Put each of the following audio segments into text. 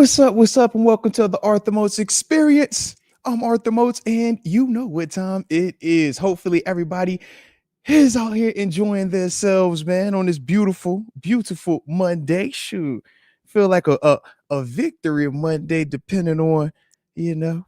What's up? What's up? And welcome to the Arthur Moats Experience. I'm Arthur Moats, and you know what time it is. Hopefully, everybody is out here enjoying themselves, man, on this beautiful, beautiful Monday. Shoot, feel like a victory Monday, depending on, you know,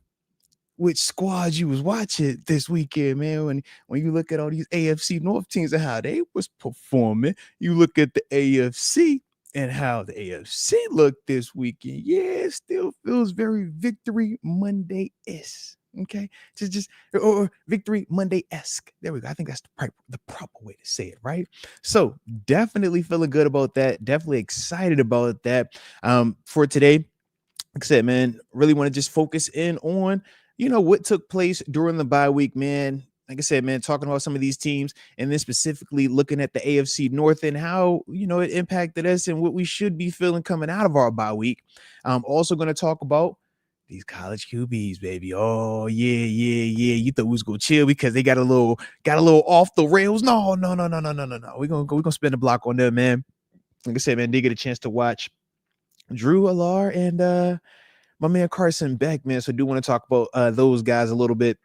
which squad you was watching this weekend, man. When you look at all these AFC North teams and how they was performing, you look at the AFC and how the AFC looked this weekend. Yeah, it still feels very Victory Monday-esque. Okay, just or Victory Monday-esque. There we go. I think that's the proper way to say it, right? So definitely feeling good about that. Definitely excited about that. For today, like I said, man, really want to just focus in on, what took place during the bye week, man. Like I said, man, talking about some of these teams and then specifically looking at the AFC North and how, it impacted us and what we should be feeling coming out of our bye week. I'm also going to talk about these college QBs, baby. Oh, yeah. You thought we was gonna chill because they got a little off the rails. No. We're gonna spin the block on them, man. Like I said, man, did get a chance to watch Drew Alar and my man Carson Beck, man. So I do want to talk about those guys a little bit.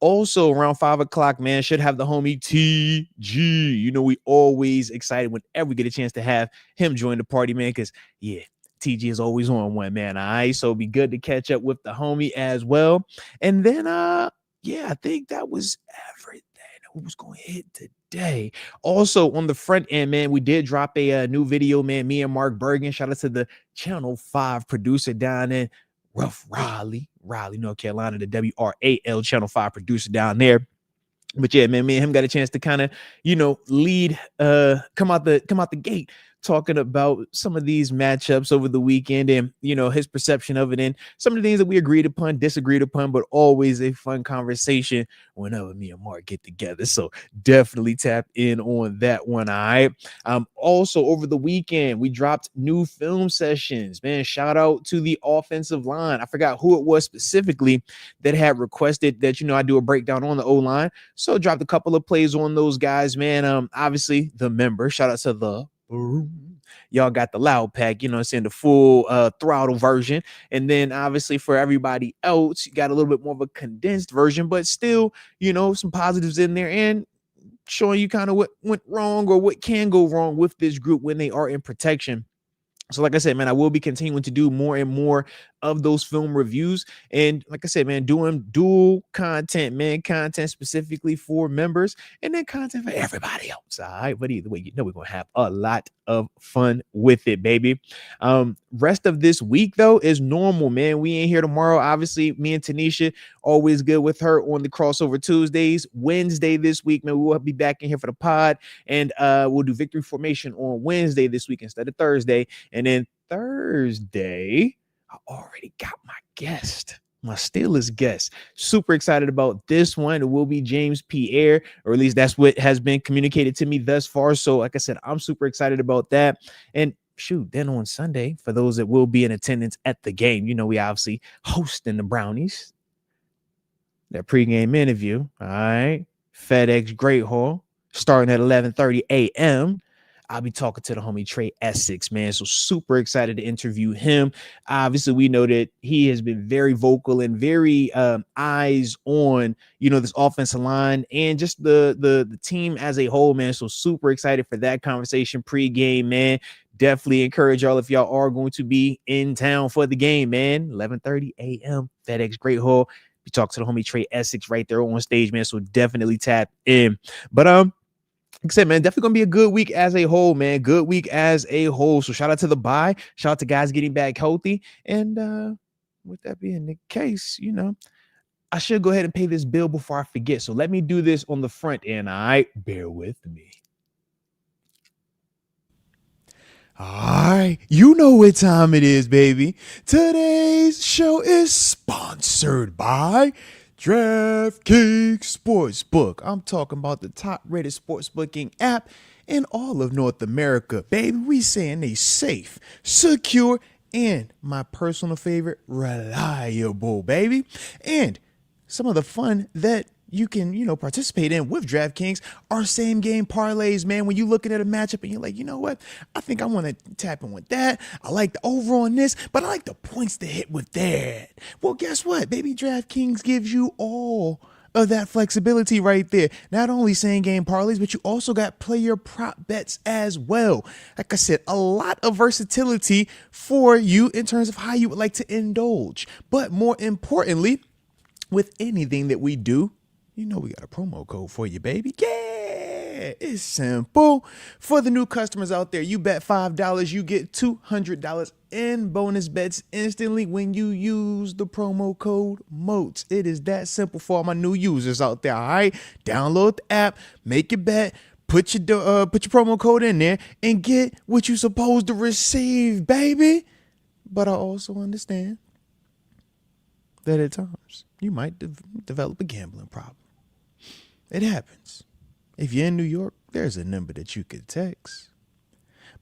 Also around 5 o'clock, man, should have the homie TG. We always excited whenever we get a chance to have him join the party, man, because TG is always on one, man. All right, so it'd be good to catch up with the homie as well. And then I think that was everything that was going to hit today. Also on the front end, man, we did drop a new video, man. Me and Mark Bergen, shout out to the Channel 5 producer down in Rough Raleigh, North Carolina, the WRAL Channel 5 producer down there. But yeah, man, me and him got a chance to kind of, lead, come out the gate talking about some of these matchups over the weekend and, his perception of it and some of the things that we agreed upon, disagreed upon, but always a fun conversation whenever me and Mark get together. So definitely tap in on that one. All right. Also over the weekend, we dropped new film sessions, man. Shout out to the offensive line. I forgot who it was specifically that had requested that, I do a breakdown on the O-line. So dropped a couple of plays on those guys, man. Obviously the member, shout out to the y'all got the loud pack, the full throttle version. And then obviously for everybody else, you got a little bit more of a condensed version, but still, some positives in there and showing you kind of what went wrong or what can go wrong with this group when they are in protection. So like I said, man, I will be continuing to do more and more of those film reviews. And like I said, man, doing dual content, man, content specifically for members and then content for everybody else. All right. But either way, we're going to have a lot of fun with it, baby. Rest of this week, though, is normal, man. We ain't here tomorrow. Obviously, me and Tanisha, always good with her on the crossover Tuesdays. Wednesday this week, man, we'll be back in here for the pod. And we'll do victory formation on Wednesday this week instead of Thursday. And then Thursday, I already got my guest, my Steelers guest. Super excited about this one. It will be James Pierre, or at least that's what has been communicated to me thus far. So like I said, I'm super excited about that. And shoot, then on Sunday, for those that will be in attendance at the game, we obviously hosting the Brownies. Their pregame interview, all right, FedEx Great Hall, starting at 11:30 a.m., I'll be talking to the homie Trey Essex, man. So super excited to interview him. Obviously, we know that he has been very vocal and very eyes on, this offensive line and just the team as a whole, man. So super excited for that conversation pregame, man. Definitely encourage y'all if y'all are going to be in town for the game, man. 11:30 a.m. FedEx Great Hall. We talk to the homie Trey Essex right there on stage, man. So definitely tap in. But like I said, man, definitely gonna be a good week as a whole, man. Good week as a whole. So shout out to the bye. Shout out to guys getting back healthy. And with that being the case, I should go ahead and pay this bill before I forget. So let me do this on the front end. All right, bear with me. All right, you know what time it is, baby. Today's show is sponsored by DraftKings Sportsbook. I'm talking about the top-rated sportsbooking app in all of North America, baby. We saying they safe, secure, and my personal favorite, reliable, baby. And some of the fun that you can, participate in with DraftKings are same game parlays, man. When you're looking at a matchup and you're like, you know what? I think I want to tap in with that. I like the over on this, but I like the points to hit with that. Well, guess what? Baby, DraftKings gives you all of that flexibility right there. Not only same game parlays, but you also got player prop bets as well. Like I said, a lot of versatility for you in terms of how you would like to indulge. But more importantly, with anything that we do, we got a promo code for you, baby. Yeah, it's simple. For the new customers out there, you bet $5, you get $200 in bonus bets instantly when you use the promo code Moats. It is that simple for all my new users out there. All right, download the app, make your bet, put your promo code in there, and get what you're supposed to receive, baby. But I also understand that at times you might develop a gambling problem. It happens. If you're in New York, there's a number that you could text.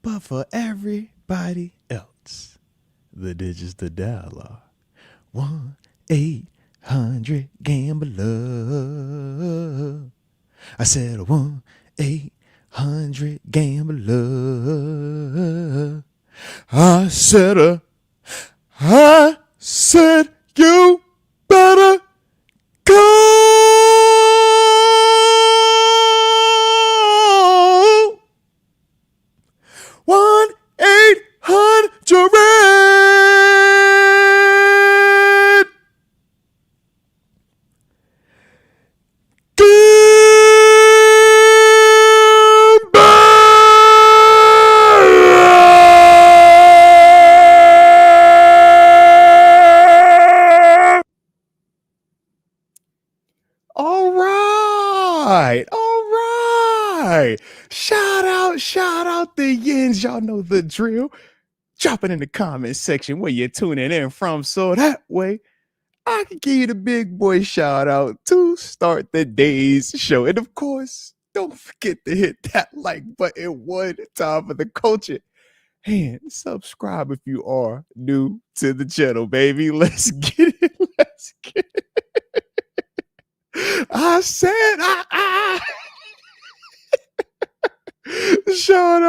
But for everybody else, the digits to dial are 1-800-GAMBLER. I said 1-800-GAMBLER. I said you better call 1-800 All right. Shout out the Yins. Y'all know the drill. Drop it in the comment section where you're tuning in from, so that way I can give you the big boy shout out to start the day's show. And of course, don't forget to hit that like button one time for the culture. And subscribe if you are new to the channel, baby. Let's get it. I said, Shout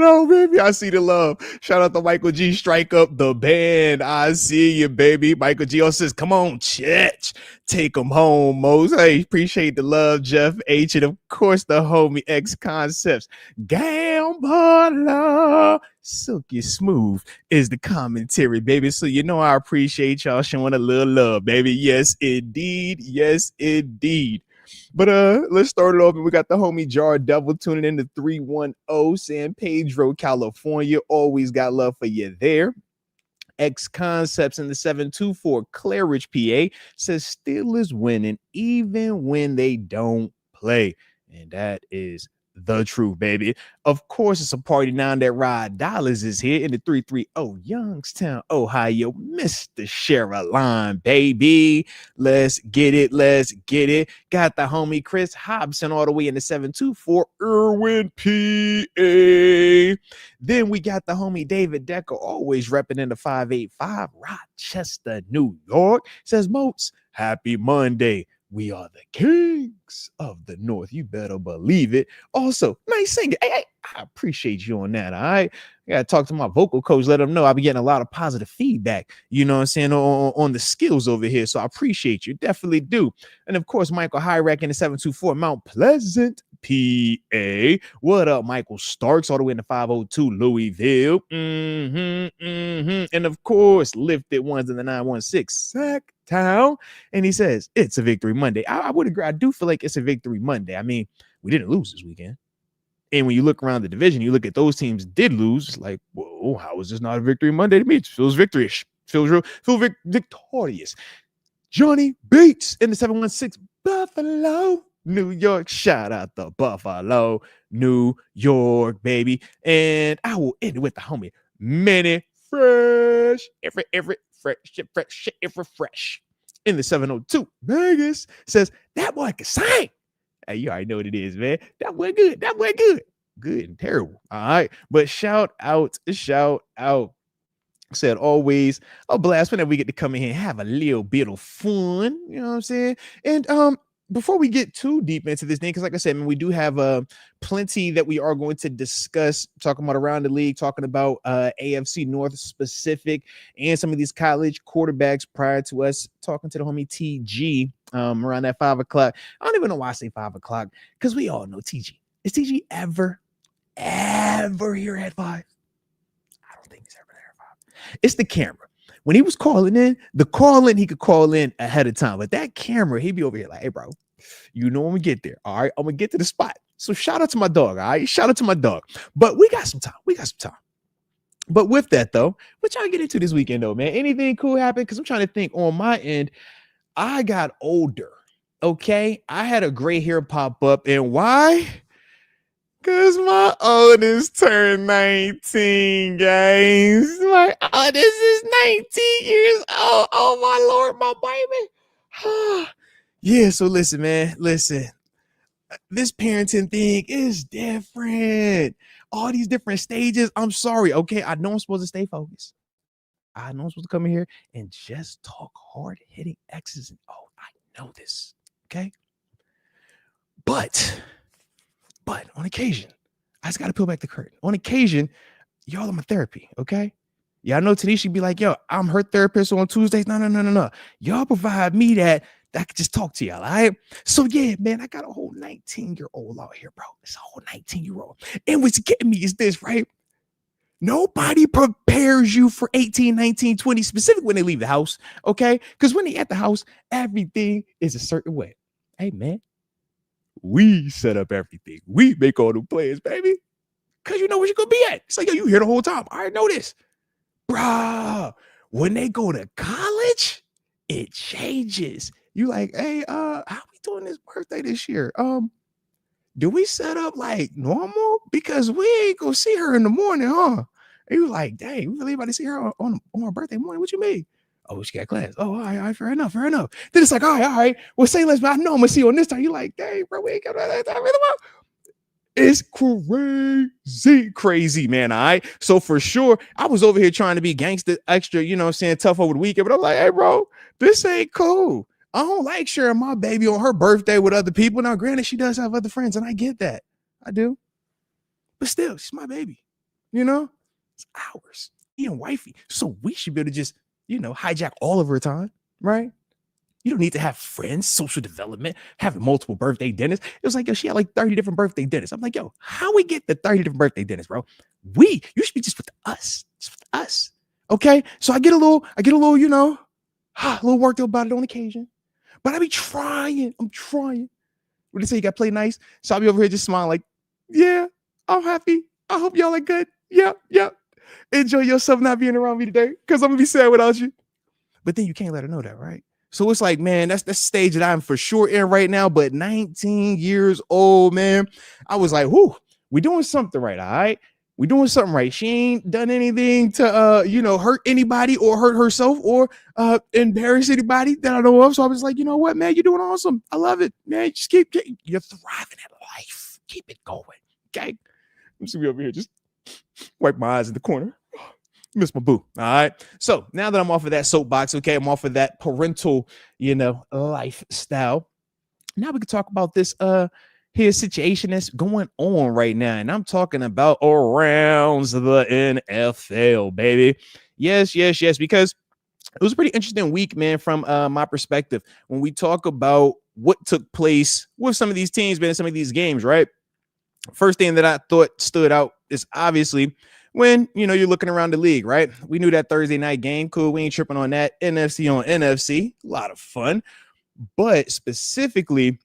out, baby. I see the love. Shout out to Michael G. Strike Up the Band. I see you, baby. Michael G. says, come on, Church. Take him home, Moats. Hey, appreciate the love, Jeff H. And of course, the homie X Concepts. Gambler. Silky smooth is the commentary, baby. So I appreciate y'all showing a little love, baby. Yes, indeed. But let's start it off. And we got the homie Jar Devil tuning in to 310 San Pedro, California. Always got love for you there. X Concepts in the 724 Claridge, PA says Steelers winning even when they don't play. And that is the truth, baby. Of course, it's a party now that Rod Dollars is here in the 330 Youngstown, Ohio. Mr. Sherilyn, baby. Let's get it. Got the homie Chris Hobson all the way in the 724 Irwin, PA. Then we got the homie David Decker, always repping in the 585 Rochester, New York. Says, Moats, happy Monday. We are the kings of the North. You better believe it. Also, nice singing. Hey, I appreciate you on that. All right. I got to talk to my vocal coach, let him know I'll be getting a lot of positive feedback, you know what I'm saying, on the skills over here. So I appreciate you. Definitely do. And of course, Michael Hyrack in the 724 Mount Pleasant, PA. What up, Michael Starks, all the way in the 502 Louisville. And of course, Lifted Ones in the 916 Sacktown. And he says, it's a victory Monday. I would agree. I do feel like it's a victory Monday. I mean, we didn't lose this weekend. And when you look around the division, you look at those teams did lose. It's like, whoa, how is this not a victory Monday to me? It feels victorious. Feels victorious. Johnny Bates in the 716 Buffalo, New York. Shout out to Buffalo, New York, baby. And I will end it with the homie Manny Fresh. Every fresh. In the 702 Vegas says, that boy can sing. Hey, you already know what it is, man. That boy good. Good and terrible. All right. But shout out. Said always a blast whenever we get to come in here and have a little bit of fun. You know what I'm saying? And before we get too deep into this thing, because like I said, man, we do have plenty that we are going to discuss, talking about around the league, talking about AFC North specific, and some of these college quarterbacks prior to us talking to the homie TG around that 5 o'clock. I don't even know why I say 5 o'clock, because we all know TG. Is TG ever here at 5? I don't think he's ever there at 5. It's the camera. When he was calling in, he could call in ahead of time. But that camera, he'd be over here like, hey, bro, you know when we get there. All right, I'm going to get to the spot. So shout out to my dog, all right? Shout out to my dog. But we got some time. But with that, though, what y'all get into this weekend, though, man? Anything cool happened? Because I'm trying to think on my end. I got older, okay? I had a gray hair pop up. And why? Because my oldest turned 19, guys. My oldest is 19 years old. Oh, my Lord, my baby. Yeah, so listen, man. Listen, this parenting thing is different. All these different stages. I'm sorry, okay? I know I'm supposed to stay focused. I know I'm supposed to come in here and just talk hard-hitting X's and O's. I know this, okay? But on occasion, I just got to peel back the curtain. On occasion, y'all are my therapy, okay? Yeah, I know Tanisha be like, yo, I'm her therapist on Tuesdays. No. Y'all provide me that I could just talk to y'all, all right? So, yeah, man, I got a whole 19-year-old out here, bro. It's a whole 19-year-old. And what's getting me is this, right? Nobody prepares you for 18, 19, 20, specifically when they leave the house, okay? Because when they at the house, everything is a certain way. Hey, man. We set up everything. We make all the plans, baby. Because you know where you're going to be at. It's like, yo, you here the whole time. I know this. Bruh, when they go to college, it changes. You like, hey, how we doing this birthday this year? Do we set up like normal? Because we ain't going to see her in the morning, huh? And you like, dang, we really about to see her on her birthday morning. What you mean? Oh, she got class. Oh, all right, fair enough. Then it's like, all right. Well, say less, but I know I'm gonna see you on this time. You like, dang, bro, we ain't got that time. It's crazy, man. All right. So for sure, I was over here trying to be gangster, extra, you know what I'm saying, tough over the weekend. But I'm like, hey, bro, this ain't cool. I don't like sharing my baby on her birthday with other people. Now, granted, she does have other friends, and I get that. I do. But still, she's my baby. You know, it's ours. He and wifey. So we should be able to just, you know, hijack all of her time, right? You don't need to have friends, social development, having multiple birthday dinners. It was like, yo, she had like 30 different birthday dinners. I'm like, yo, how we get the 30 different birthday dinners, bro? You should be just with us. Okay. So I get a little, you know, a little worked up about it on occasion. But I be trying. I'm trying. What do you say? You got to play nice. So I'll be over here just smiling like, yeah, I'm happy. I hope y'all are good. Yeah. Enjoy yourself not being around me today because I'm going to be sad without you. But then you can't let her know that, right? So it's like, man, that's the stage that I'm for sure in right now. But 19 years old, man, I was like, whoo, we doing something right, all right? We doing something right. She ain't done anything to, you know, hurt anybody or hurt herself or embarrass anybody that I know of. So I was like, you know what, man, you're doing awesome. I love it, man. Just you're thriving at life. Keep it going, okay? I'm just gonna be over here, just wipe my eyes in the corner. Miss my boo. All right. So now that I'm off of that soapbox, okay, I'm off of that parental, you know, lifestyle. Now we can talk about this here situation that's going on right now. And I'm talking about around the NFL, baby. Yes, because it was a pretty interesting week, man, from my perspective. When we talk about what took place with some of these teams, man, in some of these games, right? First thing that I thought stood out is obviously when, you know, you're looking around the league, right? We knew that Thursday night game. Cool. We ain't tripping on that. NFC on NFC. A lot of fun. But specifically,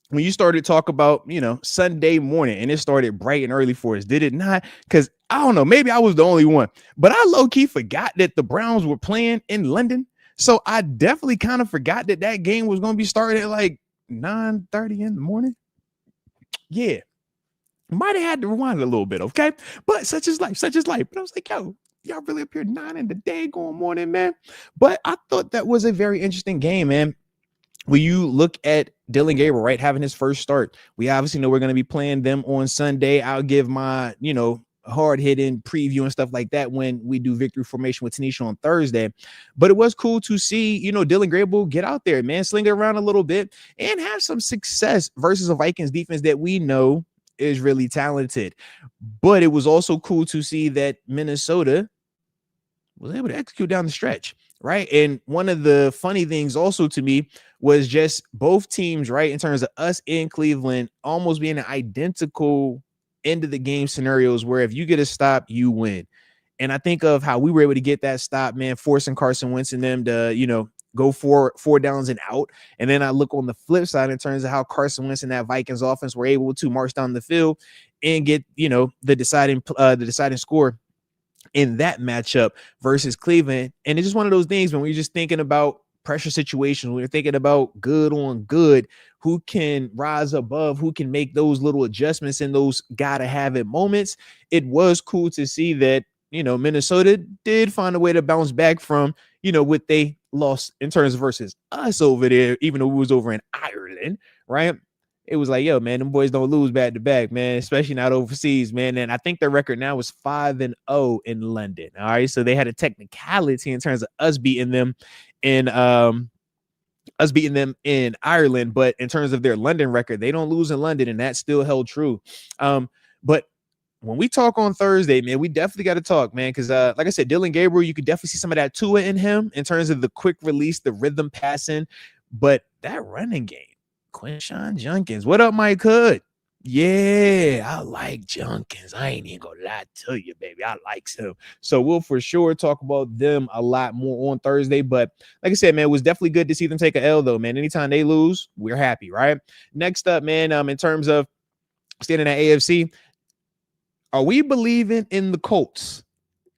when you started to talk about, you know, Sunday morning and it started bright and early for us, did it not? Because I don't know, maybe I was the only one, but I low-key forgot that the Browns were playing in London. So I definitely kind of forgot that game was going to be starting at like 9:30 in the morning. Yeah. Might have had to rewind a little bit, okay? But such is life. But I was like, yo, y'all really up here 9 in the day going morning, man. But I thought that was a very interesting game, man. When you look at Dillion Gabriel, right, having his first start, we obviously know we're going to be playing them on Sunday. I'll give my, you know, hard-hitting preview and stuff like that when we do victory formation with Tanisha on Thursday. But it was cool to see, Dillion Gabriel get out there, man, sling it around a little bit and have some success versus a Vikings defense that we know is really talented. But it was also cool to see that Minnesota was able to execute down the stretch, right? And one of the funny things also to me was just both teams, right, in terms of us in Cleveland almost being identical end of the game scenarios where if you get a stop, you win. And I think of how we were able to get that stop, man, forcing Carson Wentz and them to, go four downs and out. And then I look on the flip side in terms of how Carson Wentz and that Vikings offense were able to march down the field and get, the deciding score in that matchup versus Cleveland. And it's just one of those things when we're just thinking about pressure situations, when you're thinking about good on good, who can rise above, who can make those little adjustments in those gotta have it moments. It was cool to see that, Minnesota did find a way to bounce back from, what they lost in terms of versus us over there, even though we was over in Ireland, right? It was like, yo, man, them boys don't lose back to back, man, especially not overseas, man. And I think their record now is 5-0 in London. All right. So they had a technicality in terms of us beating them in Ireland, but in terms of their London record, they don't lose in London, and that still held true. But when we talk on Thursday, man, we definitely got to talk, man, because like I said, Dillion Gabriel, you could definitely see some of that Tua in him in terms of the quick release, the rhythm passing, but that running game. Quinshon Judkins. What up, Mike Hood? Yeah, I like Judkins. I ain't even gonna lie to you, baby. I like him. So we'll for sure talk about them a lot more on Thursday. But like I said, man, it was definitely good to see them take an L, though, man. Anytime they lose, we're happy, right? Next up, man, in terms of standing at AFC, are we believing in the Colts?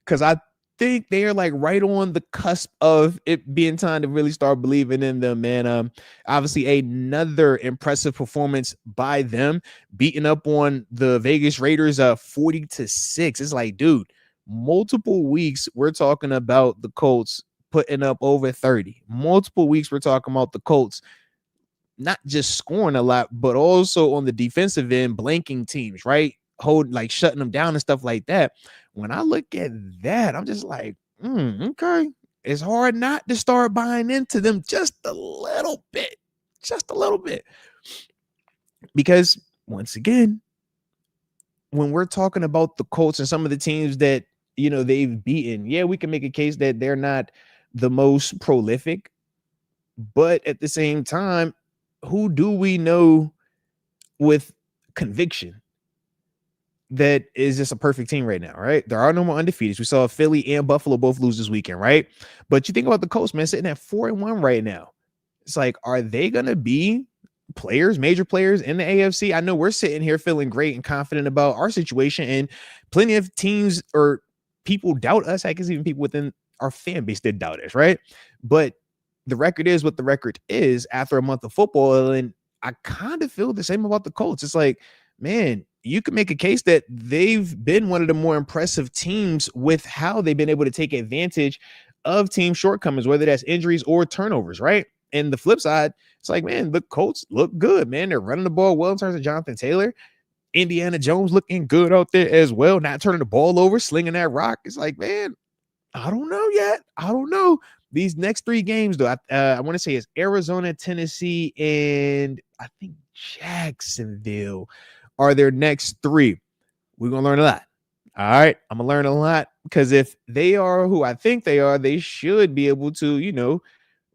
Because I think they're like right on the cusp of it being time to really start believing in them, man. Obviously another impressive performance by them, beating up on the Vegas Raiders 40-6. It's like, dude, multiple weeks we're talking about the Colts putting up over 30. Multiple weeks we're talking about the Colts not just scoring a lot, but also on the defensive end, blanking teams, right? Shutting them down and stuff like that. When I look at that, I'm just like, okay. It's hard not to start buying into them just a little bit. Because once again, when we're talking about the Colts and some of the teams that, they've beaten, yeah, we can make a case that they're not the most prolific, but at the same time, who do we know with conviction that is just a perfect team right now, right? There are no more undefeateds. We saw Philly and Buffalo both lose this weekend, right? But you think about the Colts, man, sitting at 4-1 right now. It's like, are they going to be major players in the AFC? I know we're sitting here feeling great and confident about our situation, and plenty of teams or people doubt us. I guess even people within our fan base did doubt us, right? But the record is what the record is after a month of football, and I kind of feel the same about the Colts. It's like, man, you can make a case that they've been one of the more impressive teams with how they've been able to take advantage of team shortcomings, whether that's injuries or turnovers, right? And the flip side, it's like, man, the Colts look good, man. They're running the ball well in terms of Jonathan Taylor. Indiana Jones looking good out there as well, not turning the ball over, slinging that rock. It's like, man, I don't know yet. I don't know. These next 3 games, though, I want to say it's Arizona, Tennessee, and I think Jacksonville are their next 3. We're going to learn a lot. All right. I'm going to learn a lot because if they are who I think they are, they should be able to,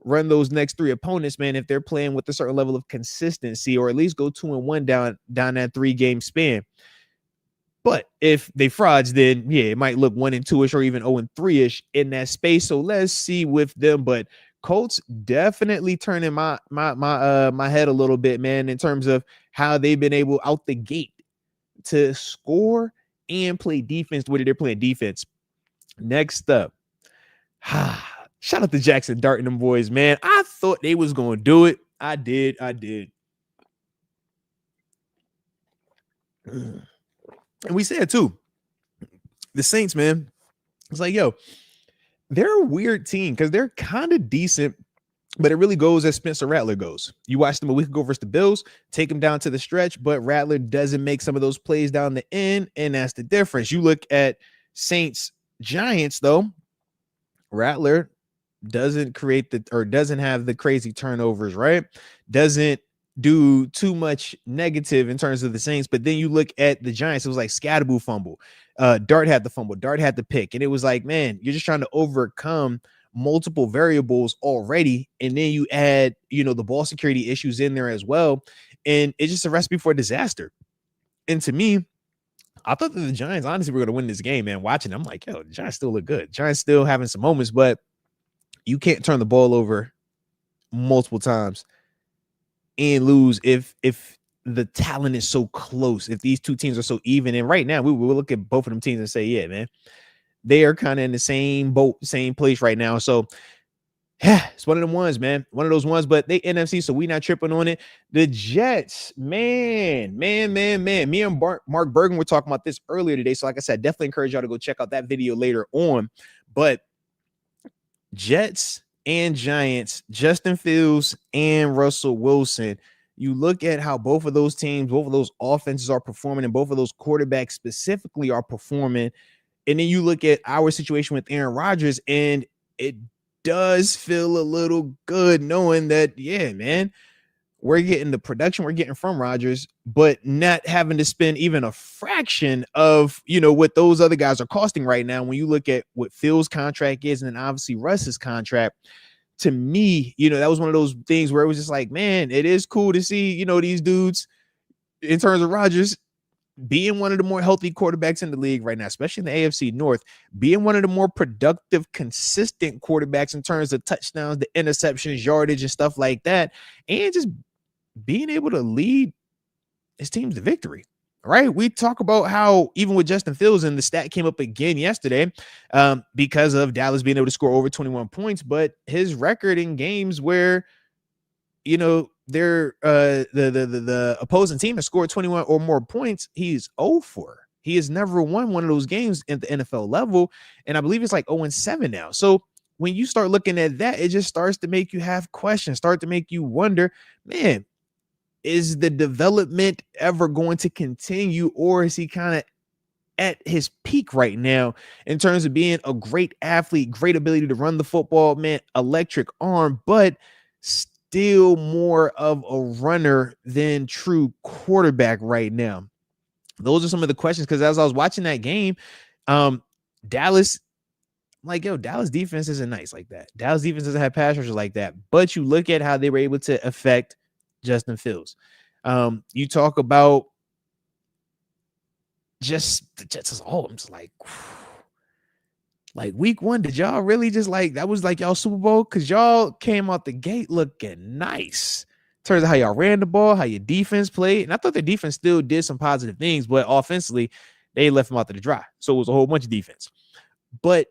run those next 3 opponents, man, if they're playing with a certain level of consistency, or at least go 2-1 down that 3-game span. But if they frauds, then yeah, it might look 1-2-ish or even 0-3-ish in that space. So let's see with them. But Colts definitely turning my head a little bit, man, in terms of how they've been able out the gate to score and play defense the way they're playing defense. Next up, shout out to Jackson Dart and them boys, man. I thought they was gonna do it. I did. And we said too, the Saints, man, it's like, yo, they're a weird team because they're kind of decent But it really goes as Spencer Rattler goes. You watched them a week ago versus the Bills, take him down to the stretch, but Rattler doesn't make some of those plays down the end, and that's the difference. You look at Saints Giants, though, Rattler doesn't doesn't have the crazy turnovers, right? Doesn't do too much negative in terms of the Saints. But then you look at the Giants, it was like Scatterboo fumble. Dart had the fumble, Dart had the pick. And it was like, man, you're just trying to overcome multiple variables already. And then you add, the ball security issues in there as well. And it's just a recipe for disaster. And to me, I thought that the Giants honestly were going to win this game, man. Watching, I'm like, yo, the Giants still look good. Giants still having some moments, but you can't turn the ball over multiple times and lose if the talent is so close, if these two teams are so even. And right now, we will look at both of them teams and say, yeah, man, they are kind of in the same boat, same place right now. So yeah, it's one of them ones, man. One of those ones, but they NFC, so we not tripping on it. The Jets, man. Me and Mark Bergen were talking about this earlier today. So like I said, definitely encourage y'all to go check out that video later on. But Jets and Giants, Justin Fields and Russell Wilson. You look at how both of those teams, both of those offenses are performing, and both of those quarterbacks specifically are performing. And then you look at our situation with Aaron Rodgers, and it does feel a little good knowing that, yeah, man, we're getting the production we're getting from Rodgers, but not having to spend even a fraction of, what those other guys are costing right now. When you look at what Phil's contract is, and then obviously Russ's contract, to me, that was one of those things where it was just like, man, it is cool to see, these dudes in terms of Rodgers being one of the more healthy quarterbacks in the league right now, especially in the AFC North, being one of the more productive, consistent quarterbacks in terms of touchdowns, the interceptions, yardage, and stuff like that, and just being able to lead his team to victory. Right? We talk about how even with Justin Fields, and the stat came up again yesterday, because of Dallas being able to score over 21 points, but his record in games where they're the opposing team has scored 21 or more points, he's 0-4. He has never won one of those games at the NFL level, and I believe it's like 0-7 now. So when you start looking at that, it just starts to make you have questions, start to make you wonder, man, is the development ever going to continue, or is he kind of at his peak right now in terms of being a great athlete, great ability to run the football, man, electric arm, but still more of a runner than true quarterback right now? Those are some of the questions, because as I was watching that game, Dallas, like, yo, Dallas defense isn't nice like that. Dallas defense doesn't have pass rushers like that. But you look at how they were able to affect Justin Fields. You talk about just the Jets as a whole. I'm just like week one, did y'all really just that was like y'all Super Bowl? Because y'all came out the gate looking nice. In terms of how y'all ran the ball, how your defense played. And I thought the defense still did some positive things, but offensively, they left them out to the dry. So it was a whole bunch of defense. But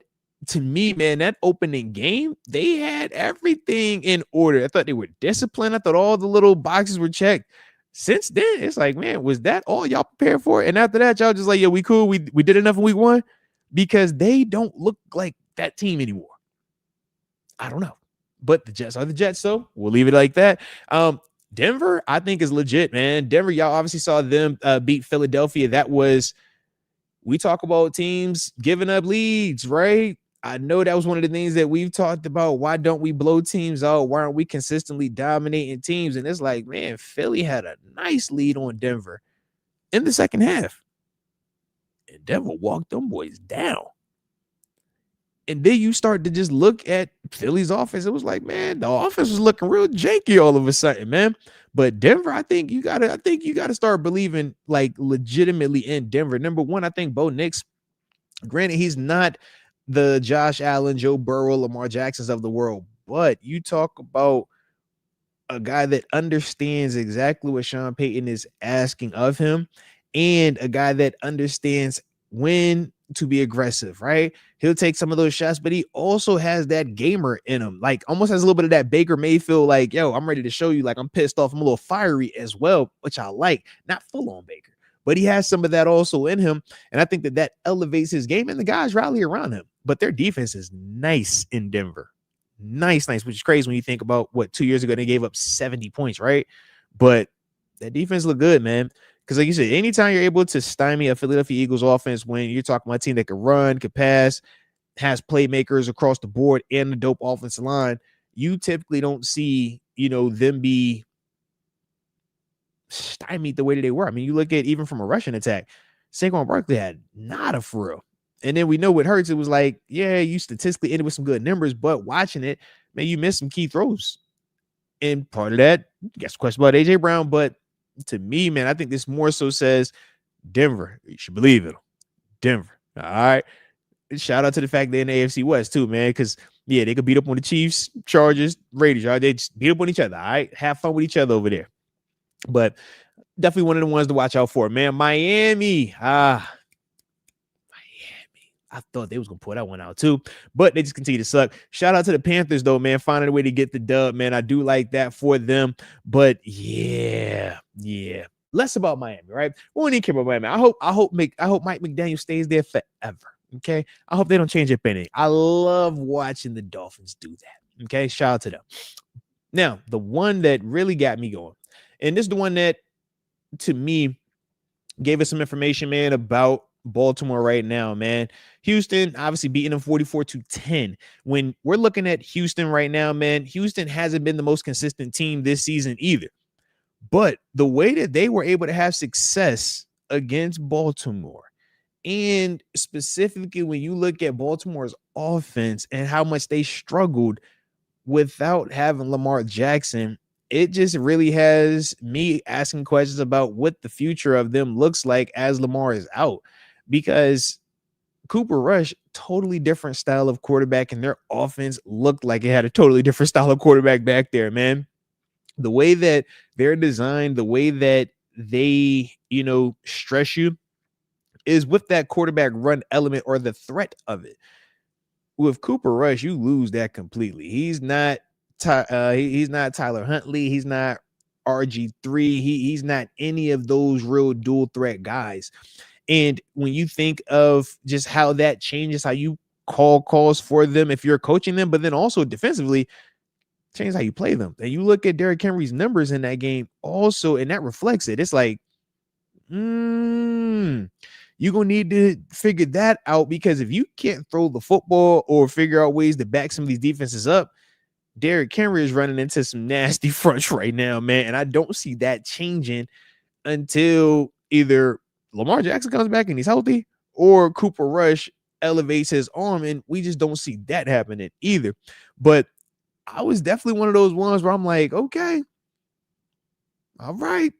to me, man, that opening game, they had everything in order. I thought they were disciplined. I thought all the little boxes were checked. Since then, it's like, man, was that all y'all prepared for? And after that, y'all just like, yeah, we cool. We did enough in week one, because they don't look like that team anymore. I don't know. But the Jets are the Jets, so we'll leave it like that. Denver, I think, is legit, man. Denver, y'all obviously saw them beat Philadelphia. That was, we talk about teams giving up leads, right? I know that was one of the things that we've talked about. Why don't we blow teams out? Why aren't we consistently dominating teams? And it's like, man, Philly had a nice lead on Denver in the second half, and Denver walked them boys down. And then you start to just look at Philly's offense. It was like, man, the offense was looking real janky all of a sudden, man. But Denver, I think you gotta start believing legitimately in Denver. Number one, I think Bo Nix, granted, he's not the Josh Allen, Joe Burrow, Lamar Jacksons of the world, but you talk about a guy that understands exactly what Sean Payton is asking of him, and a guy that understands when to be aggressive, right? He'll take some of those shots, but he also has that gamer in him, almost has a little bit of that Baker Mayfield, yo, I'm ready to show you, I'm pissed off, I'm a little fiery as well, which I like. Not full on Baker, but he has some of that also in him, and I think that elevates his game, and the guys rally around him. But their defense is nice in Denver. Nice, which is crazy when you think about what 2 years ago they gave up 70 points, right? But that defense looked good, man. Because like you said, anytime you're able to stymie a Philadelphia Eagles offense when you're talking about a team that can run, can pass, has playmakers across the board and a dope offensive line, you typically don't see, them be stymied the way that they were. I mean, you look at even from a rushing attack, Saquon Barkley had nada for real. And then we know what hurts. It was like, yeah, you statistically ended with some good numbers, but watching it, man, you missed some key throws. And part of that, guess the question about AJ Brown. But to me, man, I think this more so says Denver. You should believe it. Denver. All right. Shout out to the fact they're in the AFC West too, man. Because yeah, they could beat up on the Chiefs, Chargers, Raiders. Right? They just beat up on each other. All right. Have fun with each other over there. But definitely one of the ones to watch out for, man. Miami. Miami. I thought they was going to pull that one out too, but they just continue to suck. Shout out to the Panthers though, man. Finding a way to get the dub, man. I do like that for them, but yeah. Less about Miami, right? We don't even care about Miami. I hope Mike McDaniel stays there forever. Okay. I hope they don't change their penny. I love watching the Dolphins do that. Okay. Shout out to them. Now, the one that really got me going, and this is the one that to me gave us some information, man, about Baltimore right now, man. Houston obviously beating them 44-10. When we're looking at Houston right now, man, Houston hasn't been the most consistent team this season either. But the way that they were able to have success against Baltimore, and specifically when you look at Baltimore's offense and how much they struggled without having Lamar Jackson, it just really has me asking questions about what the future of them looks like as Lamar is out. Because Cooper Rush, totally different style of quarterback, and their offense looked like it had a totally different style of quarterback back there, man. The way that they're designed, the way that they, stress you is with that quarterback run element or the threat of it. With Cooper Rush, you lose that completely. He's not Tyler Huntley. He's not RG3. He's not any of those real dual threat guys. And when you think of just how that changes how you call calls for them if you're coaching them, but then also defensively, changes how you play them. And you look at Derrick Henry's numbers in that game also, and that reflects it. It's like, you're going to need to figure that out, because if you can't throw the football or figure out ways to back some of these defenses up, Derrick Henry is running into some nasty fronts right now, man. And I don't see that changing until either Lamar Jackson comes back and he's healthy, or Cooper Rush elevates his arm, and we just don't see that happening either. But I was definitely one of those ones where I'm like, okay, all right,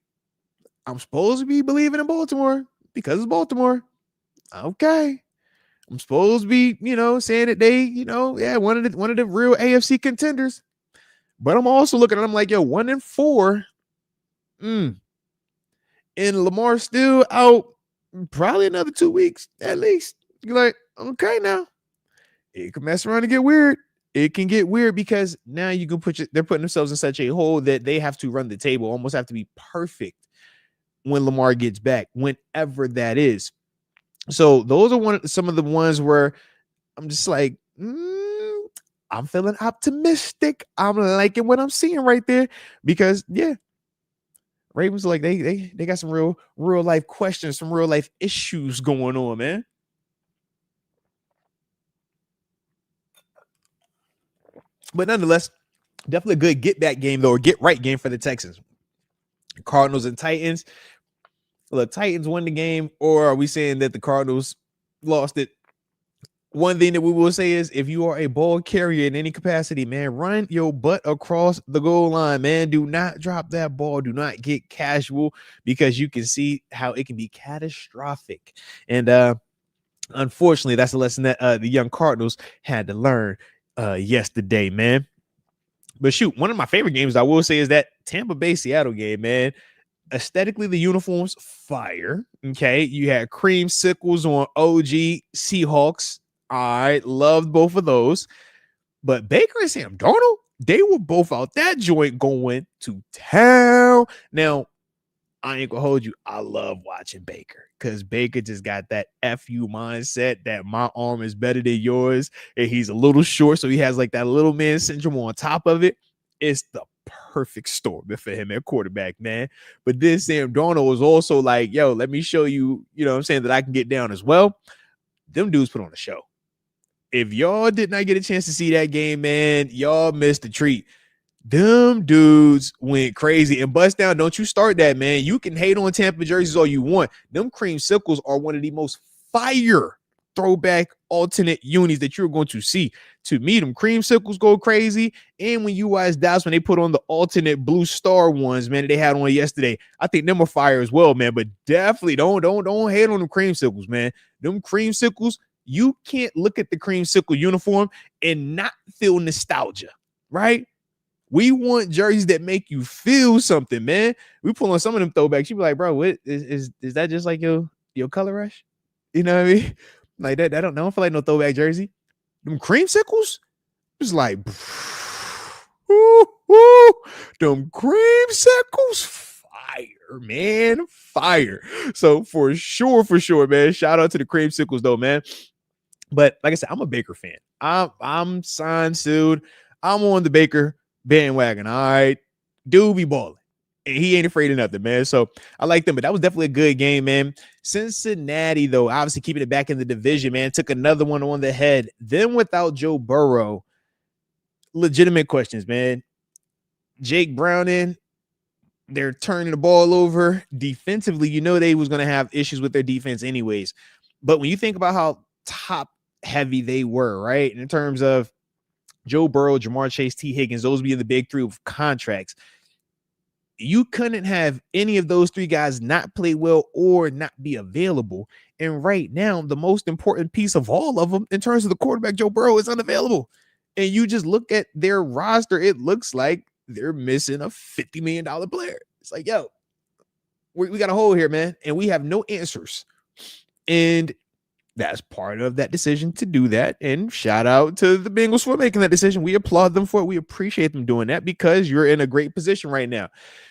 I'm supposed to be believing in Baltimore because it's Baltimore. Okay. I'm supposed to be, saying that they, one of the real AFC contenders. But I'm also looking at them like, 1-4. And Lamar still out probably another 2 weeks at least. You're like, okay, now it can mess around and get weird. It can get weird because now you can they're putting themselves in such a hole that they have to run the table, almost have to be perfect when Lamar gets back, whenever that is. So those are some of the ones where I'm just like, I'm feeling optimistic. I'm liking what I'm seeing right there because, yeah, Ravens are like they got some real life questions, some real life issues going on, man. But nonetheless, definitely a good get back game though, or get right game for the Texans. Cardinals and Titans. Look, Titans won the game, or are we saying that the Cardinals lost it? One thing that we will say is if you are a ball carrier in any capacity, man, run your butt across the goal line, man. Do not drop that ball. Do not get casual, because you can see how it can be catastrophic. And unfortunately, that's a lesson that the young Cardinals had to learn yesterday, man. But shoot, one of my favorite games I will say is that Tampa Bay Seattle game, man. Aesthetically, the uniforms fire. Okay, you had creamsicles on OG Seahawks. All right, loved both of those. But Baker and Sam Darnold, they were both out that joint going to town. Now, I ain't gonna hold you. I love watching Baker because Baker just got that FU mindset that my arm is better than yours. And he's a little short, so he has like that little man syndrome on top of it. It's the perfect storm for him at quarterback, man. But then Sam Darnold was also like, yo, let me show you, you know what I'm saying, that I can get down as well. Them dudes put on a show. If y'all did not get a chance to see that game, man, y'all missed the treat. Them dudes went crazy. And bust down, don't you start that, man. You can hate on Tampa jerseys all you want. Them creamsicles are one of the most fire throwback alternate unis that you're going to see. To me, them creamsicles go crazy. And when you watch Dallas, when they put on the alternate blue star ones, man, that they had on yesterday, I think them are fire as well, man. But definitely don't hate on them creamsicles, man. Them creamsicles, you can't look at the creamsicle uniform and not feel nostalgia, right? We want jerseys that make you feel something, man. We pull on some of them throwbacks. You be like, bro, what is that just like your color rush? You know what I mean? Like that. I don't feel like no throwback jersey. Them creamsicles, it's like, them creamsicles, fire, man, fire. So for sure, man. Shout out to the creamsicles though, man. But like I said, I'm a Baker fan. I'm signed, sued. I'm on the Baker bandwagon. All right. Dude be balling. And he ain't afraid of nothing, man. So I like them. But that was definitely a good game, man. Cincinnati, though, obviously keeping it back in the division, man. Took another one on the head. Then without Joe Burrow, legitimate questions, man. Jake Browning, they're turning the ball over. Defensively, you know they was going to have issues with their defense anyways. But when you think about how top heavy they were, right, in terms of Joe Burrow, Jamar Chase, T. Higgins, those being the big three of contracts, you couldn't have any of those three guys not play well or not be available. And right now, the most important piece of all of them in terms of the quarterback, Joe Burrow, is unavailable. And you just look at their roster, it looks like they're missing a $50 million player. It's like, yo, we got a hole here, man, and we have no answers. And that's part of that decision to do that. And shout out to the Bengals for making that decision. We applaud them for it. We appreciate them doing that because you're in a great position right now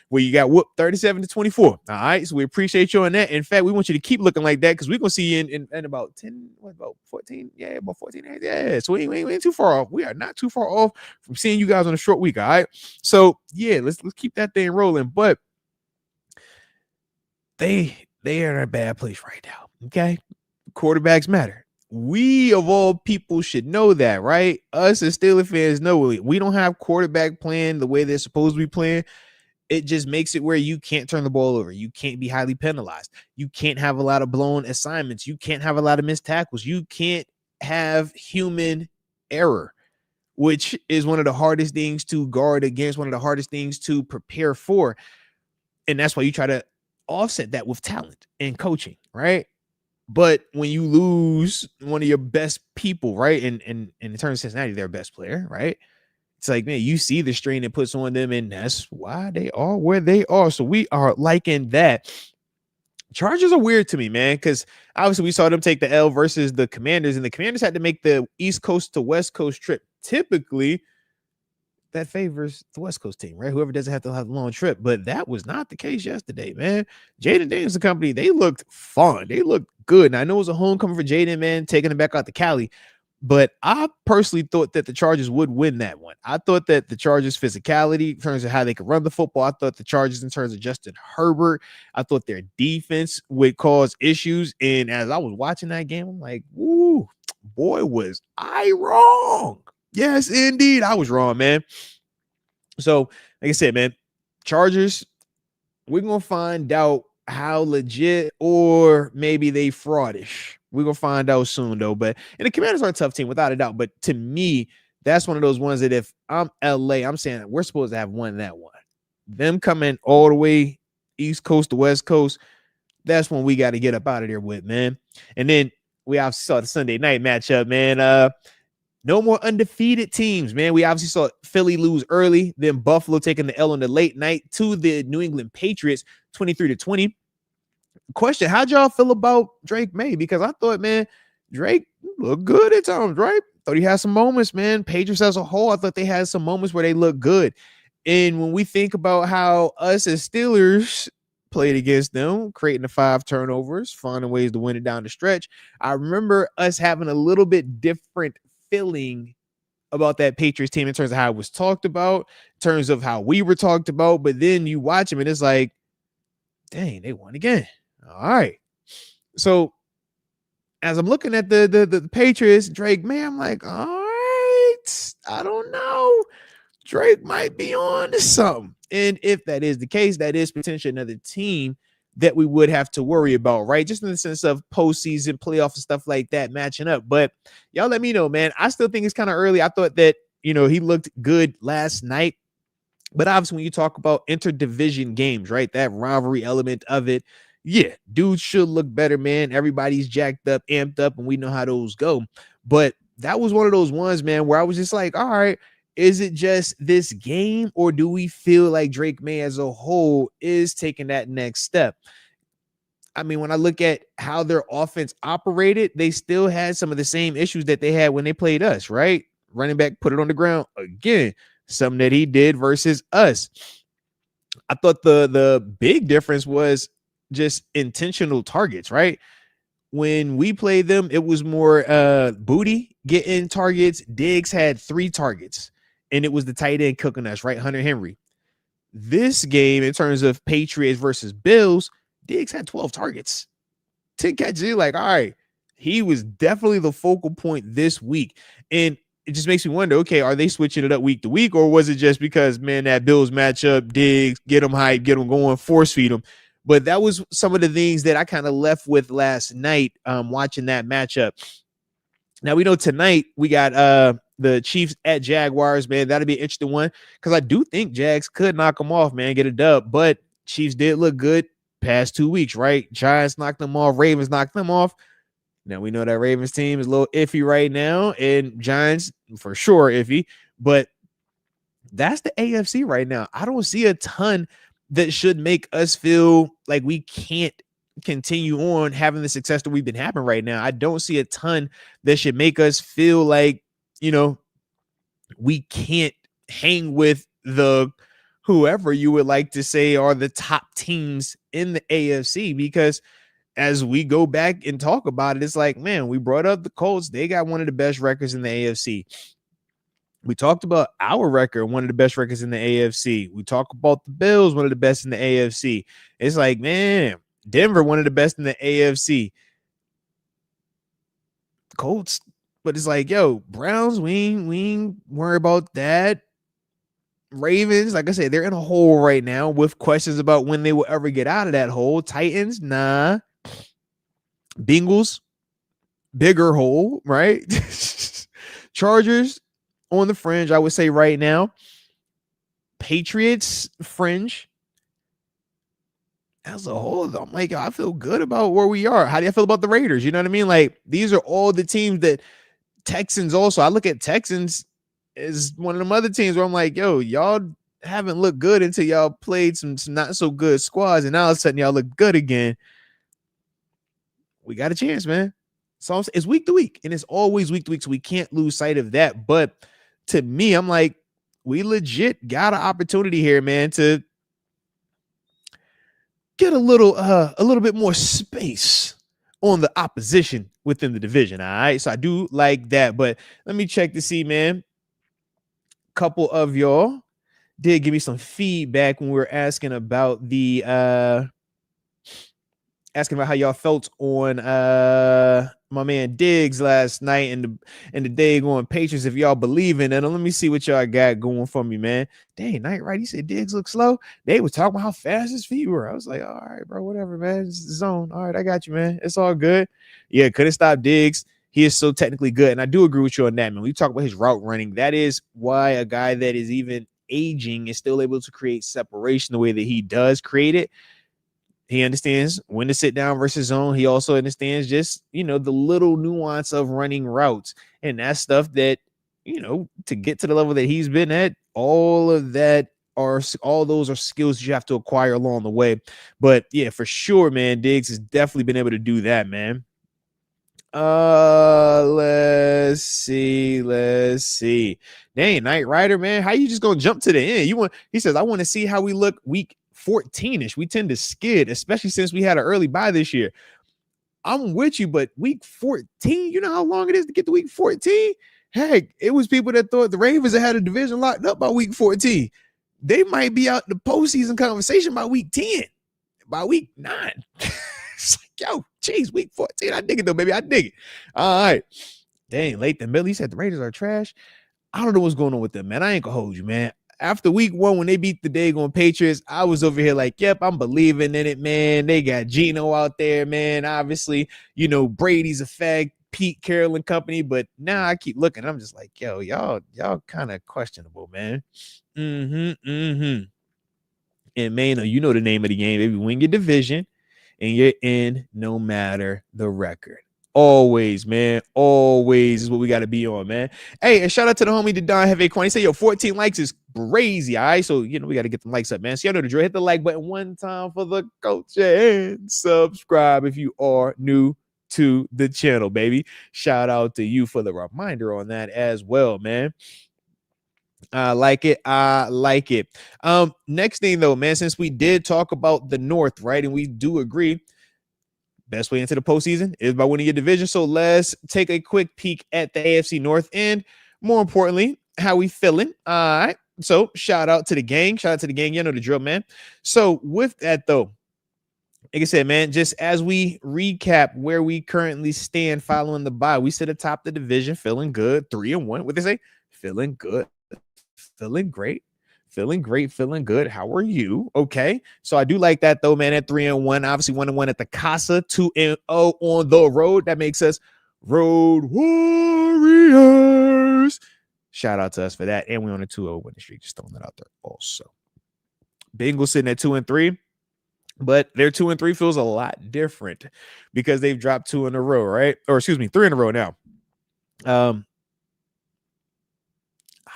where you got whooped 37-24. All right. So we appreciate you on that. In fact, we want you to keep looking like that because we're going to see you in about 10, about 14. Yeah, about 14 days. Yeah. So we ain't too far off. We are not too far off from seeing you guys on a short week. All right. So yeah, let's keep that thing rolling. But they are in a bad place right now. Okay. Quarterbacks matter. We of all people should know that, right? Us as Steelers fans know we don't have quarterback playing the way they're supposed to be playing. It just makes it where you can't turn the ball over. You can't be highly penalized. You can't have a lot of blown assignments. You can't have a lot of missed tackles. You can't have human error, which is one of the hardest things to guard against, one of the hardest things to prepare for. And that's why you try to offset that with talent and coaching, right? But when you lose one of your best people, right? And in terms of Cincinnati, their best player, right? It's like, man, you see the strain it puts on them, and that's why they are where they are. So we are liking that. Chargers are weird to me, man, because obviously we saw them take the L versus the Commanders, and the Commanders had to make the East Coast to West Coast trip. Typically, that favors the West Coast team, right? Whoever doesn't have to have a long trip. But that was not the case yesterday, man. Jaden Daniels and company, they looked fun. They looked good. And I know it was a homecoming for Jaden, man, taking it back out to Cali. But I personally thought that the Chargers would win that one. I thought that the Chargers' physicality in terms of how they could run the football, I thought the Chargers in terms of Justin Herbert, I thought their defense would cause issues. And as I was watching that game, I'm like, woo, boy, was I wrong. Yes, indeed. I was wrong, man. So, like I said, man, Chargers, we're going to find out how legit or maybe they fraudish. We're going to find out soon, though. But, and the Commanders are a tough team, without a doubt. But to me, that's one of those ones that if I'm LA, I'm saying we're supposed to have won that one. Them coming all the way East Coast to West Coast, that's when we got to get up out of there with, man. And then we obviously saw the Sunday night matchup, man. No more undefeated teams, man. We obviously saw Philly lose early, then Buffalo taking the L on the late night to the New England Patriots, 23-20. Question, how'd y'all feel about Drake May? Because I thought, man, Drake looked good at times, right? Thought he had some moments, man. Patriots as a whole, I thought they had some moments where they looked good. And when we think about how us as Steelers played against them, creating the 5 turnovers, finding ways to win it down the stretch. I remember us having a little bit different feeling about that Patriots team in terms of how it was talked about, in terms of how we were talked about. But then you watch them and it's like, dang, they won again. All right. So as I'm looking at the Patriots, Drake, man, I'm like, all right, I don't know. Drake might be on to something. And if that is the case, that is potentially another team that we would have to worry about, right? Just in the sense of postseason playoff and stuff like that matching up. But y'all let me know, man. I still think it's kind of early. I thought that, he looked good last night. But obviously, when you talk about interdivision games, right, that rivalry element of it, yeah, dudes should look better, man. Everybody's jacked up, amped up, and we know how those go. But that was one of those ones, man, where I was just like, all right, is it just this game, or do we feel like Drake May as a whole is taking that next step? I mean, when I look at how their offense operated, they still had some of the same issues that they had when they played us, right? Running back put it on the ground again, something that he did versus us. I thought the big difference was just intentional targets, right? When we played them, it was more Booty getting targets. Diggs had 3 targets, and it was the tight end cooking us, right? Hunter Henry. This game, in terms of Patriots versus Bills, Diggs had 12 targets, 10 catches. You're like, all right, he was definitely the focal point this week. And it just makes me wonder, okay, are they switching it up week to week, or was it just because, man, that Bills matchup, Diggs, get them hyped, get them going, force feed them? But that was some of the things that I kind of left with last night watching that matchup. Now, we know tonight we got the Chiefs at Jaguars, man. That'll be an interesting one because I do think Jags could knock them off, man, get a dub. But Chiefs did look good past 2 weeks, right? Giants knocked them off. Ravens knocked them off. Now, we know that Ravens team is a little iffy right now, and Giants for sure iffy. But that's the AFC right now. I don't see a ton that should make us feel like we can't continue on having the success that we've been having right now. I don't see a ton that should make us feel like, we can't hang with the whoever you would like to say are the top teams in the AFC, because as we go back and talk about it, it's like, man, we brought up the Colts. They got one of the best records in the AFC. We talked about our record, one of the best records in the AFC. We talk about the Bills, one of the best in the AFC. It's like, man, Denver, one of the best in the AFC. Colts, but it's like, yo, Browns, we ain't worry about that. Ravens, like I said, they're in a hole right now with questions about when they will ever get out of that hole. Titans, nah. Bengals, bigger hole, right? Chargers, on the fringe, I would say right now. Patriots, fringe. As a whole, I'm like, I feel good about where we are. How do you feel about the Raiders? You know what I mean? Like, these are all the teams that Texans also. I look at Texans as one of them other teams where I'm like, yo, y'all haven't looked good until y'all played some not so good squads, and now all of a sudden y'all look good again. We got a chance, man. So it's week to week, and it's always week to week, so we can't lose sight of that. But to me, I'm like, we legit got an opportunity here, man, to get a little bit more space on the opposition within the division. All right. So I do like that. But let me check to see, man. Couple of y'all did give me some feedback when we were asking about asking about how y'all felt on my man Diggs last night and the day going Patriots, if y'all believe in it. Let me see what y'all got going for me, man. Dang, Night Right, he said Diggs look slow. They were talking about how fast his feet were. I was like, all right, bro, whatever, man. It's the zone. All right, I got you, man. It's all good. Yeah, couldn't stop Diggs. He is so technically good. And I do agree with you on that, man. We talk about his route running. That is why a guy that is even aging is still able to create separation the way that he does create it. He understands when to sit down versus zone. He also understands just, the little nuance of running routes. And that's stuff that, to get to the level that he's been at, all those are skills you have to acquire along the way. But yeah, for sure, man, Diggs has definitely been able to do that, man. Let's see. Dang, Knight Rider, man, how you just gonna jump to the end? He says, I want to see how we look week 14-ish. We tend to skid, especially since we had an early bye this year. I'm with you, but week 14, you know how long it is to get to week 14? Heck, it was people that thought the Ravens had a division locked up by week 14. They might be out in the postseason conversation by week 10, by week 9. It's like, yo, geez, week 14. I dig it though, baby. I dig it. All right. Dang, late the middle. He said the Raiders are trash. I don't know what's going on with them, man. I ain't gonna hold you, man. After week 1, when they beat the daggone Patriots, I was over here like, yep, I'm believing in it, man. They got Geno out there, man. Obviously, you know, Brady's effect, Pete Carroll and company. But now I keep looking. I'm just like, yo, y'all kind of questionable, man. And man, you know the name of the game. If you win your division and you're in no matter the record. Always, man. Always is what we got to be on, man. Hey, and shout out to the homie Don Have He said, yo, 14 likes is crazy. All right. So, you know, we got to get the likes up, man. So, y'all know the drill. Hit the like button one time for the culture and subscribe if you are new to the channel, baby. Shout out to you for the reminder on that as well, man. I like it. I like it. Next thing though, man, since we did talk about the North, right? And we do agree, best way into the postseason is by winning your division. So let's take a quick peek at the AFC North and more importantly, how we feeling. All right. So shout out to the gang. Shout out to the gang. You know the drill, man. So with that though, like I said, man, just as we recap where we currently stand following the bye, we sit atop the division, feeling good, 3-1. What they say? Feeling good, feeling great. Feeling great, feeling good. How are you? Okay. So I do like that though, man. At 3-1, obviously 1-1 at the Casa, 2-0 on the road. That makes us Road Warriors. Shout out to us for that. And we're on a 2-0 winning streak. Just throwing that out there also. Bengals sitting at 2-3, but their 2-3 feels a lot different because they've dropped 2 in a row, right? Or excuse me, 3 in a row now. I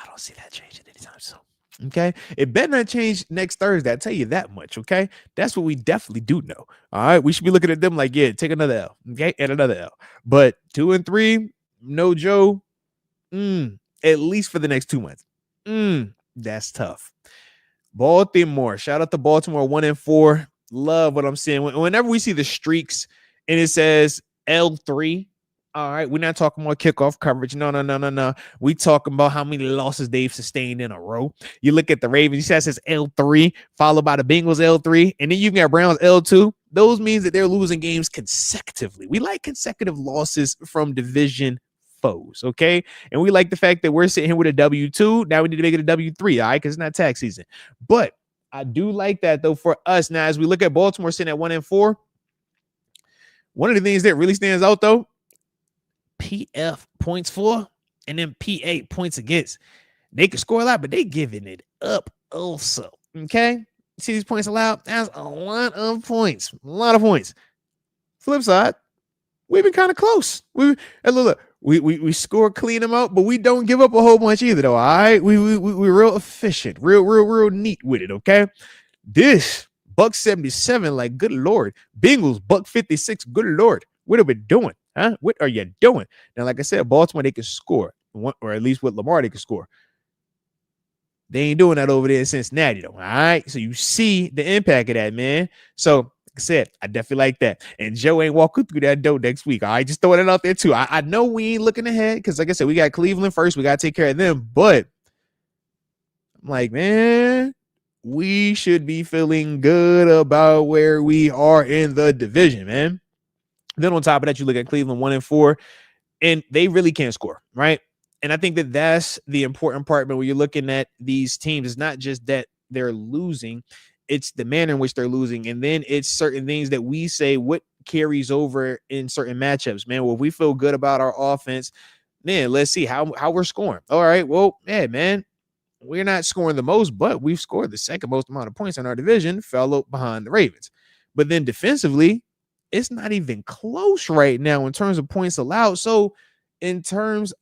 don't see that changing anytime soon. Okay, it better not change next Thursday. I tell you that much. Okay, that's what we definitely do know. All right, we should be looking at them like, yeah, take another L. Okay, and another L. But 2-3, no Joe. At least for the next 2 months. That's tough. Baltimore. Shout out to Baltimore. 1-4. Love what I'm seeing. Whenever we see the streaks and it says L3. All right, we're not talking about kickoff coverage. No. We talking about how many losses they've sustained in a row. You look at the Ravens, it says L3, followed by the Bengals L3, and then you got Browns L2. Those means that they're losing games consecutively. We like consecutive losses from division foes, okay? And we like the fact that we're sitting here with a W2. Now we need to make it a W3, all right? Because it's not tax season. But I do like that, though, for us. Now, as we look at Baltimore sitting at 1-4, one of the things that really stands out, though, PF points for and then PA points against. They can score a lot, but they giving it up also. Okay. See these points allowed? That's a lot of points. A lot of points. Flip side, we've been kind of close. We score clean them out, but we don't give up a whole bunch either, though. All right. We're real efficient, real neat with it. Okay. This $1.77, like good Lord. Bengals $1.56, good Lord. What are we doing? Huh? What are you doing? Now, like I said, Baltimore, they can score, or at least with Lamar, they can score. They ain't doing that over there in Cincinnati, though. All right. So you see the impact of that, man. So, like I said, I definitely like that. And Joe ain't walking through that door next week. All right. Just throwing it out there, too. I know we ain't looking ahead because, like I said, we got Cleveland first. We got to take care of them. But I'm like, man, we should be feeling good about where we are in the division, man. Then on top of that, you look at Cleveland 1-4, and they really can't score, right? And I think that that's the important part. But when you're looking at these teams, it's not just that they're losing, it's the manner in which they're losing. And then it's certain things that we say what carries over in certain matchups, man. Well, if we feel good about our offense, man, let's see how we're scoring. All right, well, yeah, man, we're not scoring the most, but we've scored the second most amount of points in our division, fellow behind the Ravens. But then defensively, it's not even close right now in terms of points allowed. So in terms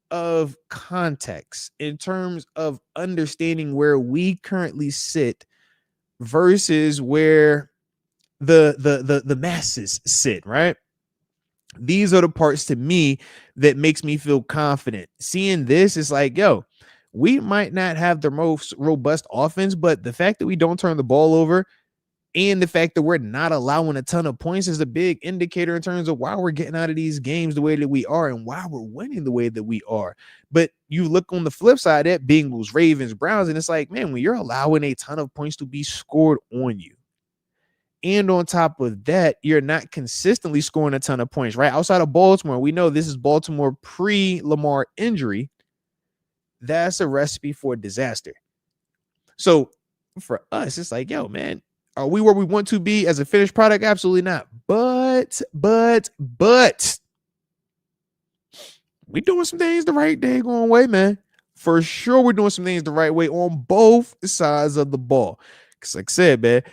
of context, in terms of understanding where we currently sit versus where the masses sit, right? These are the parts to me that makes me feel confident. Seeing this is like, yo, we might not have the most robust offense, but the fact that we don't turn the ball over and the fact that we're not allowing a ton of points is a big indicator in terms of why we're getting out of these games the way that we are and why we're winning the way that we are. But you look on the flip side at Bengals, Ravens, Browns, and it's like, man, when you're allowing a ton of points to be scored on you, and on top of that, you're not consistently scoring a ton of points, right? Outside of Baltimore, we know this is Baltimore pre-Lamar injury. That's a recipe for disaster. So for us, it's like, yo, man, are we where we want to be as a finished product? Absolutely not. But we doing some things the right daggone way, man. For sure, we're doing some things the right way on both sides of the ball. Because like I said, man,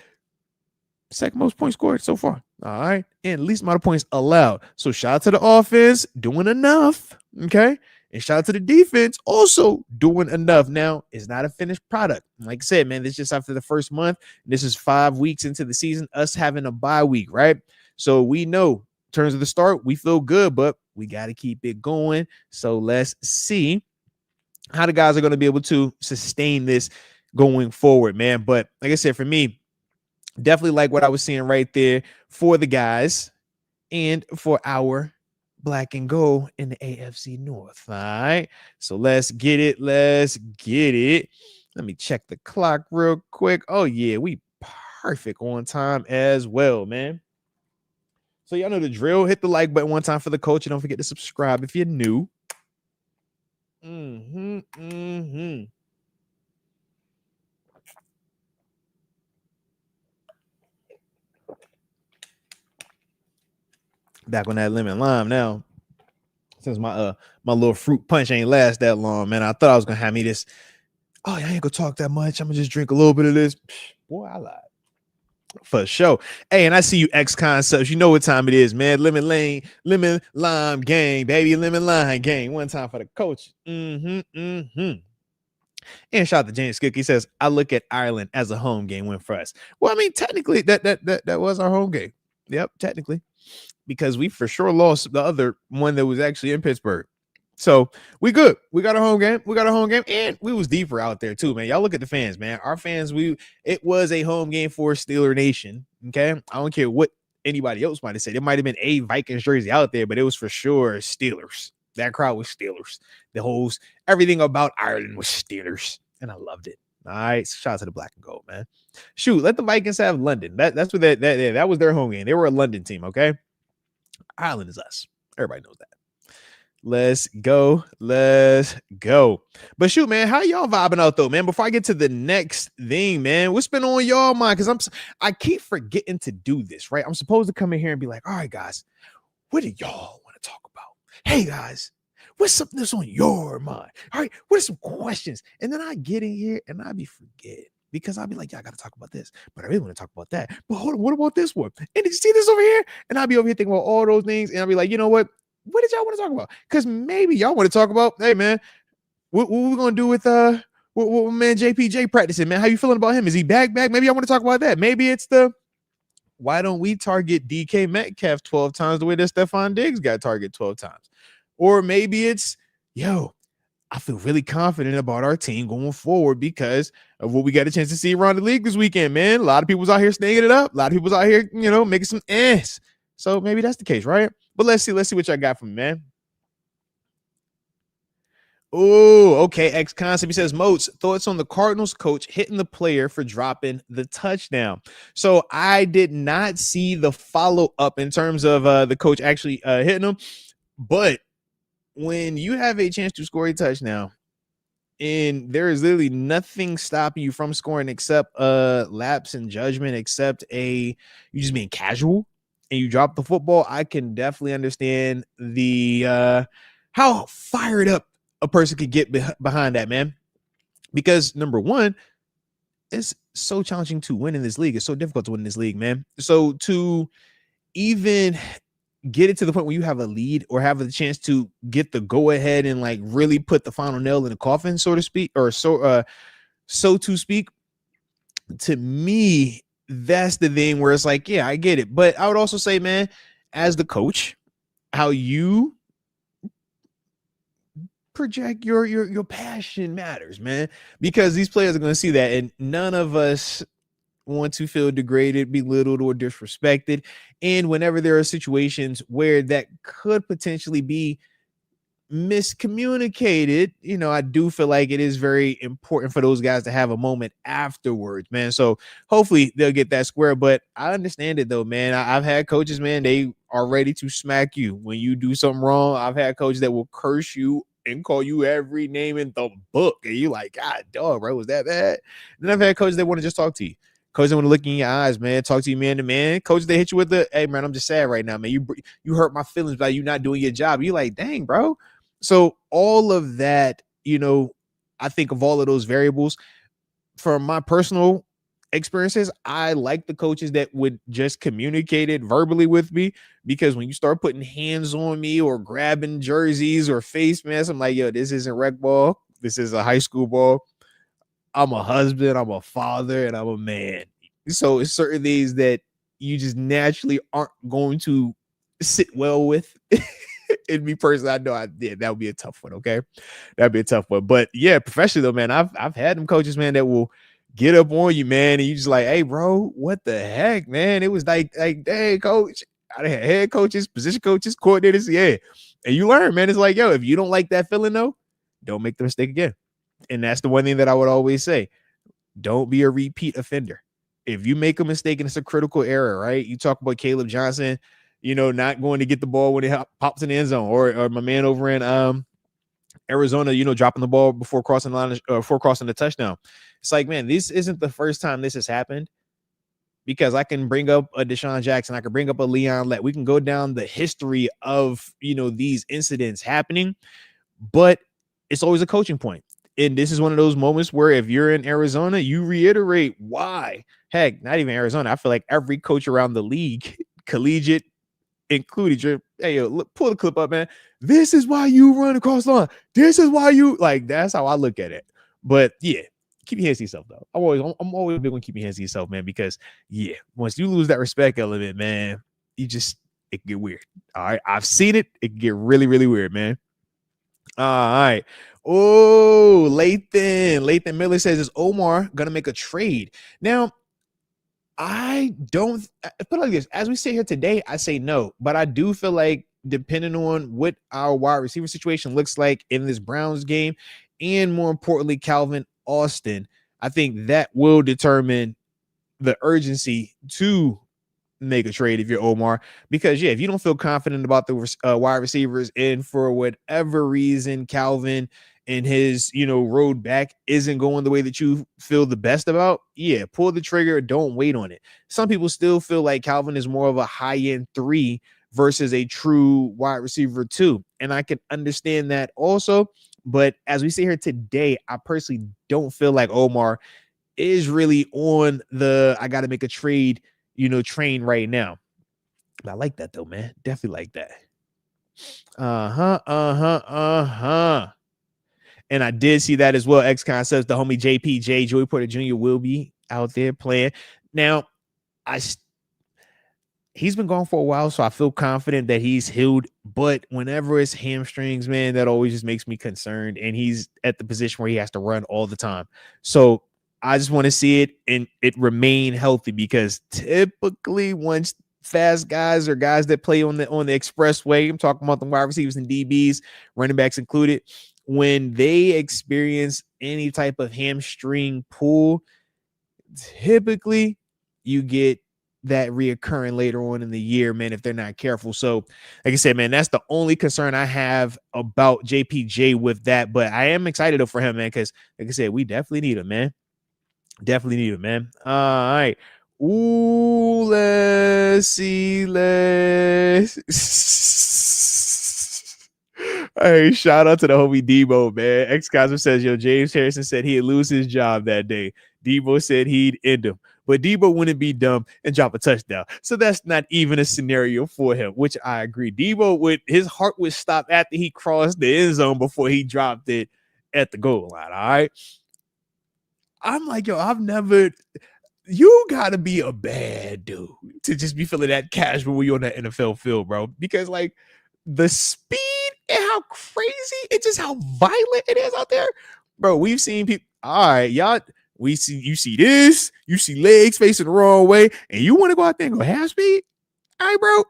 second most points scored so far. All right. And least amount of points allowed. So shout out to the offense doing enough. Okay. And shout out to the defense also doing enough. Now, it's not a finished product. Like I said, man, this is just after the first month. This is 5 weeks into the season, us having a bye week, right? So we know in terms of the start, we feel good, but we got to keep it going. So let's see how the guys are going to be able to sustain this going forward, man. But like I said, for me, definitely like what I was seeing right there for the guys and for our black and gold in the AFC North. All right. So let's get it. Let's get it. Let me check the clock real quick. Oh, yeah. We perfect on time as well, man. So y'all know the drill. Hit the like button one time for the coach. And don't forget to subscribe if you're new. Back on that lemon lime now. Since my little fruit punch ain't last that long, man. I thought I was gonna have me this. Oh, I ain't gonna talk that much. I'm gonna just drink a little bit of this. Boy, I lied. For sure. Hey, and I see you X concepts. You know what time it is, man. Lemon lime gang, baby. Lemon lime gang. One time for the coach. And shout out to James Cook. He says, I look at Ireland as a home game win for us. Well, I mean, technically, that was our home game. Yep, technically. Because we for sure lost the other one that was actually in Pittsburgh. So we good. We got a home game. And we was deeper out there too, man. Y'all look at the fans, man. Our fans, it was a home game for Steeler Nation. Okay. I don't care what anybody else might have said. It might have been a Vikings jersey out there, but it was for sure Steelers. That crowd was Steelers. The whole everything about Ireland was Steelers. And I loved it. All right. So shout out to the black and gold, man. Shoot, let the Vikings have London. That's what that was their home game. They were a London team, okay? Ireland is us. Everybody knows that. Let's go. But shoot, man, how y'all vibing out though, man? Before I get to the next thing, man, what's been on y'all mind? Because I keep forgetting to do this, right? I'm supposed to come in here and be like, all right, guys, what do y'all want to talk about? Hey, guys, what's something that's on your mind? All right, what are some questions? And then I get in here and I be forgetting. Because I'll be like, yeah, I got to talk about this, but I really want to talk about that. But hold on, what about this one? And did you see this over here? And I'll be over here thinking about all those things. And I'll be like, you know what? What did y'all want to talk about? Because maybe y'all want to talk about, hey, man, what we going to do with what man JPJ practicing, man? How you feeling about him? Is he back? Maybe I want to talk about that. Maybe it's why don't we target DK Metcalf 12 times the way that Stephon Diggs got targeted 12 times? Or maybe it's, yo, I feel really confident about our team going forward because of what we got a chance to see around the league this weekend, man. A lot of people's out here stinging it up. A lot of people's out here, making some ass. So maybe that's the case, right? But let's see what y'all got from me, man. Oh, okay. X concept. He says, Moats, thoughts on the Cardinals coach hitting the player for dropping the touchdown. So I did not see the follow-up in terms of the coach actually hitting him, but when you have a chance to score a touchdown and there is literally nothing stopping you from scoring except lapse in judgment, except you just being casual and you drop the football, I can definitely understand the how fired up a person could get behind that, man. Because number one, it's so challenging to win in this league. It's so difficult to win in this league, man. So to even get it to the point where you have a lead or have a chance to get the go ahead and like really put the final nail in the coffin, so to speak, or so to speak, to me, that's the thing where it's like, yeah, I get it. But I would also say, man, as the coach, how you project your passion matters, man, because these players are going to see that, and none of us want to feel degraded, belittled, or disrespected. And whenever there are situations where that could potentially be miscommunicated, I do feel like it is very important for those guys to have a moment afterwards, man. So hopefully they'll get that square. But I understand it though, man. I've had coaches, man, they are ready to smack you when you do something wrong. I've had coaches that will curse you and call you every name in the book, and you like, God, dog, bro, was that bad? And then I've had coaches that want to just talk to you. Coaches that want to look in your eyes, man, talk to you man to man. Coaches they hit you with the, hey man, I'm just sad right now, man. You hurt my feelings by you not doing your job. You like, dang, bro. So all of that, I think of all of those variables. From my personal experiences, I like the coaches that would just communicate it verbally with me, because when you start putting hands on me or grabbing jerseys or face masks, I'm like, yo, this isn't rec ball. This is a high school ball. I'm a husband, I'm a father, and I'm a man. So it's certain things that you just naturally aren't going to sit well with. And me personally, I know that would be a tough one. Okay, that'd be a tough one. But yeah, professionally though, man, I've had them coaches, man, that will get up on you, man, and you just like, hey, bro, what the heck, man? It was like, dang, coach. I had head coaches, position coaches, coordinators, yeah. And you learn, man. It's like, yo, if you don't like that feeling though, don't make the mistake again. And that's the one thing that I would always say: don't be a repeat offender. If you make a mistake and it's a critical error, right? You talk about Caleb Johnson, not going to get the ball when it pops in the end zone, or my man over in Arizona, dropping the ball before crossing the line, before crossing the touchdown. It's like, man, this isn't the first time this has happened, because I can bring up a Deshaun Jackson, I can bring up a Leon Lett. We can go down the history of, these incidents happening, but it's always a coaching point. And this is one of those moments where if you're in Arizona, you reiterate why. Heck, not even Arizona. I feel like every coach around the league, collegiate included, hey, yo, look, pull the clip up, man. This is why you run across the line. This is why you, like, that's how I look at it. But yeah, keep your hands to yourself, though. I'm always big on keeping your hands to yourself, man, because yeah, once you lose that respect element, man, it can get weird. All right. I've seen it. It can get really, really weird, man. All right. Oh, Lathan Miller says, is Omar gonna make a trade? Now, I don't put it like this. As we sit here today, I say no, but I do feel like depending on what our wide receiver situation looks like in this Browns game, and more importantly, Calvin Austin, I think that will determine the urgency to make a trade if you're Omar, because yeah, if you don't feel confident about the wide receivers, and for whatever reason Calvin and his road back isn't going the way that you feel the best about, yeah, pull the trigger. Don't wait on it. Some people still feel like Calvin is more of a high-end 3 versus a true wide receiver 2, and I can understand that also. But as we sit here today, I personally don't feel like Omar is really on the I gotta make a trade train right now. But I like that though, man. Definitely like that. And I did see that as well. X Concepts, the homie JPJ, Joey Porter Jr. will be out there playing. Now, he's been gone for a while, so I feel confident that he's healed. But whenever it's hamstrings, man, that always just makes me concerned. And he's at the position where he has to run all the time. So I just want to see it and it remain healthy, because typically once fast guys or guys that play on the expressway, I'm talking about the wide receivers and DBs, running backs included, when they experience any type of hamstring pull, typically you get that reoccurring later on in the year, man, if they're not careful. So like I said, man, that's the only concern I have about JPJ with that. But I am excited for him, man, because like I said, we definitely need him, man. Definitely need it, man. All right. Ooh, let's see. Hey, shout out to the homie Debo, man. X-Cosmo says, yo, James Harrison said he'd lose his job that day. Debo said he'd end him. But Debo wouldn't be dumb and drop a touchdown. So that's not even a scenario for him, which I agree. Debo his heart would stop after he crossed the end zone before he dropped it at the goal line. All right. I'm like, yo, you gotta be a bad dude to just be feeling that casual when you're on that NFL field, bro. Because like the speed and how crazy it's just how violent it is out there. Bro, we've seen people. All right, y'all. You see this, you see legs facing the wrong way, and you want to go out there and go half speed? All right, bro.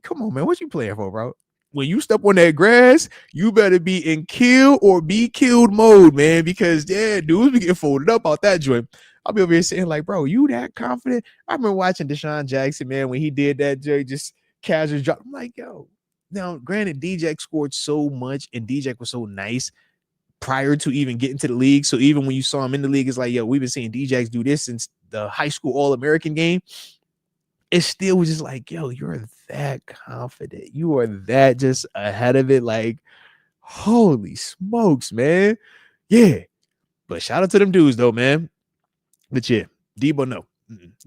Come on, man. What you playing for, bro? When you step on that grass, you better be in kill or be killed mode, man, because dudes be getting folded up out that joint. I'll be over here saying, like, bro, you that confident? I remember watching Deshaun Jackson, man, when he did that joint, just casual drop. I'm like, yo. Now, granted, DJ scored so much, and DJ was so nice prior to even getting to the league. So even when you saw him in the league, it's like, yo, we've been seeing DJs do this since the high school All-American game. It still was just like, yo, you're that confident. You are that just ahead of it. Like, holy smokes, man. Yeah. But shout out to them dudes, though, man. But yeah, Debo, no.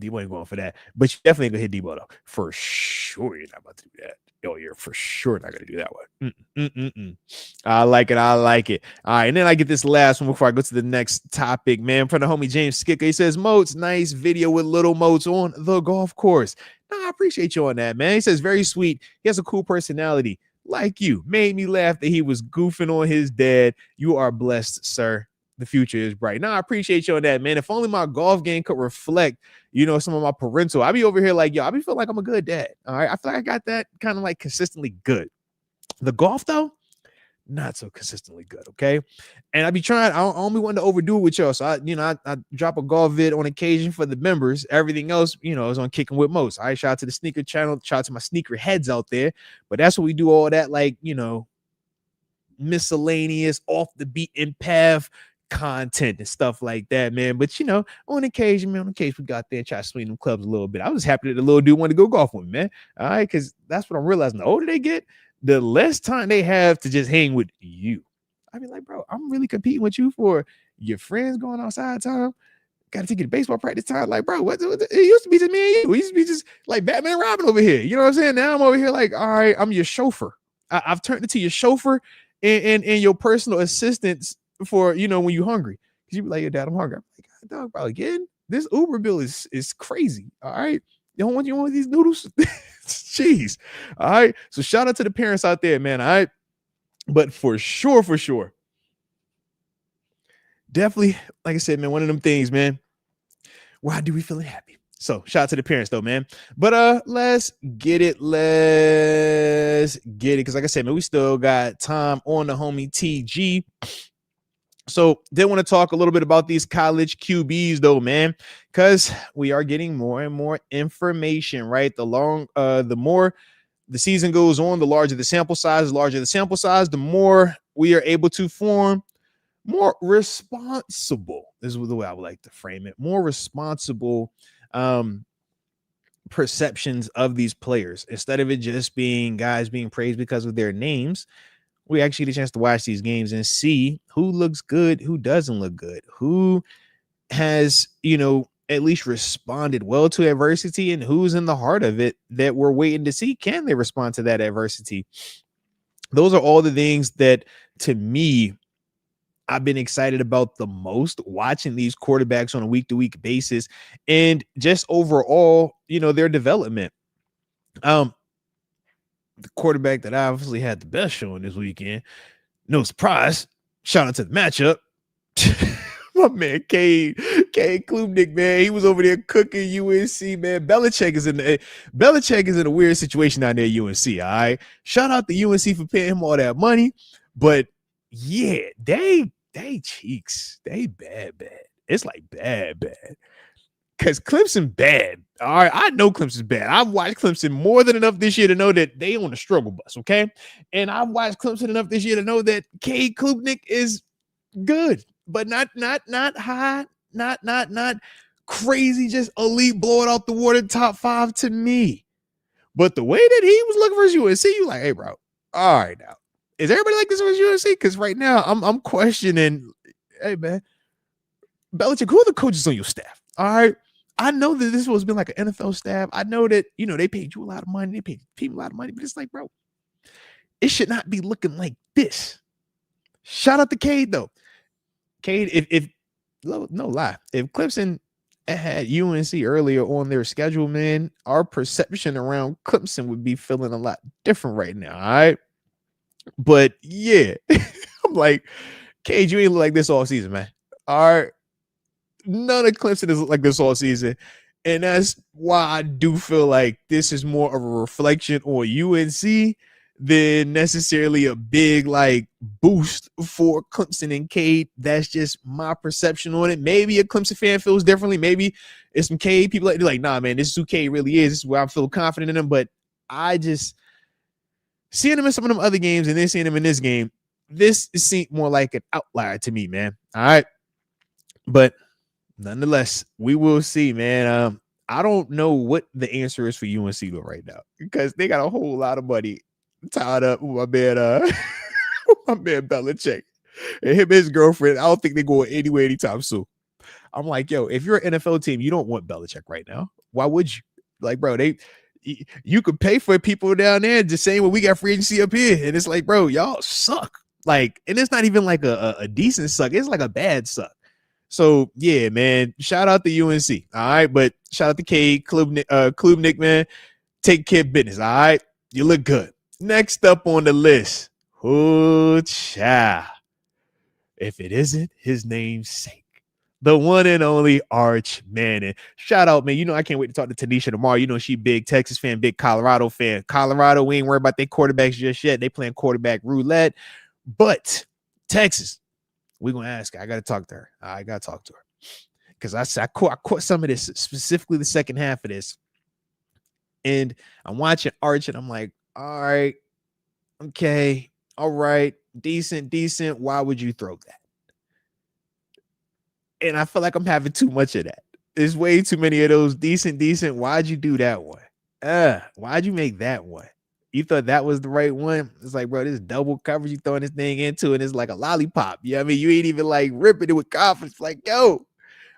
Debo ain't going for that. But you definitely ain't going to hit Debo, though. For sure, you're not about to do that. Oh, you're for sure not going to do that one. I like it. I like it. All right. And then I get this last one before I go to the next topic, man. From the homie James Skicker. He says, Moats, nice video with little Moats on the golf course. No, I appreciate you on that, man. He says, very sweet. He has a cool personality. Like you. Made me laugh that he was goofing on his dad. You are blessed, sir. The future is bright. Now, I appreciate you on that, man. If only my golf game could reflect, some of my parental. I be over here like, yo, I be feeling like I'm a good dad. All right. I feel like I got that kind of like consistently good. The golf, though, not so consistently good. Okay. And I be trying, I only want to overdo it with y'all. So I drop a golf vid on occasion for the members. Everything else, is on Kicking with Moats. I shout out to the sneaker channel, shout out to my sneaker heads out there. But that's what we do, all that, like, miscellaneous, off the beaten path content and stuff like that, man. But on occasion, we got there and try to swing them clubs a little bit. I was happy that the little dude wanted to go golf with me, man. All right, because that's what I'm realizing. The older they get, the less time they have to just hang with you. I be like, bro, I'm really competing with you for your friends going outside time. Got to take you to baseball practice time. Like, bro, what it used to be just me and you. We used to be just like Batman and Robin over here. You know what I'm saying? Now I'm over here like, all right, I'm your chauffeur. I've turned into your chauffeur and your personal assistants for when you're hungry, because you be like, your dad, I'm hungry. I'm like, dog, bro, again, this Uber bill is crazy. All right, you want these noodles? Jeez. All right, so shout out to the parents out there, man. All right, but for sure, definitely, like I said, man, one of them things, man. Why do we feel happy? So shout out to the parents, though, man. But let's get it, because like I said, man, we still got time on the homie TG. So they want to talk a little bit about these college QBs, though, man, because we are getting more and more information, right? The more the season goes on, the larger the sample size, the more we are able to form more responsible. This is the way I would like to frame it. More responsible perceptions of these players, instead of it just being guys being praised because of their names. We actually get a chance to watch these games and see who looks good, who doesn't look good, who has, at least responded well to adversity, and who's in the heart of it that we're waiting to see. Can they respond to that adversity? Those are all the things that, to me, I've been excited about the most, watching these quarterbacks on a week-to-week basis, and just overall, their development. The quarterback that obviously had the best showing this weekend, no surprise, shout out to the matchup. My man, Cade Klubnik, man, he was over there cooking UNC, man. Belichick is in a weird situation down there at UNC, all right? Shout out to UNC for paying him all that money, but yeah, they cheeks. They bad. It's like bad. Because Clemson bad. All right, I know Clemson's bad. I've watched Clemson more than enough this year to know that they on the struggle bus, okay? And I've watched Clemson enough this year to know that Cade Klubnik is good, but not high, not crazy, just elite, blow it out the water, top 5 to me. But the way that he was looking for UNC, you like, hey, bro, all right now. Is everybody like this with UNC? Because right now I'm questioning, hey, man, Belichick, who are the coaches on your staff? All right. I know that this was been like an NFL staff. I know that, they paid you a lot of money. They paid people a lot of money, but it's like, bro, it should not be looking like this. Shout out to Cade, though. Cade, if no lie, if Clemson had UNC earlier on their schedule, man, our perception around Clemson would be feeling a lot different right now. All right. But yeah, I'm like, Cage, you ain't look like this all season, man. All right. None of Clemson is like this all season. And that's why I do feel like this is more of a reflection on UNC than necessarily a big like boost for Clemson and Cade. That's just my perception on it. Maybe a Clemson fan feels differently. Maybe it's some Cade people like, nah, man, this is who Cade really is. This is where I feel confident in him. But I just seeing him in some of them other games and then seeing him in this game, this seemed more like an outlier to me, man. All right. But nonetheless, we will see, man. I don't know what the answer is for UNC right now because they got a whole lot of money tied up with my man, my man Belichick and him and his girlfriend. I don't think they're going anywhere anytime soon. I'm like, yo, if you're an NFL team, you don't want Belichick right now. Why would you? Like, bro, you could pay for people down there the same way we got free agency up here, and it's like, bro, y'all suck. Like, and it's not even like a decent suck. It's like a bad suck. So yeah, man. Shout out to UNC. All right, but shout out to Cade, Klubnik, man. Take care of business. All right, you look good. Next up on the list, oh child. If it isn't his namesake, the one and only Arch Manning. Shout out, man. You know I can't wait to talk to Tanisha tomorrow. You know she big Texas fan, big Colorado fan. Colorado, we ain't worried about their quarterbacks just yet. They playing quarterback roulette, but Texas. We're going to ask her. I got to talk to her. I got to talk to her. Because I caught some of this, specifically the second half of this. And I'm watching Arch, and I'm like, all right, okay, all right, decent. Why would you throw that? And I feel like I'm having too much of that. There's way too many of those decent. Why'd you do that one? Why'd you make that one? You thought that was the right one? It's like, bro, this double coverage you throwing this thing into, and it's like a lollipop. You know what I mean? You ain't even like ripping it with confidence. Like, yo,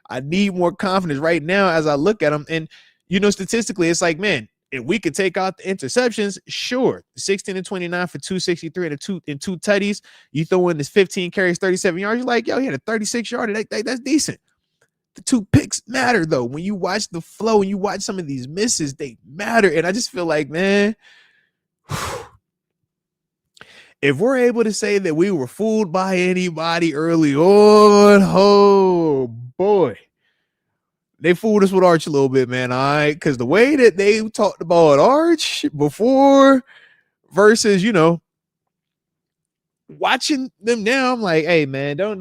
I need more confidence right now as I look at them. And, you know, statistically, it's like, man, if we could take out the interceptions, sure. 16 and 29 for 263 and two tutties. You throw in this 15 carries, 37 yards. You're like, yo, he had a 36 yard. That's decent. The two picks matter, though. When you watch the flow and you watch some of these misses, they matter. And I just feel like, man, if we're able to say that we were fooled by anybody early on, oh boy, they fooled us with Arch a little bit, man. All right, because the way that they talked about Arch before versus, you know, watching them now, I'm like, hey, man, don't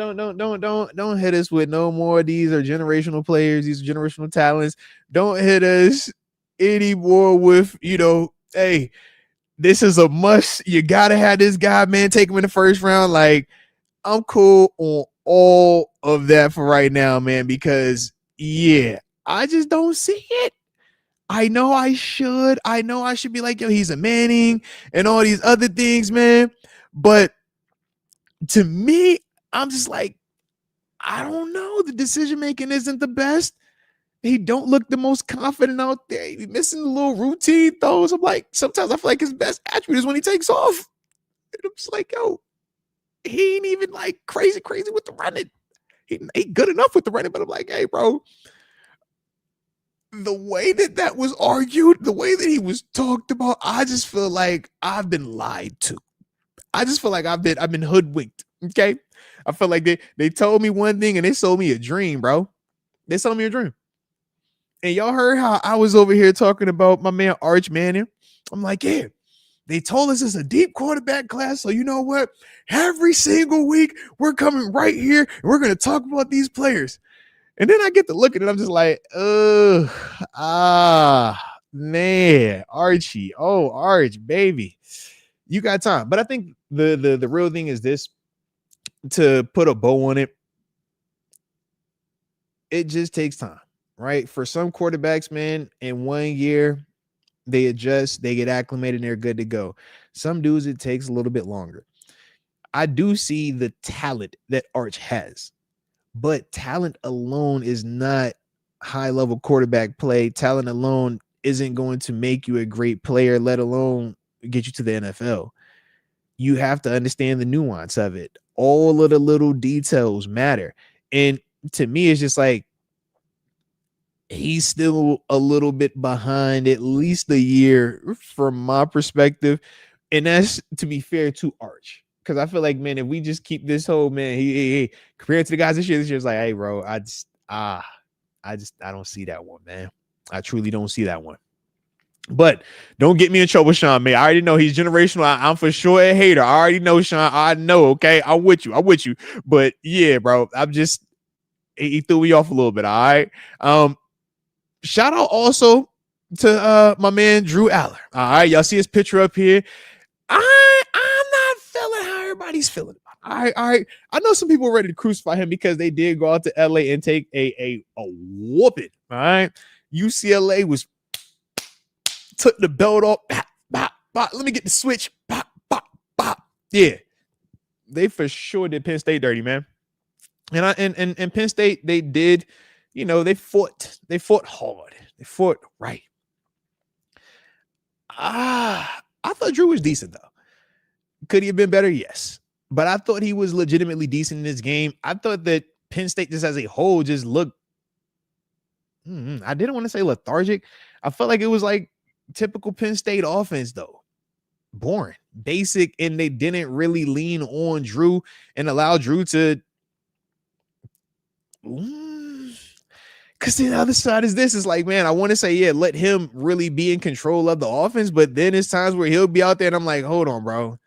hit us with no more. These are generational players. These are generational talents. Don't hit us anymore with, you know, hey, this is a must. You gotta have this guy, man. Take him in the first round. Like, I'm cool on all of that for right now, man, because yeah, I just don't see it. I know I should. I know I should be like, yo, he's a Manning and all these other things, man. But to me, I'm just like, I don't know. The decision making isn't the best. He don't look the most confident out there. He be missing the little routine throws. I'm like, sometimes I feel like his best attribute is when he takes off. And I'm just like, yo, he ain't even like crazy with the running. He ain't good enough with the running, but I'm like, hey, bro, the way that was argued, the way that he was talked about, I just feel like I've been lied to. I just feel like I've been hoodwinked. Okay. I feel like they told me one thing and they sold me a dream, bro. They sold me a dream. And y'all heard how I was over here talking about my man Arch Manning. I'm like, yeah, they told us it's a deep quarterback class. So you know what? Every single week, we're coming right here and we're going to talk about these players. And then I get to look at it. I'm just like, man, Archie. Oh, Arch, baby. You got time. But I think the real thing is this, to put a bow on it, it just takes time, right? For some quarterbacks, man, in 1 year, they adjust, they get acclimated, and they're good to go. Some dudes, it takes a little bit longer. I do see the talent that Arch has, but talent alone is not high-level quarterback play. Talent alone isn't going to make you a great player, let alone get you to the NFL. You have to understand the nuance of it. All of the little details matter. And to me, it's just like, he's still a little bit behind, at least a year from my perspective. And that's to be fair to Arch. Because I feel like, man, if we just keep this whole, man, he compared to the guys this year's like, hey, bro, I don't see that one, man. I truly don't see that one. But don't get me in trouble, Sean May. I already know he's generational. I'm for sure a hater. I already know, Sean. I know, okay? I'm with you. But yeah, bro, he threw me off a little bit, all right? Shout out also to my man Drew Aller. All right, y'all see his picture up here. I'm not feeling how everybody's feeling. All right. I know some people are ready to crucify him because they did go out to LA and take a whooping. All right. UCLA took the belt off. Let me get the switch. Yeah. They for sure did Penn State dirty, man. And Penn State, they did, they fought hard. They fought right. I thought Drew was decent, though. Could he have been better? Yes. But I thought he was legitimately decent in this game. I thought that Penn State just as a whole just looked, I didn't want to say lethargic. I felt like it was like typical Penn State offense, though. Boring, basic, and they didn't really lean on Drew and allow Drew to. Because the other side is this. It's like, man, I want to say, yeah, let him really be in control of the offense. But then it's times where he'll be out there and I'm like, hold on, bro.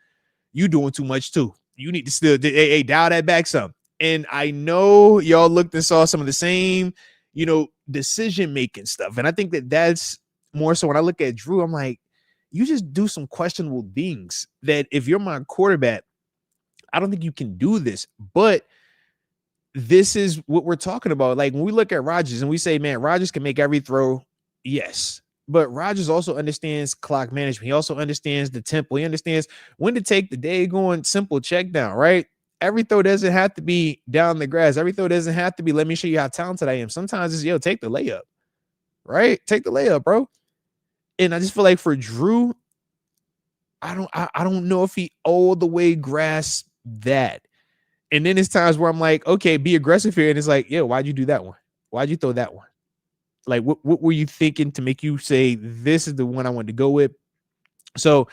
You doing too much too. You need to still dial that back some. And I know y'all looked and saw some of the same, decision-making stuff. And I think that that's more so when I look at Drew, I'm like, you just do some questionable things that if you're my quarterback, I don't think you can do this. But this is what we're talking about. Like when we look at Rodgers and we say, man, Rodgers can make every throw. Yes. But Rodgers also understands clock management. He also understands the tempo. He understands when to take the day going simple check down, right? Every throw doesn't have to be down the grass. Every throw doesn't have to be, let me show you how talented I am. Sometimes it's, take the layup, right? Take the layup, bro. And I just feel like for Drew, I don't know if he all the way grasped that. And then it's times where I'm like, okay, be aggressive here. And it's like, why'd you do that one? Why'd you throw that one? Like, what were you thinking to make you say, this is the one I wanted to go with? So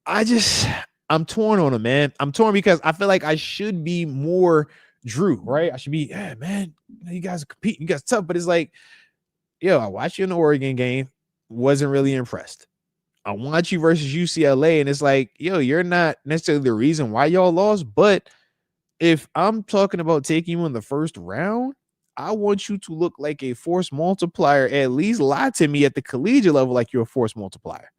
I'm torn on him, man. I'm torn because I feel like I should be more Drew, right? I should be, man, you guys are competing. You guys are tough. But it's like, I watched you in the Oregon game. Wasn't really impressed. I want you versus UCLA. And it's like, you're not necessarily the reason why y'all lost. But if I'm talking about taking you in the first round, I want you to look like a force multiplier. At least lie to me at the collegiate level like you're a force multiplier.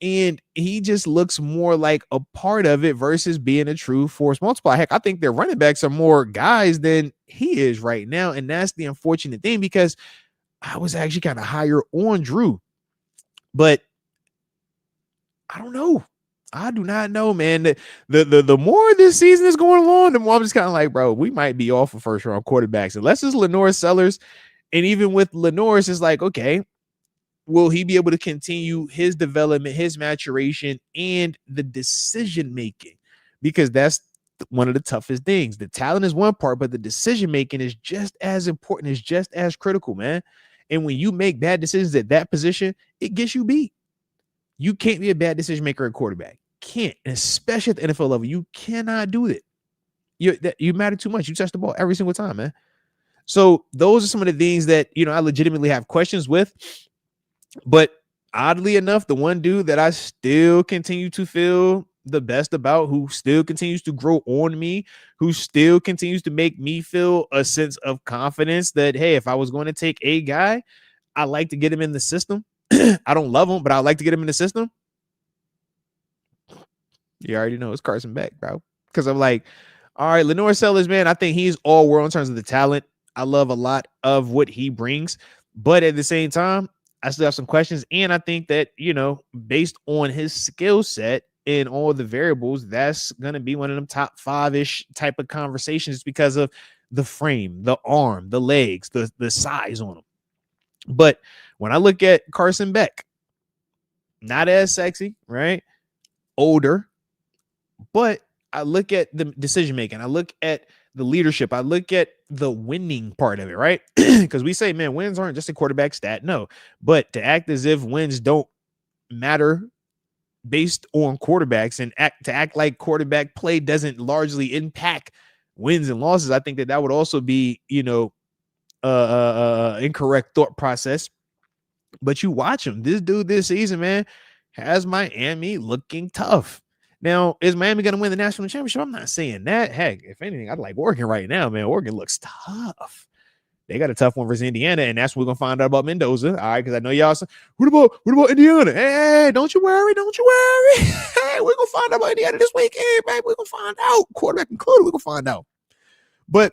And he just looks more like a part of it versus being a true force multiplier. Heck, I think their running backs are more guys than he is right now. And that's the unfortunate thing because I was actually kind of higher on Drew. But I don't know. I do not know, man. The more this season is going along, the more I'm just kind of like, bro, we might be off of first round quarterbacks. Unless it's Lenore Sellers. And even with Lenore, it's like, okay, will he be able to continue his development, his maturation, and the decision making? Because that's one of the toughest things. The talent is one part, but the decision making is just as important, is just as critical, man. And when you make bad decisions at that position, it gets you beat. You can't be a bad decision maker at quarterback. Can't, and especially at the NFL level, you cannot do it. You matter too much. You touch the ball every single time, man. So those are some of the things that I legitimately have questions with. But oddly enough, the one dude that I still continue to feel the best about, who still continues to grow on me, who still continues to make me feel a sense of confidence that, hey, if I was going to take a guy, I like to get him in the system. I don't love him, but I like to get him in the system. You already know it's Carson Beck, bro. Because I'm like, all right, Lenore Sellers, man, I think he's all world in terms of the talent. I love a lot of what he brings. But at the same time, I still have some questions. And I think that, based on his skill set and all the variables, that's going to be one of them top 5-ish type of conversations because of the frame, the arm, the legs, the size on him. But when I look at Carson Beck, not as sexy, right? Older. But I look at the decision making. I look at the leadership. I look at the winning part of it, right? Because we say, man, wins aren't just a quarterback stat. No, but to act as if wins don't matter based on quarterbacks and act like quarterback play doesn't largely impact wins and losses. I think that would also be, incorrect thought process. But you watch him. This dude this season, man, has Miami looking tough. Now, is Miami going to win the national championship? I'm not saying that. Heck, if anything, I'd like Oregon right now, man. Oregon looks tough. They got a tough one versus Indiana, and that's what we're gonna find out about Mendoza. All right, because I know y'all say, what about Indiana? Hey, don't you worry. Hey, we're gonna find out about Indiana this weekend, baby. We're gonna find out. Quarterback included, we're gonna find out. But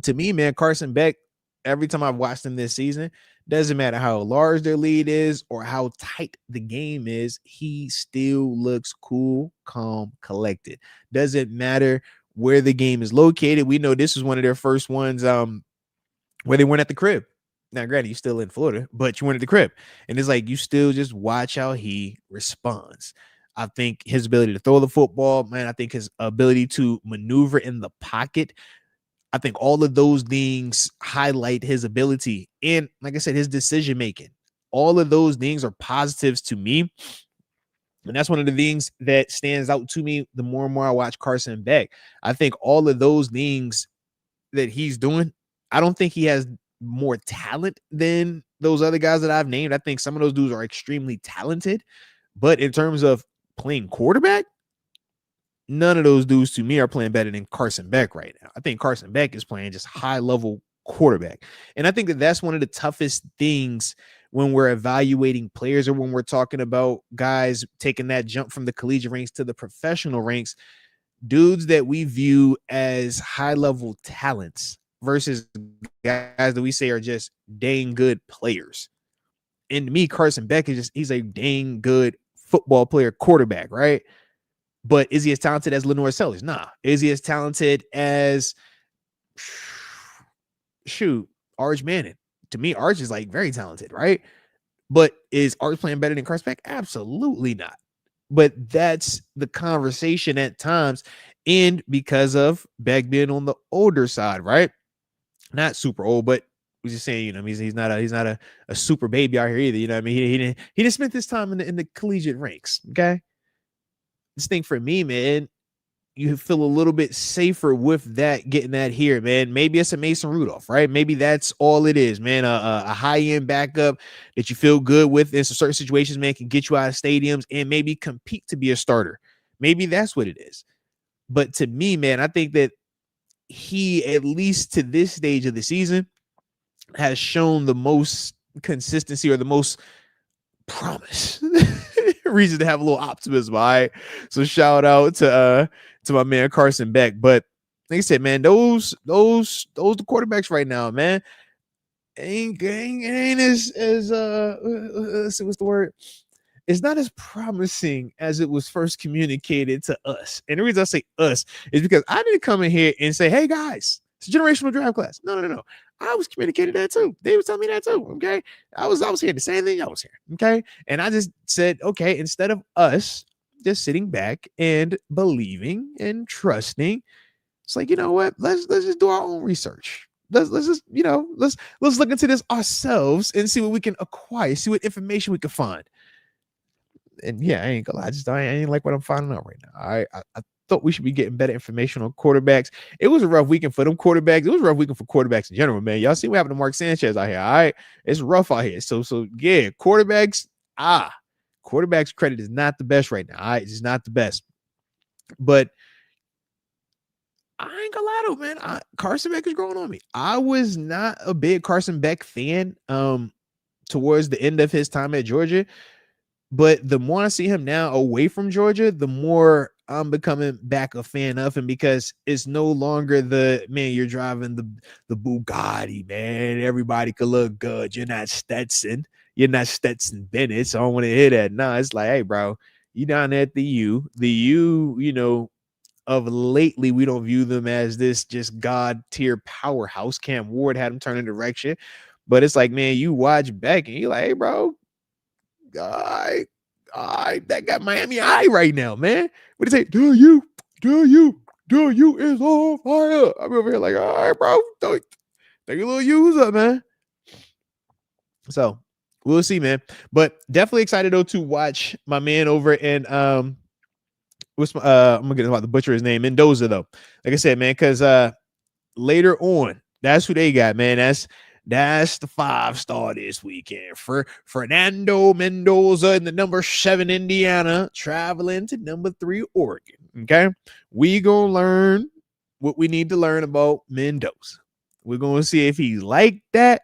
to me, man, Carson Beck, every time I've watched him this season, doesn't matter how large their lead is or how tight the game is, he still looks cool, calm, collected. Doesn't matter where the game is located. We know this was one of their first ones where they weren't at the crib. Now, granted, you're still in Florida, but you weren't at the crib. And it's like you still just watch how he responds. I think his ability to throw the football, man, I think his ability to maneuver in the pocket, I think all of those things highlight his ability. And like I said, his decision making. All of those things are positives to me. And that's one of the things that stands out to me the more and more I watch Carson Beck. I think all of those things that he's doing, I don't think he has more talent than those other guys that I've named. I think some of those dudes are extremely talented. But in terms of playing quarterback, none of those dudes to me are playing better than Carson Beck right now. I think Carson Beck is playing just high-level quarterback. And I think that that's one of the toughest things when we're evaluating players or when we're talking about guys taking that jump from the collegiate ranks to the professional ranks, dudes that we view as high-level talents versus guys that we say are just dang good players. And to me, Carson Beck he's a dang good football player quarterback, right? But is he as talented as Lenore Sellers? Nah. Is he as talented as Arch Manning? To me, Arch is like very talented, right? But is Arch playing better than Carson Beck? Absolutely not. But that's the conversation at times. And because of Beck being on the older side, right? Not super old, but we're just saying, he's not a super baby out here either. You know what I mean? He didn't spend this time in the collegiate ranks. Okay. This thing for me, man, you feel a little bit safer with that, getting that here, man. Maybe it's a Mason Rudolph, right? Maybe that's all it is, man. A high-end backup that you feel good with in some certain situations, man, can get you out of stadiums and maybe compete to be a starter. Maybe that's what it is. But to me, man, I think that he, at least to this stage of the season, has shown the most consistency or the most promise. Reason to have a little optimism. All right. So shout out to my man Carson Beck. But like I said, man, those the quarterbacks right now, man, ain't as let's see, what's the word? It's not as promising as it was first communicated to us. And the reason I say us is because I didn't come in here and say, hey guys, it's a generational draft class. No. I was communicating that too. They was telling me that too. Okay. I was hearing the same thing I was hearing. Okay. And I just said, okay, instead of us just sitting back and believing and trusting, it's like, you know what? Let's just do our own research. Let's just, let's look into this ourselves and see what we can acquire, see what information we can find. And yeah, I ain't gonna lie, I ain't like what I'm finding out right now. I thought we should be getting better information on quarterbacks. It was a rough weekend for them quarterbacks. It was a rough weekend for quarterbacks in general, man. Y'all see what happened to Mark Sanchez out here. All right. It's rough out here. So yeah, quarterbacks credit is not the best right now. All right. It's not the best. But I ain't gonna lie though, man. Carson Beck is growing on me. I was not a big Carson Beck fan towards the end of his time at Georgia. But the more I see him now away from Georgia, the more I'm becoming back a fan of him, because it's no longer the, man, you're driving the Bugatti, man. Everybody could look good. You're not Stetson. You're not Stetson Bennett. So I don't want to hear that. No, it's like, hey, bro, you down there at the U, of lately, we don't view them as this just God tier powerhouse. Cam Ward had him turning direction. But it's like, man, you watch Beck and you're like, hey, bro, that got Miami eye right now, man. What do you say? Do you is on fire? I'm over here like, all right, bro, take a little use up, man. So We'll see, man. But definitely excited though to watch my man over in I'm gonna get about to butcher his name, Mendoza though. Like I said, man, because later on, that's who they got, man. That's the 5-star this weekend for Fernando Mendoza in the number 7 Indiana, traveling to number 3 Oregon. Okay, we gonna learn what we need to learn about Mendoza. We're gonna see if he's like that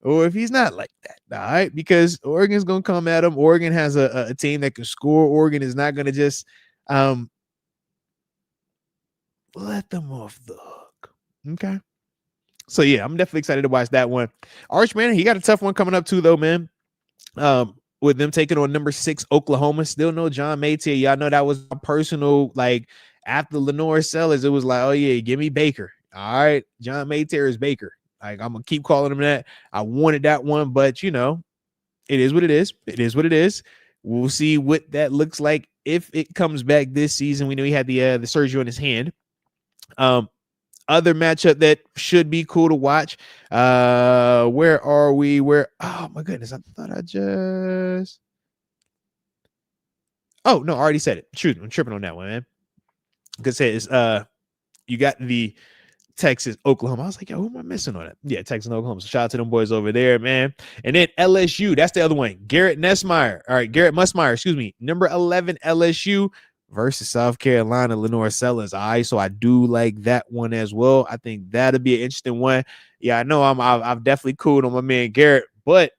or if he's not like that. All right, because Oregon's gonna come at him. Oregon has a team that can score. Oregon is not gonna just let them off the hook. Okay. So yeah, I'm definitely excited to watch that one. Arch, man, he got a tough one coming up too, though, man. With them taking on number 6 Oklahoma. Still no John Matier. Y'all know that was my personal, like, after Lenore Sellers, it was like, oh yeah, give me Baker. All right, John Matier is Baker. Like, I'm gonna keep calling him that. I wanted that one, but you know, it is what it is. It is what it is. We'll see what that looks like if it comes back this season. We know he had the surgery on his hand. Other matchup that should be cool to watch. Where are we? Oh my goodness, I thought I just. Oh no, I already said it. Shoot, I'm tripping on that one, man. Because it's you got the Texas, Oklahoma. I was like, yo, who am I missing on that? Yeah, Texas and Oklahoma. So shout out to them boys over there, man. And then LSU, that's the other one. Garrett Musmeyer, excuse me. Number 11 LSU versus South Carolina, Lenore Sellers. All right, so I do like that one as well. I think that'll be an interesting one. Yeah, I know I've definitely cooled on my man Garrett, but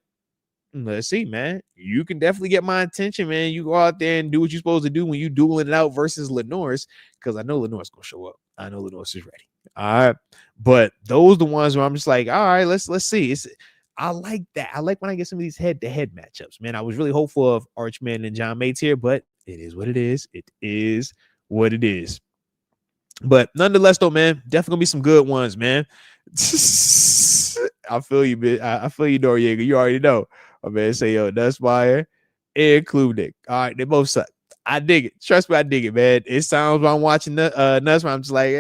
let's see, man. You can definitely get my attention, man. You go out there and do what you're supposed to do when you dueling it out versus Lenore's, because I know Lenore's gonna show up. I know Lenore's is ready. All right, but those are the ones where I'm just like, all right, let's see. I like that. I like when I get some of these head-to-head matchups, man. I was really hopeful of Archman and John Mates here, but it is what it is. It is what it is. But nonetheless, though, man, definitely gonna be some good ones, man. I feel you, bitch. I feel you, Noriega. You already know. My man say, yo, Nussmeyer and Klubnik. All right, they both suck. I dig it. Trust me, I dig it, man. It sounds when I'm watching Nussmeyer, I'm just like,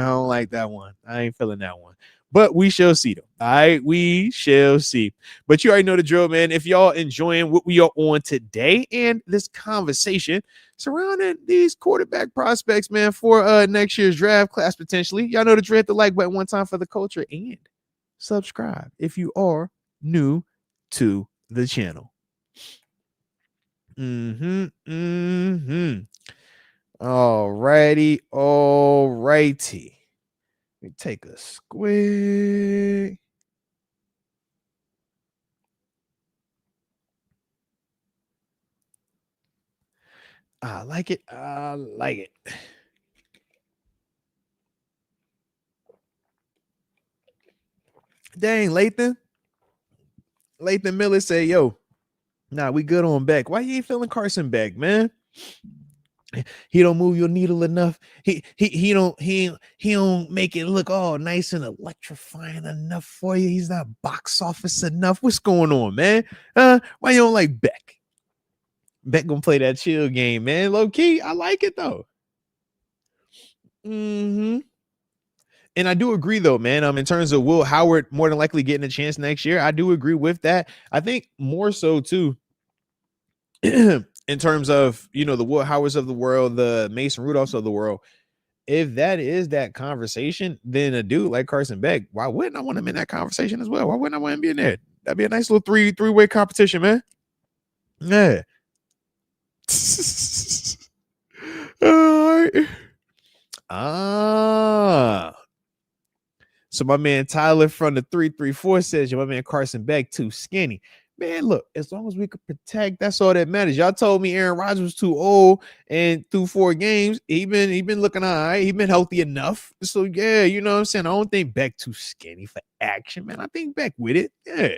I don't like that one. I ain't feeling that one. But we shall see, though. All right, we shall see. But you already know the drill, man. If y'all enjoying what we are on today and this conversation surrounding these quarterback prospects, man, for next year's draft class potentially, y'all know the drill. Hit the like button one time for the culture and subscribe if you are new to the channel. Alrighty. Let me take a squig. I like it. Dang, Lathan Miller say, yo, nah, we good on Beck. Why you ain't feeling Carson Beck, man? He don't move your needle enough. He don't make it look all nice and electrifying enough for you. He's not box office enough. What's going on, man? Why you don't like Beck? Beck gonna play that chill game, man. Low key, I like it though. And I do agree though, man. In terms of Will Howard more than likely getting a chance next year, I do agree with that. I think more so too. In terms of, you know, the Will Howards of the world, the Mason Rudolphs of the world, if that is that conversation, then a dude like Carson Beck, why wouldn't I want him in that conversation as well? Why wouldn't I want him to be in there? That'd be a nice little three-way competition, man. Yeah. All right. So my man Tyler from the 334 says, my man Carson Beck too skinny. Man, look, as long as we could protect, that's all that matters. Y'all told me Aaron Rodgers was too old, and through 4 games, he been looking all right. He been healthy enough. So yeah, you know what I'm saying? I don't think Beck too skinny for action, man. I think Beck with it. Yeah.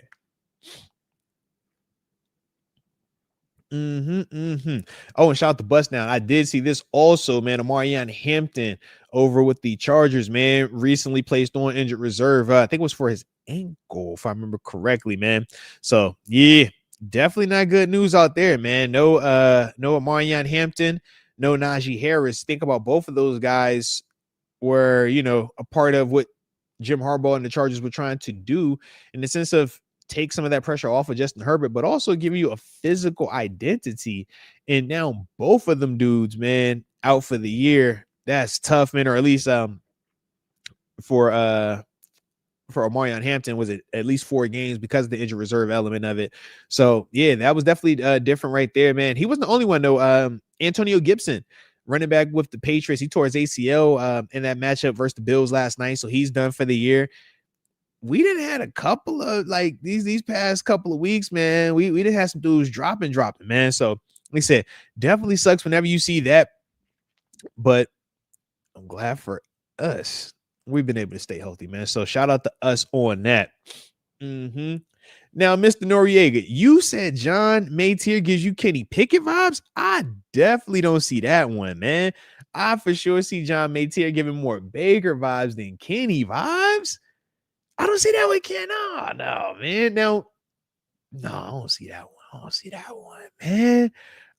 Oh, and shout out to Bust Down. I did see this also, man. Amarian Hampton over with the Chargers, man, recently placed on injured reserve. I think it was for his ankle, if I remember correctly, man. So yeah, definitely not good news out there, man. No Amarian Hampton, no Najee Harris. Think about both of those guys were, you know, a part of what Jim Harbaugh and the Chargers were trying to do in the sense of take some of that pressure off of Justin Herbert, but also give you a physical identity. And now both of them dudes, man, out for the year. That's tough, man. Or at least for Omarion Hampton was at least 4 games because of the injured reserve element of it. So yeah, that was definitely different right there, man. He wasn't the only one though. Antonio Gibson, running back with the Patriots, he tore his ACL in that matchup versus the Bills last night, so he's done for the year. We didn't had a couple of like these past couple of weeks, man. We didn't have some dudes dropping, man. So like I said, definitely sucks whenever you see that, but I'm glad for us. We've been able to stay healthy, man. So shout out to us on that. Now, Mr. Noriega, you said John Maytier gives you Kenny Pickett vibes. I definitely don't see that one, man. I for sure see John Maytier giving more Baker vibes than Kenny vibes. I don't see that with Ken. No, man. Now, no, I don't see that one. Man.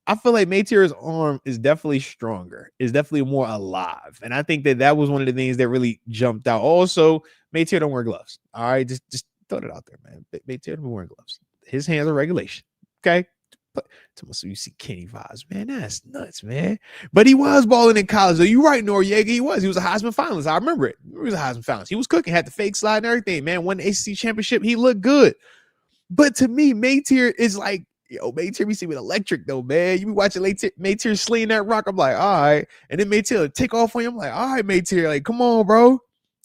I feel like Maytier's arm is definitely stronger, is definitely more alive. And I think that was one of the things that really jumped out. Also, Maytier don't wear gloves. All right, just throw it out there, man. Maytier don't wear gloves. His hands are regulation. Okay. But so you see Kenny vibes, man. That's nuts, man. But he was balling in college. So you're right, Noriega. He was a Heisman finalist. I remember it. He was a Heisman finalist. He was cooking, had the fake slide and everything, man. Won the ACC championship. He looked good. But to me, Maytier is like, yo, Maytier be seeming electric though, man. You be watching Maytier sling that rock. I'm like, all right. And then Maytier take off on you. I'm like, all right, Maytier. Like, come on, bro.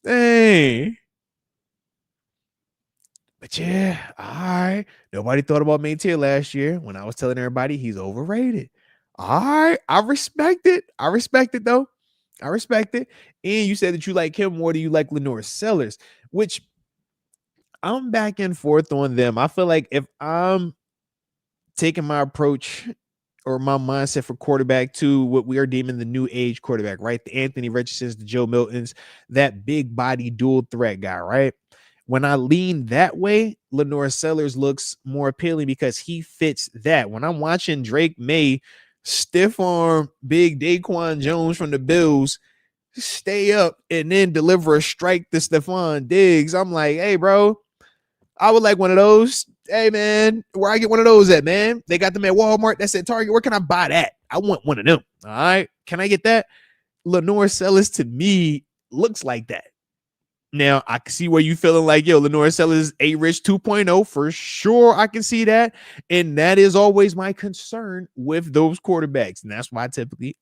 Hey. But yeah, all right. Nobody thought about Maytier last year when I was telling everybody he's overrated. All right. I respect it. Though. I respect it. And you said that you like him more than you like Lenore Sellers, which I'm back and forth on them. I feel like if I'm taking my approach or my mindset for quarterback to what we are deeming the new age quarterback, right? The Anthony Richardsons, the Joe Miltons, that big body dual threat guy, right? When I lean that way, Lenore Sellers looks more appealing because he fits that. When I'm watching Drake May stiff arm big Daquan Jones from the Bills stay up and then deliver a strike to Stephon Diggs, I'm like, hey, bro, I would like one of those. Hey, man, where I get one of those at, man? They got them at Walmart. That's at Target. Where can I buy that? I want one of them. All right. Can I get that? Lenore Sellers to me looks like that. Now, I can see where you feeling like, yo, Lenore Sellers A-Rich 2.0. For sure, I can see that. And that is always my concern with those quarterbacks. And that's why I typically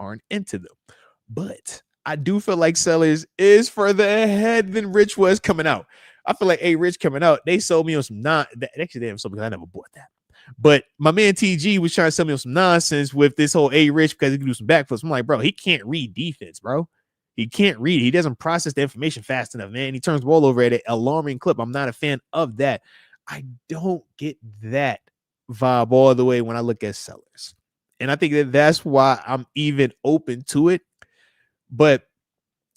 aren't into them. But I do feel like Sellers is further ahead than Rich was coming out. I feel like A-Rich coming out, they sold me on some actually, they haven't sold me because I never bought that. But my man TG was trying to sell me on some nonsense with this whole A-Rich because he can do some backflips. I'm like, bro, he can't read defense, bro. He can't read. He doesn't process the information fast enough, man. He turns the ball over at an alarming clip. I'm not a fan of that. I don't get that vibe all the way when I look at Sellers. And I think that's why I'm even open to it. But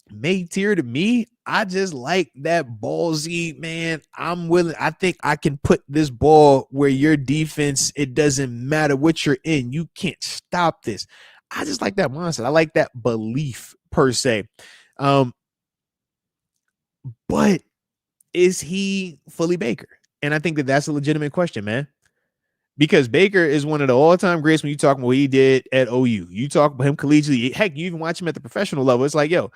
Maytier to me, I just like that ballsy, man. I'm willing. I think I can put this ball where your defense, it doesn't matter what you're in. You can't stop this. I just like that mindset. I like that belief per se. But is he fully Baker? And I think that's a legitimate question, man. Because Baker is one of the all-time greats when you talk about what he did at OU. You talk about him collegiately. Heck, you even watch him at the professional level. It's like, yo,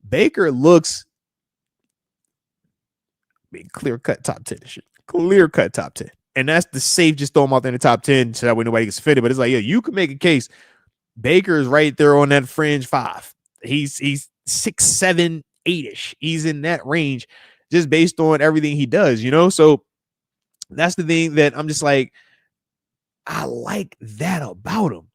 Baker looks clear-cut top 10. Clear-cut top 10. And that's the safe, just throw him out there in the top 10 so that way nobody gets fitted. But it's like, yo, you can make a case. Baker is right there on that fringe 5. He's 6'7", 8-ish. He's in that range just based on everything he does, you know? So that's the thing that I'm just like, I like that about him.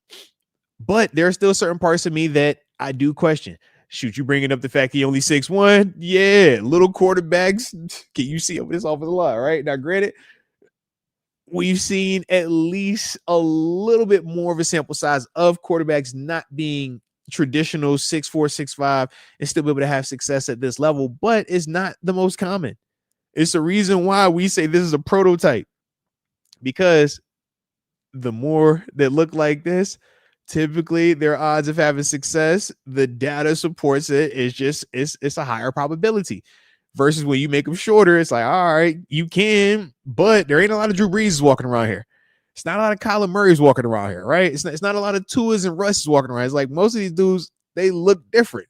But there are still certain parts of me that I do question. Shoot, you bringing up the fact he only 6'1"? Yeah, little quarterbacks. Can you see over this offensive line, right? Now, granted, we've seen at least a little bit more of a sample size of quarterbacks not being traditional 6'4", 6'5", and still be able to have success at this level, but it's not the most common. It's the reason why we say this is a prototype, because the more that look like this, typically their odds of having success, the data supports it. It's a higher probability. versus when you make them shorter, it's like, all right, you can, but there ain't a lot of Drew Breeses walking around here. It's not a lot of Kyler Murray's walking around here, right? It's not a lot of Tuas and Russes walking around. It's like most of these dudes, they look different.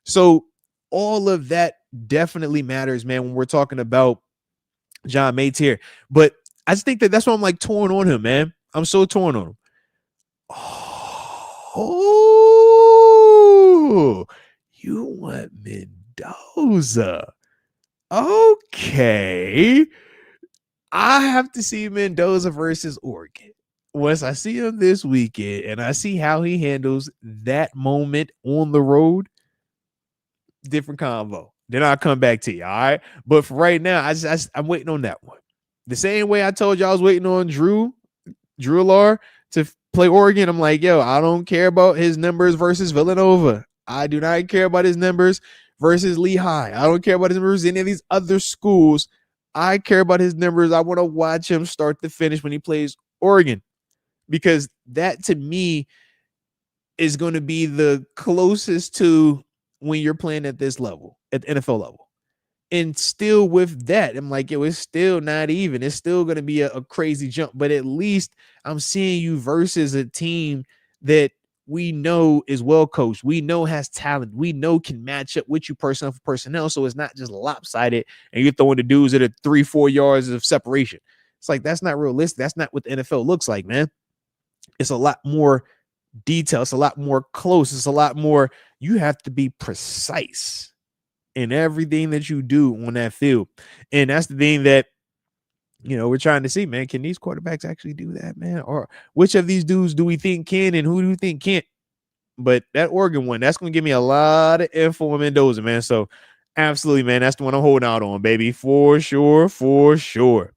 So all of that definitely matters, man, when we're talking about John Mates here. But I just think that's why I'm like torn on him, man. I'm so torn on him. Oh, you want Mendoza? Okay. I have to see Mendoza versus Oregon. Once I see him this weekend and I see how he handles that moment on the road, different convo. Then I'll come back to you. All right. But for right now, I'm waiting on that one. The same way I told you I was waiting on Drew Lar to play Oregon. I'm like, yo, I don't care about his numbers versus Villanova. I do not care about his numbers versus Lehigh. I don't care about his numbers in any of these other schools. I care about his numbers. I want to watch him start to finish when he plays Oregon, because that to me is going to be the closest to when you're playing at this level, at the NFL level. And still with that, I'm like, yo, it's still not even. It's still going to be a crazy jump. But at least I'm seeing you versus a team that we know is well coached. We know has talent. We know can match up with you personnel for personnel. So it's not just lopsided and you're throwing the dudes at 3-4 yards of separation. It's like, that's not realistic. That's not what the NFL looks like, man. It's a lot more detail. It's a lot more close. It's a lot more, you have to be precise in everything that you do on that field. And that's the thing that, we're trying to see, man. Can these quarterbacks actually do that, man? Or which of these dudes do we think can and who do we think can't? But that Oregon one, that's going to give me a lot of info on Mendoza, man. So absolutely, man, that's the one I'm holding out on, baby. For sure, for sure.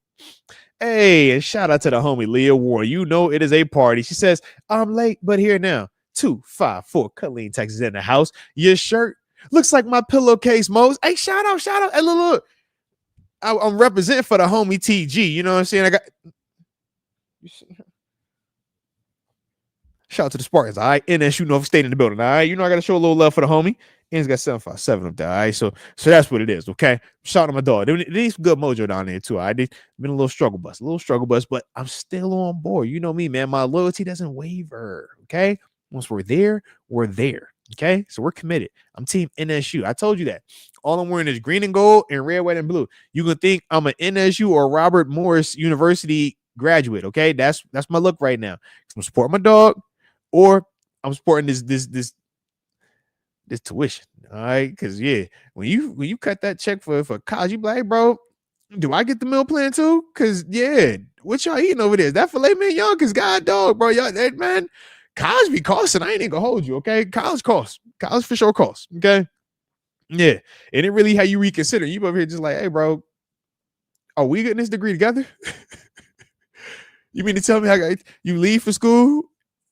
Hey, and shout out to the homie Leah Warren. You know it is a party. She says, I'm late, but here now. 254 Colleen, Texas in the house. Your shirt looks like my pillowcase, Moats. Hey, shout out. Hey, look. I'm representing for the homie TG. You know what I'm saying? Shout out to the Spartans, all right? NSU Norfolk State in the building, all right? I got to show a little love for the homie. And he's got 757 up there, all right? So that's what it is, okay? Shout out to my dog. There's good mojo down there, too, all right? Been a little struggle bus, but I'm still on board. You know me, man. My loyalty doesn't waver, okay? Once we're there, okay? So we're committed. I'm team NSU. I told you that. All I'm wearing is green and gold and red, white, and blue. You can think I'm an NSU or Robert Morris University graduate, okay? That's my look right now. I'm supporting my dog, or I'm supporting this tuition, all right? Because when you cut that check for college, you be like, bro, do I get the meal plan too? Because what y'all eating over there? Is that filet mignon? Because God dog, bro, y'all that man, college be costing. I ain't even gonna hold you, okay? College costs. College for sure costs, okay? Yeah, and it really how you reconsider. You over here just like, hey, bro, are we getting this degree together? You mean to tell me you leave for school?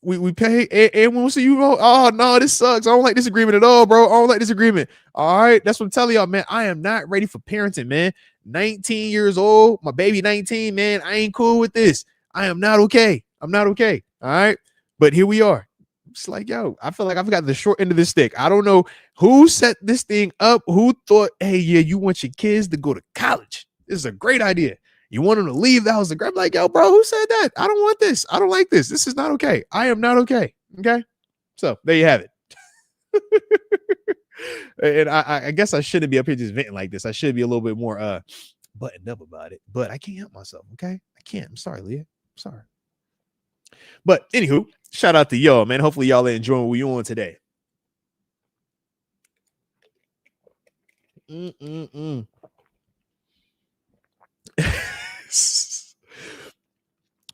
We pay and we will see you. Oh no, this sucks. I don't like this agreement at all, bro. I don't like this agreement. All right, that's what I'm telling y'all, man. I am not ready for parenting, man. 19 years old, my baby 19, man. I ain't cool with this. I am not okay. I'm not okay. All right, but here we are. It's like, yo, I feel like I've got the short end of the stick. I don't know who set this thing up. Who thought, hey, you want your kids to go to college? This is a great idea. You want them to leave the house to grab, like, yo, bro, who said that? I don't want this. I don't like this. This is not okay. I am not okay. Okay. So there you have it. And I guess I shouldn't be up here just venting like this. I should be a little bit more buttoned up about it, but I can't help myself. Okay. I can't. I'm sorry, Leah. I'm sorry. But anywho, shout out to y'all, man. Hopefully y'all are enjoying what we on today.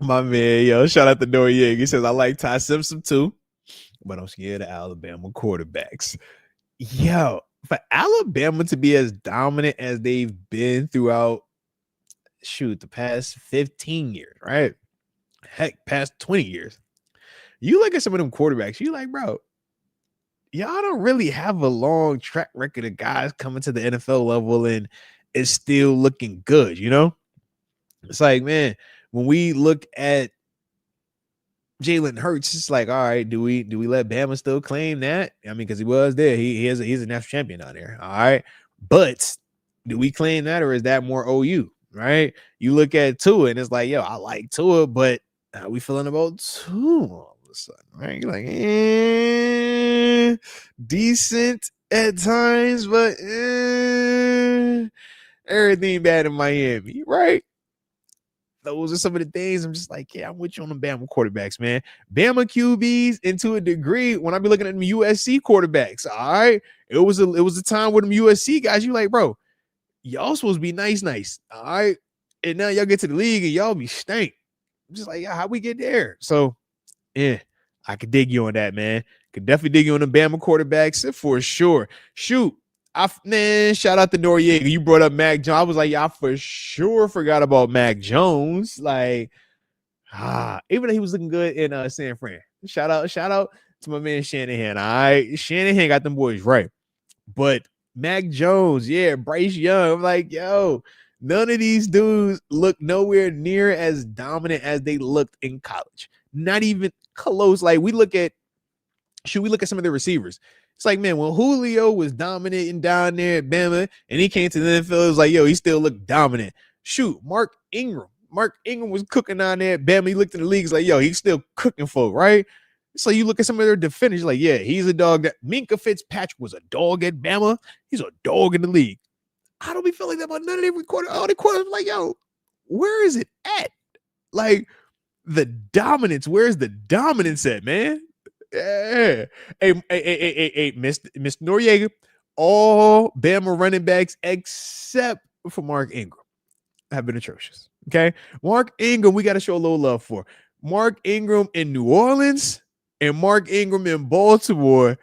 My man, yo, shout out to Noriega. He says, I like Ty Simpson too, but I'm scared of Alabama quarterbacks. Yo, for Alabama to be as dominant as they've been throughout, the past 15 years, right? Heck, past 20 years. You look at some of them quarterbacks, you like, bro, y'all don't really have a long track record of guys coming to the NFL level and it's still looking good, It's like, man, when we look at Jalen Hurts, it's like, all right, do we let Bama still claim that? I mean, because he was there. He's a national champion out there. All right. But Do we claim that, or is that more OU? Right? You look at Tua, and it's like, yo, I like Tua, but how we feeling about Tua all of a sudden? Right? You're like, decent at times, but everything bad in Miami, right? Those are some of the things I'm just like, yeah, I'm with you on the Bama quarterbacks, man. Bama QBs, and to a degree, when I be looking at them USC quarterbacks, all right, it was a time with them USC guys. You like, bro, y'all supposed to be nice, all right, and now y'all get to the league and y'all be stank. I'm just like, yeah, how we get there? So, yeah, I could dig you on that, man. Could definitely dig you on the Bama quarterbacks for sure. Shoot. Man, shout out to Noriega. You brought up Mac Jones. I was like, yeah, I for sure forgot about Mac Jones. Like, even though he was looking good in San Fran. Shout out to my man Shanahan. All right. Shanahan got them boys right. But Mac Jones, yeah, Bryce Young. I'm like, yo, none of these dudes look nowhere near as dominant as they looked in college. Not even close. Like, we look at some of the receivers. It's like, man, when Julio was dominating down there at Bama and he came to the NFL, it was like, yo, he still looked dominant. Shoot, Mark Ingram was cooking down there at Bama. He looked in the league, he's like, yo, he's still cooking folk, right? So you look at some of their defenders, like, yeah, he's a dog. That Minka Fitzpatrick was a dog at Bama. He's a dog in the league. I don't be feeling that about none of them quarter. All the quarters, like, yo, where is it at? Like, the dominance. Where's the dominance at, man? Yeah. Hey, Mr. Noriega, all Bama running backs except for Mark Ingram have been atrocious. Okay. Mark Ingram, we got to show a little love for. Mark Ingram in New Orleans and Mark Ingram in Baltimore.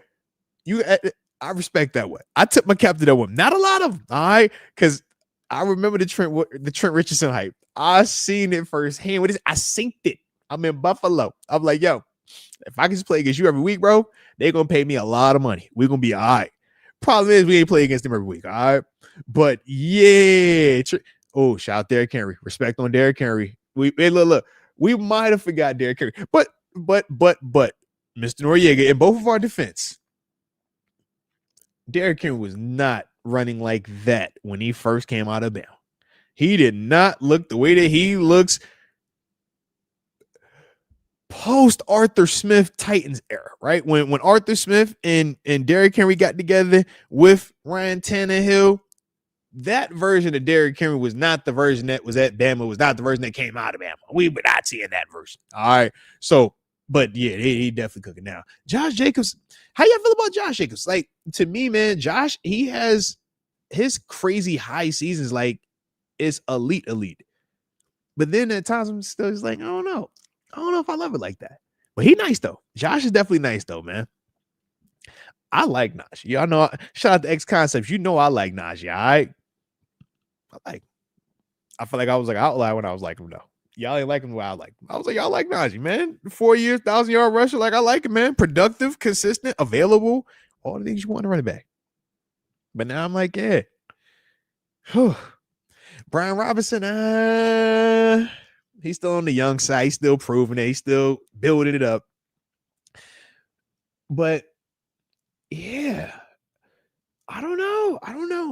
I respect that one. I took my cap to that one. Not a lot of them, all right? Because I remember the Trent Richardson hype. I seen it firsthand. I synced it. I'm in Buffalo. I'm like, yo, if I can just play against you every week, bro, they're going to pay me a lot of money. We're going to be all right. Problem is, we ain't play against them every week, all right? But, yeah. Shout out Derrick Henry. Respect on Derrick Henry. Look. We might have forgot Derrick Henry. But, Mr. Noriega, in both of our defense, Derrick Henry was not running like that when he first came out of Bama. He did not look the way that he looks post Arthur Smith Titans era, right? When Arthur Smith and Derrick Henry got together with Ryan Tannehill, that version of Derrick Henry was not the version that was at Bama, was not the version that came out of Bama. We were not seeing that version. All right. So, but yeah, he definitely cooking now. Josh Jacobs, how y'all feel about Josh Jacobs? Like, to me, man, Josh, he has his crazy high seasons, like, it's elite. But then at times I'm still just like, I don't know if I love it like that. But he nice though. Josh is definitely nice though, man. I like Najee. Y'all know, shout out to X Concepts. You know I like Najee, all right? I feel like I was like outlier when I was like him though. Y'all ain't like him the way I like him. I was like, y'all like Najee, man. 4 years, 1,000-yard rusher. Like, I like him, man. Productive, consistent, available. All the things you want to run it back. But now I'm like, yeah. Brian Robinson, he's still on the young side. He's still proving it. He's still building it up. But yeah, I don't know.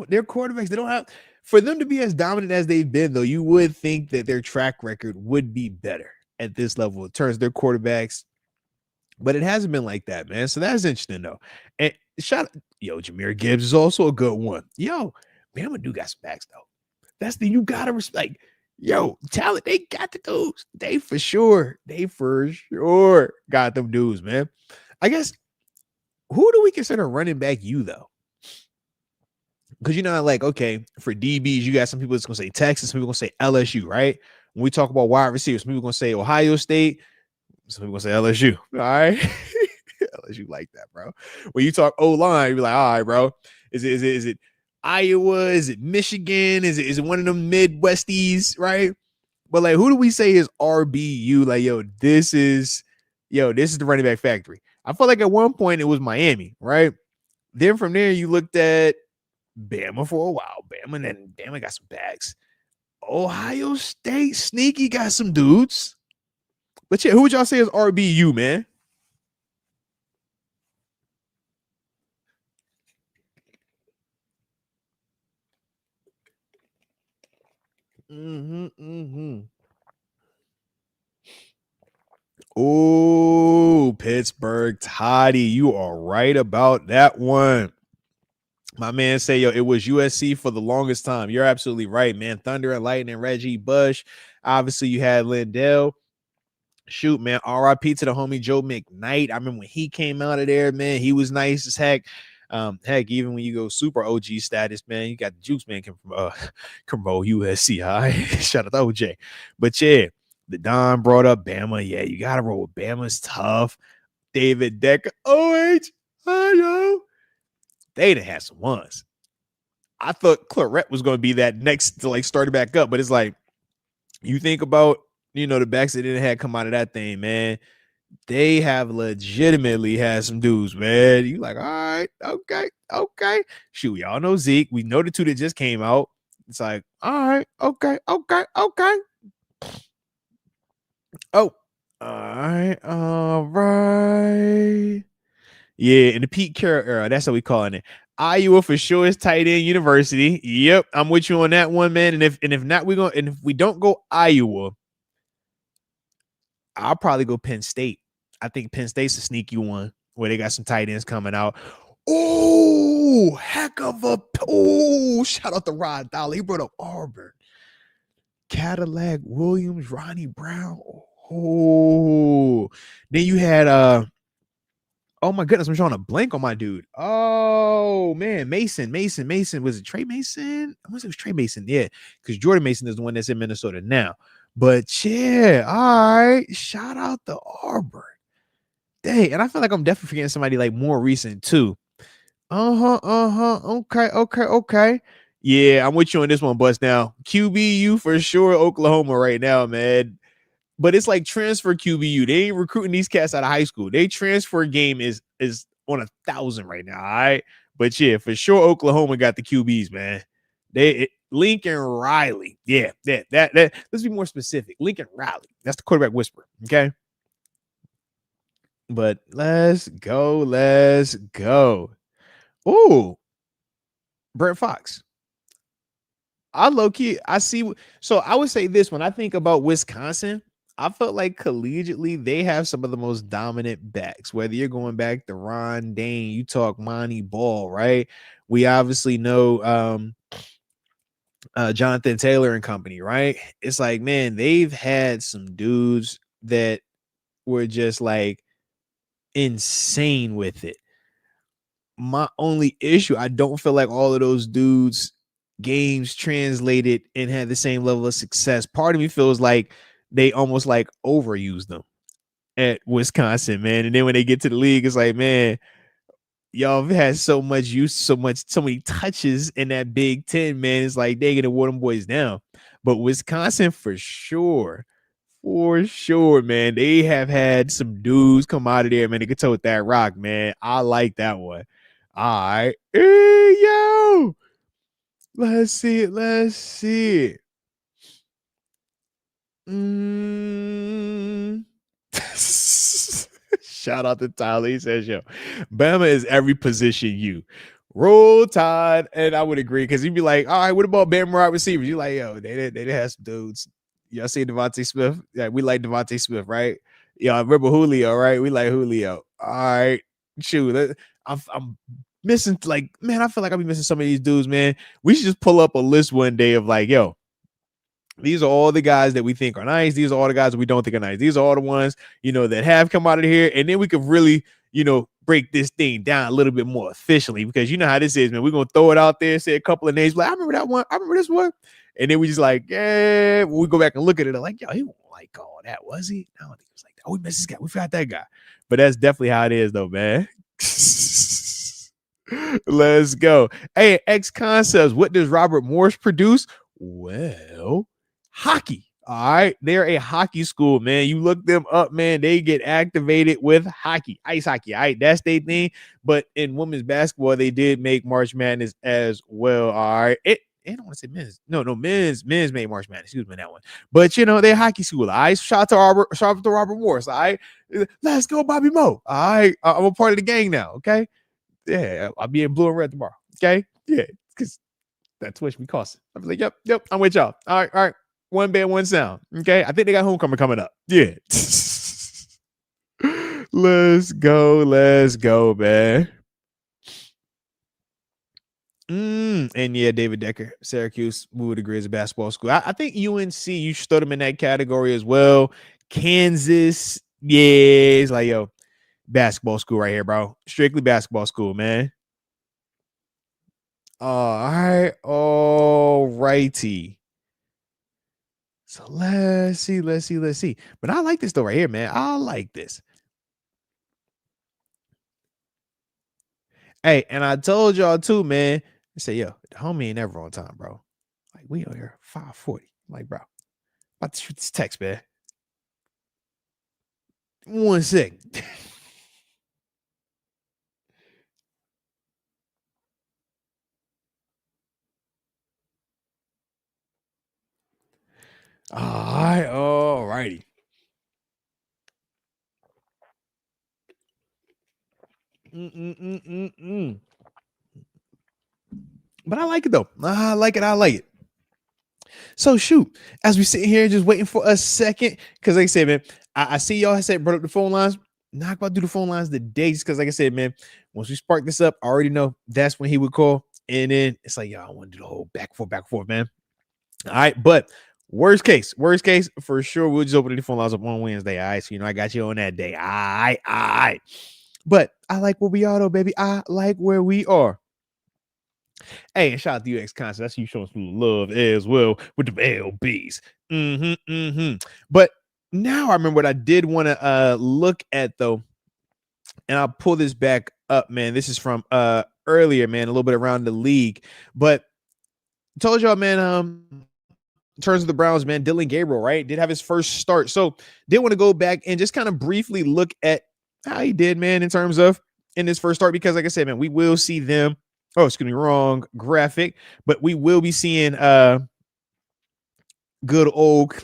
Their quarterbacks, they don't have, for them to be as dominant as they've been, though, you would think that their track record would be better at this level in terms of their quarterbacks. But it hasn't been like that, man. So that's interesting, though. And Jahmyr Gibbs is also a good one. Yo, Bama do got some backs, though. That's the, you gotta respect. Yo, talent, they got the dudes. They for sure got them dudes, man. I guess, who do we consider running back you, though? Because you know, like, okay, for DBs, you got some people that's gonna say Texas, some people gonna say LSU, right? When we talk about wide receivers, some people gonna say Ohio State, some people gonna say LSU. All right. LSU like that, bro. When you talk O-line, you're like, all right, bro. Is it Iowa? Is it Michigan? Is it one of them Midwesties, right? But like, who do we say is RBU? Like, this is the running back factory. I felt like at one point it was Miami, right? Then from there, you looked at Bama for a while. Bama got some bags. Ohio State, sneaky, got some dudes. But yeah, who would y'all say is RBU, man? Oh, Pittsburgh Toddy, you are right about that one. My man say, yo, it was USC for the longest time. You're absolutely right, man. Thunder and Lightning, Reggie Bush. Obviously, you had Lindell. Shoot, man. RIP to the homie Joe McKnight. I remember when he came out of there, man. He was nice as heck. Heck, even when you go super OG status, man, you got the Juice Man come from USC. All right. Shout out to OJ. But yeah, the Don brought up Bama. Yeah, you gotta roll with Bama's tough. David Decker. I know. They done had some ones. I thought Claret was going to be that next to like start it back up, but it's like you think about, the backs that didn't have come out of that thing, man. They have legitimately had some dudes, man. You like, all right, okay. Shoot, y'all know Zeke. We know the two that just came out. It's like, all right, okay. Oh, all right. Yeah, in the Pete Carroll era, that's how we calling it. Iowa for sure is tight end university. Yep, I'm with you on that one, man. And if not, if we don't go Iowa, I'll probably go Penn State. I think Penn State's a sneaky one where they got some tight ends coming out. Oh, heck of a shout out to Rod Dolly. He brought up Auburn. Cadillac Williams, Ronnie Brown. Oh, then you had oh my goodness, I'm drawing a blank on my dude. Oh man, Mason. Was it Trey Mason? I want to say it was Trey Mason. Yeah, because Jordan Mason is the one that's in Minnesota now. But yeah, all right. Shout out to Auburn. Dang, and I feel like I'm definitely forgetting somebody like more recent too. Okay. Yeah, I'm with you on this one, Bust. Now, QBU for sure, Oklahoma right now, man. But it's like transfer QBU. They ain't recruiting these cats out of high school. They transfer game is on 1,000 right now. All right. But yeah, for sure, Oklahoma got the QBs, man. Lincoln Riley. Yeah, that. Let's be more specific. Lincoln Riley. That's the quarterback whisperer. Okay. But let's go. Ooh, Brent Fox. I see. So I would say this when I think about Wisconsin, I felt like collegiately they have some of the most dominant backs. Whether you're going back to Ron Dane, you talk Monty Ball, right? We obviously know Jonathan Taylor and company, right? It's like, man, they've had some dudes that were just like insane with it. My only issue, I don't feel like all of those dudes games translated and had the same level of success. Part of me feels like they almost like overused them at Wisconsin, man. And then when they get to the league, it's like, man, y'all have had so much use, so many touches in that Big Ten, man. It's like they gonna wear them boys down. But Wisconsin for sure, man. They have had some dudes come out of there, man. They could tote that rock, man. I like that one. All right. Hey, yo. Let's see it. Shout out to Tyler. He says, yo, Bama is every position you. Roll Tide. And I would agree because he'd be like, all right, what about Bama wide receivers? You like, yo, they have some dudes. Y'all see Devontae Smith? Yeah, we like Devontae Smith, right? Y'all remember Julio, right? We like Julio. All right. Shoot. I'm missing, like, man, I feel like I'll be missing some of these dudes, man. We should just pull up a list one day of like, yo, these are all the guys that we think are nice. These are all the guys that we don't think are nice. These are all the ones, that have come out of here. And then we could really, break this thing down a little bit more efficiently because you know how this is, man. We're going to throw it out there, say a couple of names. Like, I remember that one. I remember this one. And then we just like, yeah, when we go back and look at it, I'm like, yo, he won't like all that, was he? I don't think it was like that. Oh, we missed this guy. We forgot that guy. But that's definitely how it is, though, man. Let's go. Hey, X Concepts, what does Robert Morris produce? Well, hockey. All right. They're a hockey school, man. You look them up, man. They get activated with hockey, ice hockey. All right. That's their thing. But in women's basketball, they did make March Madness as well. All right. I don't want to say men's. No, men's made March Madness. Excuse me, that one. But they're hockey school. All right. Shout out to Robert Morris. All right. Let's go, Bobby Moe. All right. I'm a part of the gang now. Okay. Yeah. I'll be in blue and red tomorrow. Okay. Yeah. Because that Twitch be costing. I'm like, yep. I'm with y'all. All right. One band, one sound. Okay. I think they got homecoming coming up. Yeah. Let's go, man. And yeah, David Decker, Syracuse, moved to Grizz basketball school. I think UNC, you should throw them in that category as well. Kansas, yeah, it's like, yo, basketball school right here, bro. Strictly basketball school, man. All righty. So let's see. But I like this though right here, man. I like this. Hey, and I told y'all too, man. I said, yo, the homie ain't never on time, bro. Like, we on here 5:40. Like, bro, about to shoot this text, man. 1 second. All righty. But I like it though. I like it. So shoot, as we sit here just waiting for a second, because like I said, man, I see y'all I said brought up the phone lines. Not about to do the phone lines today, just because like I said, man, once we spark this up, I already know that's when he would call. And then it's like, yo, I want to do the whole back and forth, man. All right, but worst case, for sure, we'll just open the phone lines up on Wednesday. All right, so I got you on that day. All right. But I like where we are, though, baby. I like where we are. Hey, and shout out to you, X-Concert. That's you showing some love as well with the LBs. But now I remember what I did want to look at, though. And I'll pull this back up, man. This is from earlier, man, a little bit around the league. But I told y'all, man, in terms of the Browns, man, Dillion Gabriel, right, did have his first start. So did want to go back and just kind of briefly look at how he did, man, in terms of in his first start. Because like I said, man, we will see them. Oh, excuse me, wrong graphic. But we will be seeing good old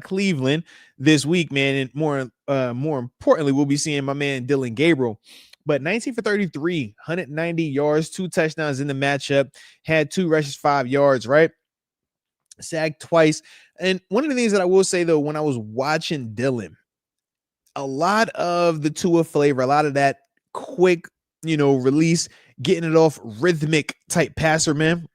Cleveland this week, man. And more importantly, we'll be seeing my man Dillion Gabriel. But 19 for 33, 190 yards, 2 touchdowns in the matchup, had 2 rushes, 5 yards, right? Sacked twice. And one of the things that I will say, though, when I was watching Dillion, a lot of the Tua flavor, a lot of that quick, release, getting it off, rhythmic type passer, man,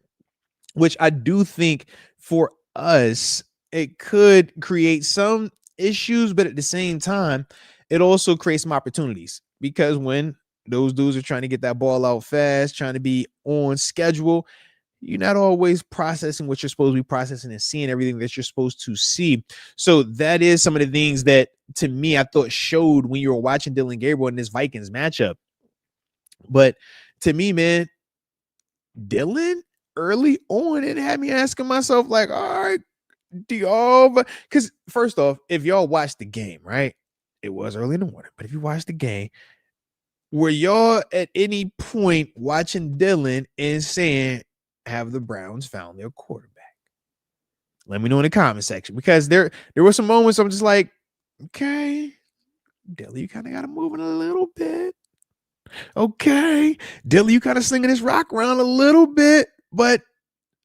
which I do think for us, it could create some issues, but at the same time, it also creates some opportunities because when those dudes are trying to get that ball out fast, trying to be on schedule, you're not always processing what you're supposed to be processing and seeing everything that you're supposed to see. So that is some of the things that, to me, I thought showed when you were watching Dillion Gabriel in this Vikings matchup. But to me, man, Dillion early on, it had me asking myself, like, all right, do y'all? Because first off, if y'all watched the game, right, it was early in the morning, but if you watched the game, were y'all at any point watching Dillion and saying, have the Browns found their quarterback? Let me know in the comment section, because there were some moments I'm just like, okay, Dillion, you kind of got to move it a little bit. Okay, Dillion, you kind of slinging this rock around a little bit, but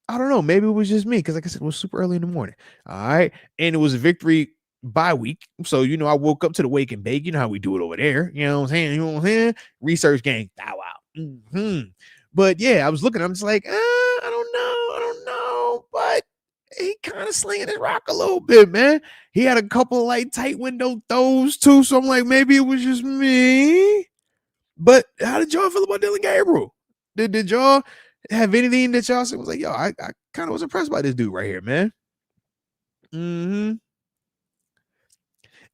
I don't know. Maybe it was just me because, like I said, it was super early in the morning. All right, and it was a victory bye week, so I woke up to the wake and bake. You know how we do it over there. You know what I'm saying? Research gang. Wow. But yeah, I was looking. I'm just like, I don't know, but he kind of slinging his rock a little bit, man. He had a couple of like tight window throws too, so I'm like, maybe it was just me. But how did y'all feel about Dillion Gabriel? Did y'all have anything that y'all said was like, yo, I kind of was impressed by this dude right here, man?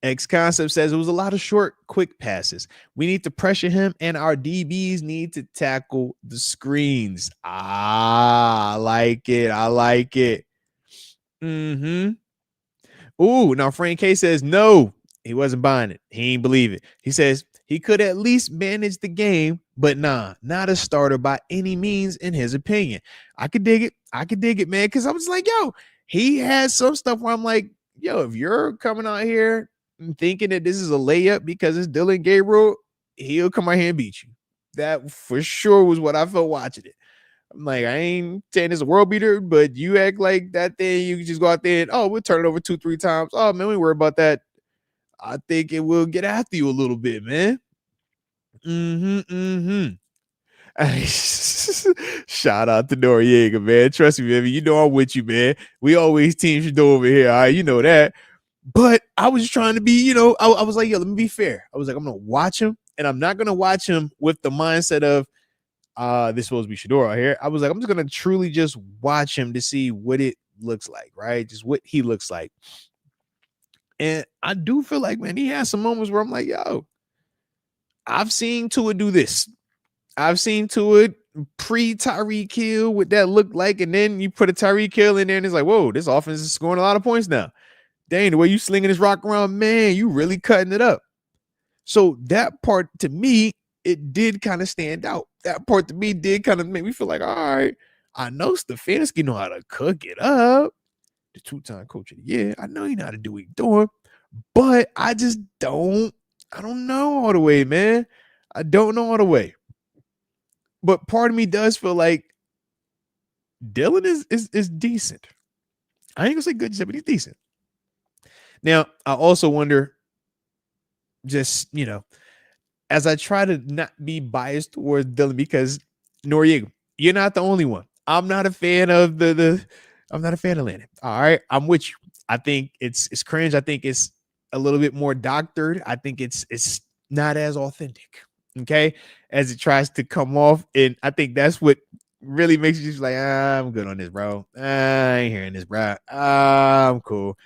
X Concept says it was a lot of short, quick passes. We need to pressure him, and our DBs need to tackle the screens. I like it. Ooh, now Frank K says no, he wasn't buying it. He ain't believe it. He says he could at least manage the game, but nah, not a starter by any means, in his opinion. I could dig it, man, because I was like, yo, he has some stuff where I'm like, yo, if you're coming out here thinking that this is a layup because it's Dillion Gabriel, he'll come out here and beat you. That for sure was what I felt watching it. I'm like, I ain't saying it's a world beater, but you act like that thing, you can just go out there and, oh, we'll turn it over 2-3 times. Oh, man, we worry about that. I think it will get after you a little bit, man. Shout out to Noriega, man. Trust me, baby. You know I'm with you, man. We always team should do over here. All right, you know that. But I was just trying to be, I was like, yo, let me be fair. I was like, I'm gonna watch him, and I'm not gonna watch him with the mindset of this is supposed to be Shador out here. I was like, I'm just gonna truly just watch him to see what it looks like, right? Just what he looks like. And I do feel like, man, he has some moments where I'm like, yo, I've seen Tua do this. I've seen Tua pre-Tyreek Hill what that looked like, and then you put a Tyreek Hill in there, and it's like, whoa, this offense is scoring a lot of points now. Dang, the way you slinging this rock around, man, you really cutting it up. So that part to me, it did kind of stand out. That part to me did kind of make me feel like, all right, I know Stefanski know how to cook it up. The 2-time coach of the year. I know he know how to do what he's doing, but I just don't know all the way, man. I don't know all the way. But part of me does feel like Dillion is decent. I ain't gonna say good, but he's decent. Now, I also wonder, just, as I try to not be biased towards Dillion, because Noriega, you're not the only one. I'm not a fan of I'm not a fan of Landon. All right, I'm with you. I think it's cringe. I think it's a little bit more doctored. I think it's not as authentic, okay, as it tries to come off. And I think that's what really makes you just like, I'm good on this, bro. I ain't hearing this, bro. I'm cool.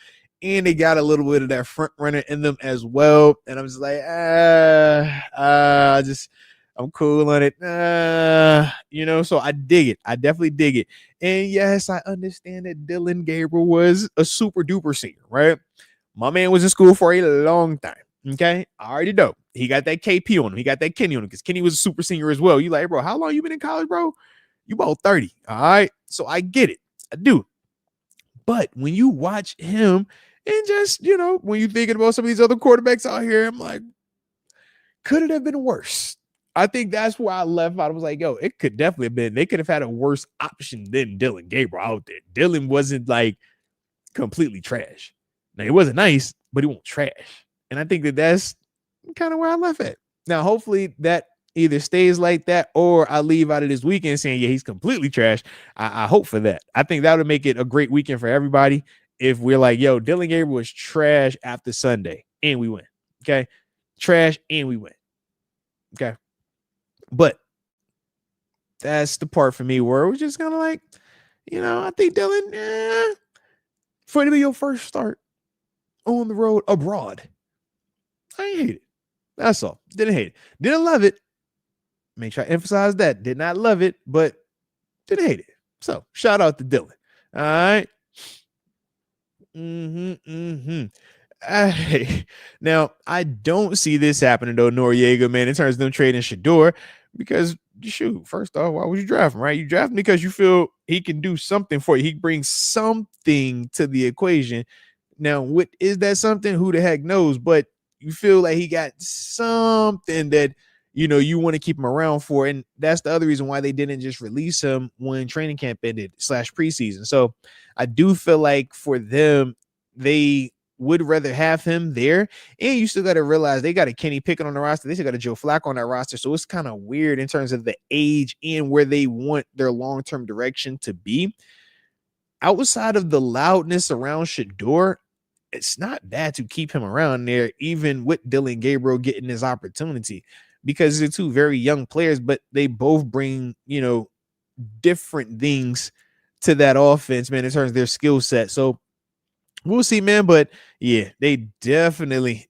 And they got a little bit of that front runner in them as well. And I'm just like, I'm cool on it. So I dig it. I definitely dig it. And yes, I understand that Dillon Gabriel was a super duper senior, right? My man was in school for a long time. Okay. I already know. He got that KP on him. He got that Kenny on him because Kenny was a super senior as well. You like, bro, how long you been in college, bro? You about 30. All right. So I get it. I do. But when you watch him and just, when you're thinking about some of these other quarterbacks out here, I'm like, could it have been worse? I think that's where I left out. I was like, yo, it could definitely have been. They could have had a worse option than Dillon Gabriel out there. Dillon wasn't like completely trash. Now, he wasn't nice, but he wasn't trash. And I think that's kind of where I left at. Now, hopefully that either stays like that or I leave out of this weekend saying, yeah, he's completely trash. I hope for that. I think that would make it a great weekend for everybody if we're like, yo, Dillon Gabriel was trash after Sunday and we win. Okay. Trash and we win. Okay. But that's the part for me where it was just kind of like, I think Dillon, for it to be your first start on the road abroad, I ain't hate it. That's all. Didn't hate it. Didn't love it. Make sure I emphasize that. Did not love it, but didn't hate it. So shout out to Dillon. All right. Now, I don't see this happening though, Noriega, man, in terms of them trading Shador, because shoot, first off, why would you draft him, right? You draft him because you feel he can do something for you. He brings something to the equation. Now, what is that something? Who the heck knows? But you feel like he got something that you want to keep him around for. And that's the other reason why they didn't just release him when training camp ended / preseason. So I do feel like for them, they would rather have him there. And you still got to realize they got a Kenny Pickett on the roster. They still got a Joe Flacco on that roster. So it's kind of weird in terms of the age and where they want their long-term direction to be. Outside of the loudness around Shador, it's not bad to keep him around there, even with Dillon Gabriel getting his opportunity, because they're two very young players, but they both bring, different things to that offense, man, in terms of their skill set. So we'll see, man. But yeah, they definitely.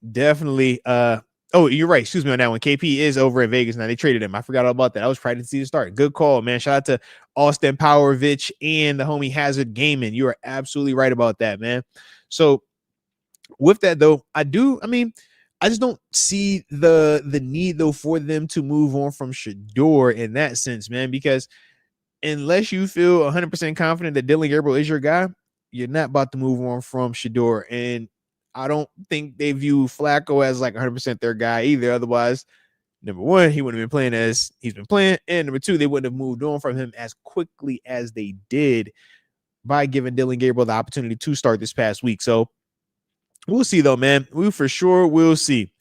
Oh, you're right. Excuse me on that one. KP is over at Vegas now. They traded him. I forgot all about that. I was trying to see the start. Good call, man. Shout out to Austin Powerovich and the homie Hazard Gaming. You are absolutely right about that, man. So with that though, I just don't see the need though for them to move on from Shador in that sense, man, because unless you feel 100% confident that Dillon Gabriel is your guy, you're not about to move on from Shador. And I don't think they view Flacco as like 100% their guy either. Otherwise, number one, he wouldn't have been playing as he's been playing. And number two, they wouldn't have moved on from him as quickly as they did by giving Dillion Gabriel the opportunity to start this past week. So we'll see, though, man. We for sure will see.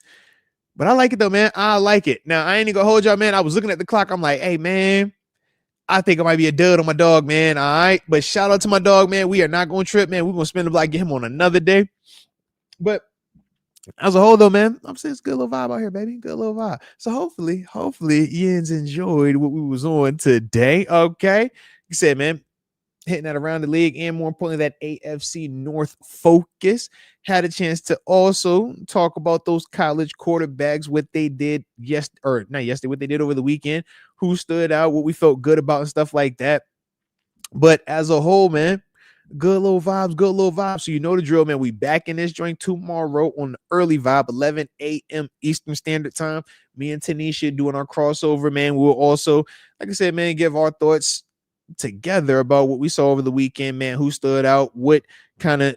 But I like it, though, man. I like it. Now, I ain't gonna hold y'all, man. I was looking at the clock. I'm like, hey, man, I think it might be a dud on my dog, man. All right. But shout out to my dog, man. We are not going to trip, man. We're going to spend the block, get him on another day. But as a whole, though, man, I'm saying it's a good little vibe out here, baby. Good little vibe. So hopefully, Ian's enjoyed what we was on today. Okay. You said, man, hitting that around the league and more importantly, that AFC North focus. Had a chance to also talk about those college quarterbacks, what they did what they did over the weekend, who stood out, what we felt good about and stuff like that. But as a whole, man, good little vibes. So you know the drill, man. We back in this joint tomorrow on the early vibe, 11 a.m. Eastern Standard Time. Me and Tanisha doing our crossover, man. We'll also, like I said, man, give our thoughts together about what we saw over the weekend, man, who stood out, what kind of,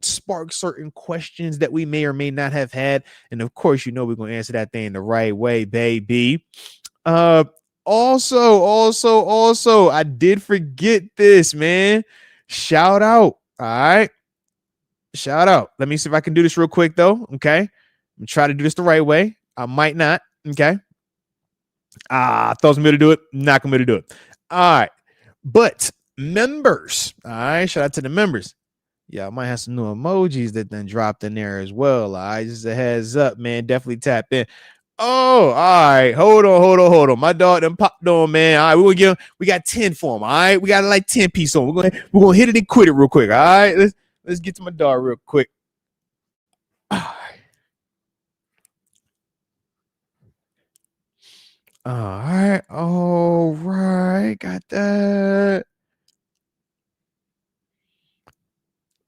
spark certain questions that we may or may not have had. And of course, we're going to answer that thing the right way, baby. Also, I did forget this, man. Shout out. All right. Shout out. Let me see if I can do this real quick, though. Okay. I'm gonna try to do this the right way. I might not. Okay. I thought I was going to do it. Not going to do it. All right. But members. All right. Shout out to the members. Yeah, I might have some new emojis that then dropped in there as well. All right, just a heads up, man. Definitely tap in. Oh, all right. Hold on. My dog done popped on, man. All right, we got 10 for him. All right, we got like 10 piece on. We're gonna hit it and quit it real quick. All right, let's get to my dog real quick. All right. Got that.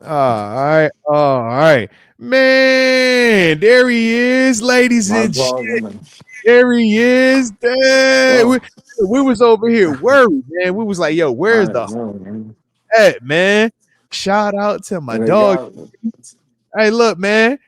All right, man. There he is, ladies and gentlemen. There he is. We was over here worried, man. We was like, yo, where's the head, man? Shout out to my dog. Hey, look, man.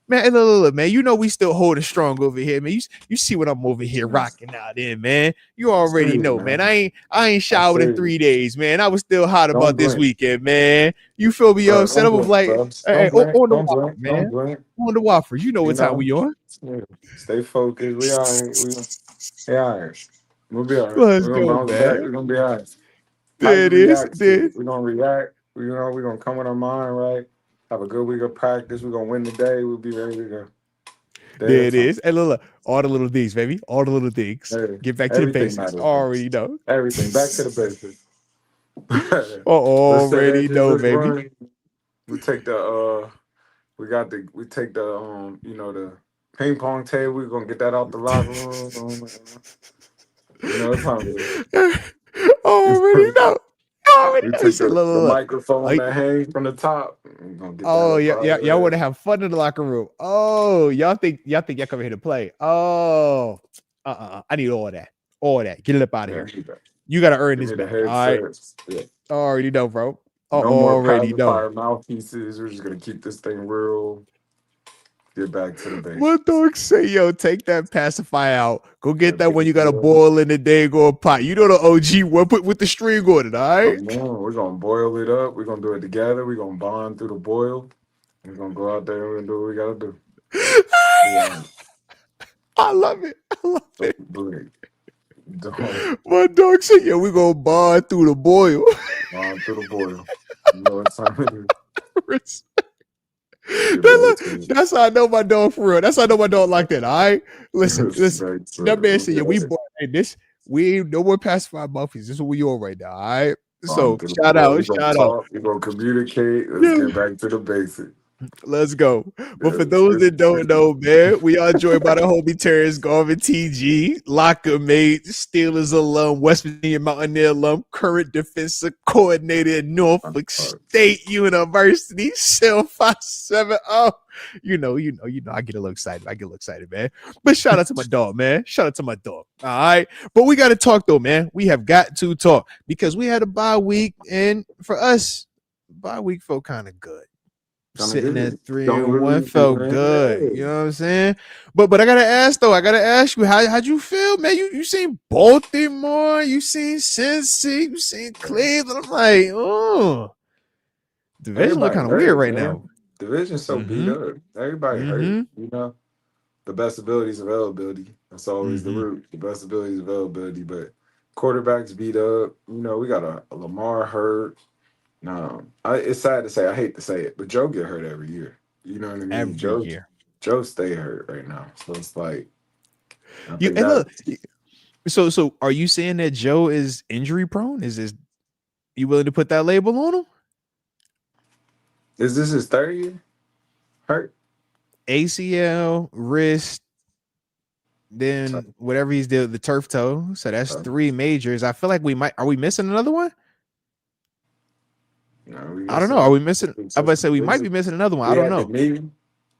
Man, look, man. We still holding strong over here, man. You see what I'm over here rocking out in, man. You already know, man. I ain't showered in 3 days, man. I was still hot about this weekend, man. You feel me, yo? Set up like, hey, on the waffle, man. On the waffles. You know what time we on. Stay focused. We all right. We'll be all right. Let's We're go, gonna bounce back. We're gonna be all right. There it is. We're gonna react. We're gonna come with our mind right. Have a good week of practice. We're gonna win the day. We'll be ready to go. There it is. Hey, look, all the little things, baby. All the little things. Hey, get back to the basics. Already know. Everything back to the basics. Already know, baby. Run. We take the the ping pong table. We're gonna get that out the locker room. It's time. Already know. We take the microphone that hangs from the top. Y'all want to have fun in the locker room. Oh, y'all think y'all come here to play. Oh, I need all that. Get it up out of here. You got to earn this back. All right. Yeah. Already know, bro. No more pacifier mouthpieces. We're just gonna keep this thing real. Get back to the base. What dog say, yo? Take that pacifier out. Go get that when you got to boil in the daggone pot. You know the OG one. Put with the string on it, all right? We're gonna boil it up. We're gonna do it together. We're gonna bond through the boil. We're gonna go out there and do what we gotta do. Yeah. I love it. My dog said, yo, we're gonna bond through the boil. Bond through the boil. You know what time it is. That's how I know my dog for real. That's how I know my dog like that. All right, listen. That man said, "Yeah, we this. We ain't no more pacified mouthpiece. This is what we on right now." All right. So shout out. We're gonna communicate. Let's get back to the basics. Let's go. But for those that don't know, man, we are joined by the homie Terence Garvin, TG, locker mate, Steelers alum, West Virginia Mountaineer alum, current defensive coordinator at Norfolk State University, 7570. You know, I get a little excited. Man. But shout out to my dog, man. Shout out to my dog. All right. But we got to talk, though, man. We have got to talk because we had a bye week. And for us, bye week felt kind of good. sitting at Don't 3-1 really, felt man. good. You know what I'm saying? But I gotta ask though. I gotta ask you, how'd you feel, man? You seen Baltimore, you seen Cincy, you seen Cleveland. I'm like, oh, division look Everybody kind of weird hurt, right man. now. Division's so beat Mm-hmm. up. Everybody hurt. Mm-hmm. You know, the best ability is availability. That's always the Mm-hmm. root. The best ability is availability. But quarterbacks beat up. You know, we got a Lamar hurt. No, it's sad to say. I hate to say it, but Joe get hurt every year. You know what I mean? Every year. Joe stay hurt right now. So it's like I You think and that look, so are you saying that Joe is injury prone? Is you willing to put that label on him? is this his third year hurt? ACL, wrist, then whatever he's did, the turf toe. So that's 3 majors. I feel like are we missing another one? No, I don't know. Are we missing? I'm about to say we might be missing another one. I don't had the know. knee.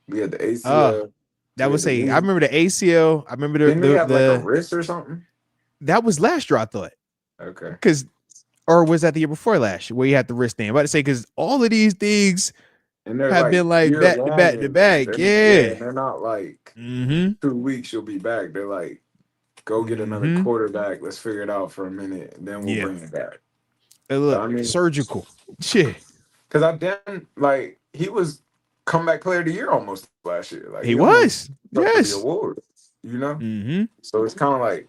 We had the ACL. That we would had the say knee. I remember the ACL. I remember Didn't we have like a the wrist or something? that was last year, I thought. Okay. Because or was that the year before last year where you had the wrist thing? I'm about to say because all of these things And they're have like been like year back to long back to back. and Yeah. they're not like Mm-hmm. 2 weeks you'll be back. They're like, go get another quarterback. Let's figure it out for a minute, and then we'll bring it back. Look, I mean, surgical. Shit. because I didn't like he was comeback player of the year almost last year. Like He almost was. up for Yes. the award. You know. Mm-hmm. So it's kind of like,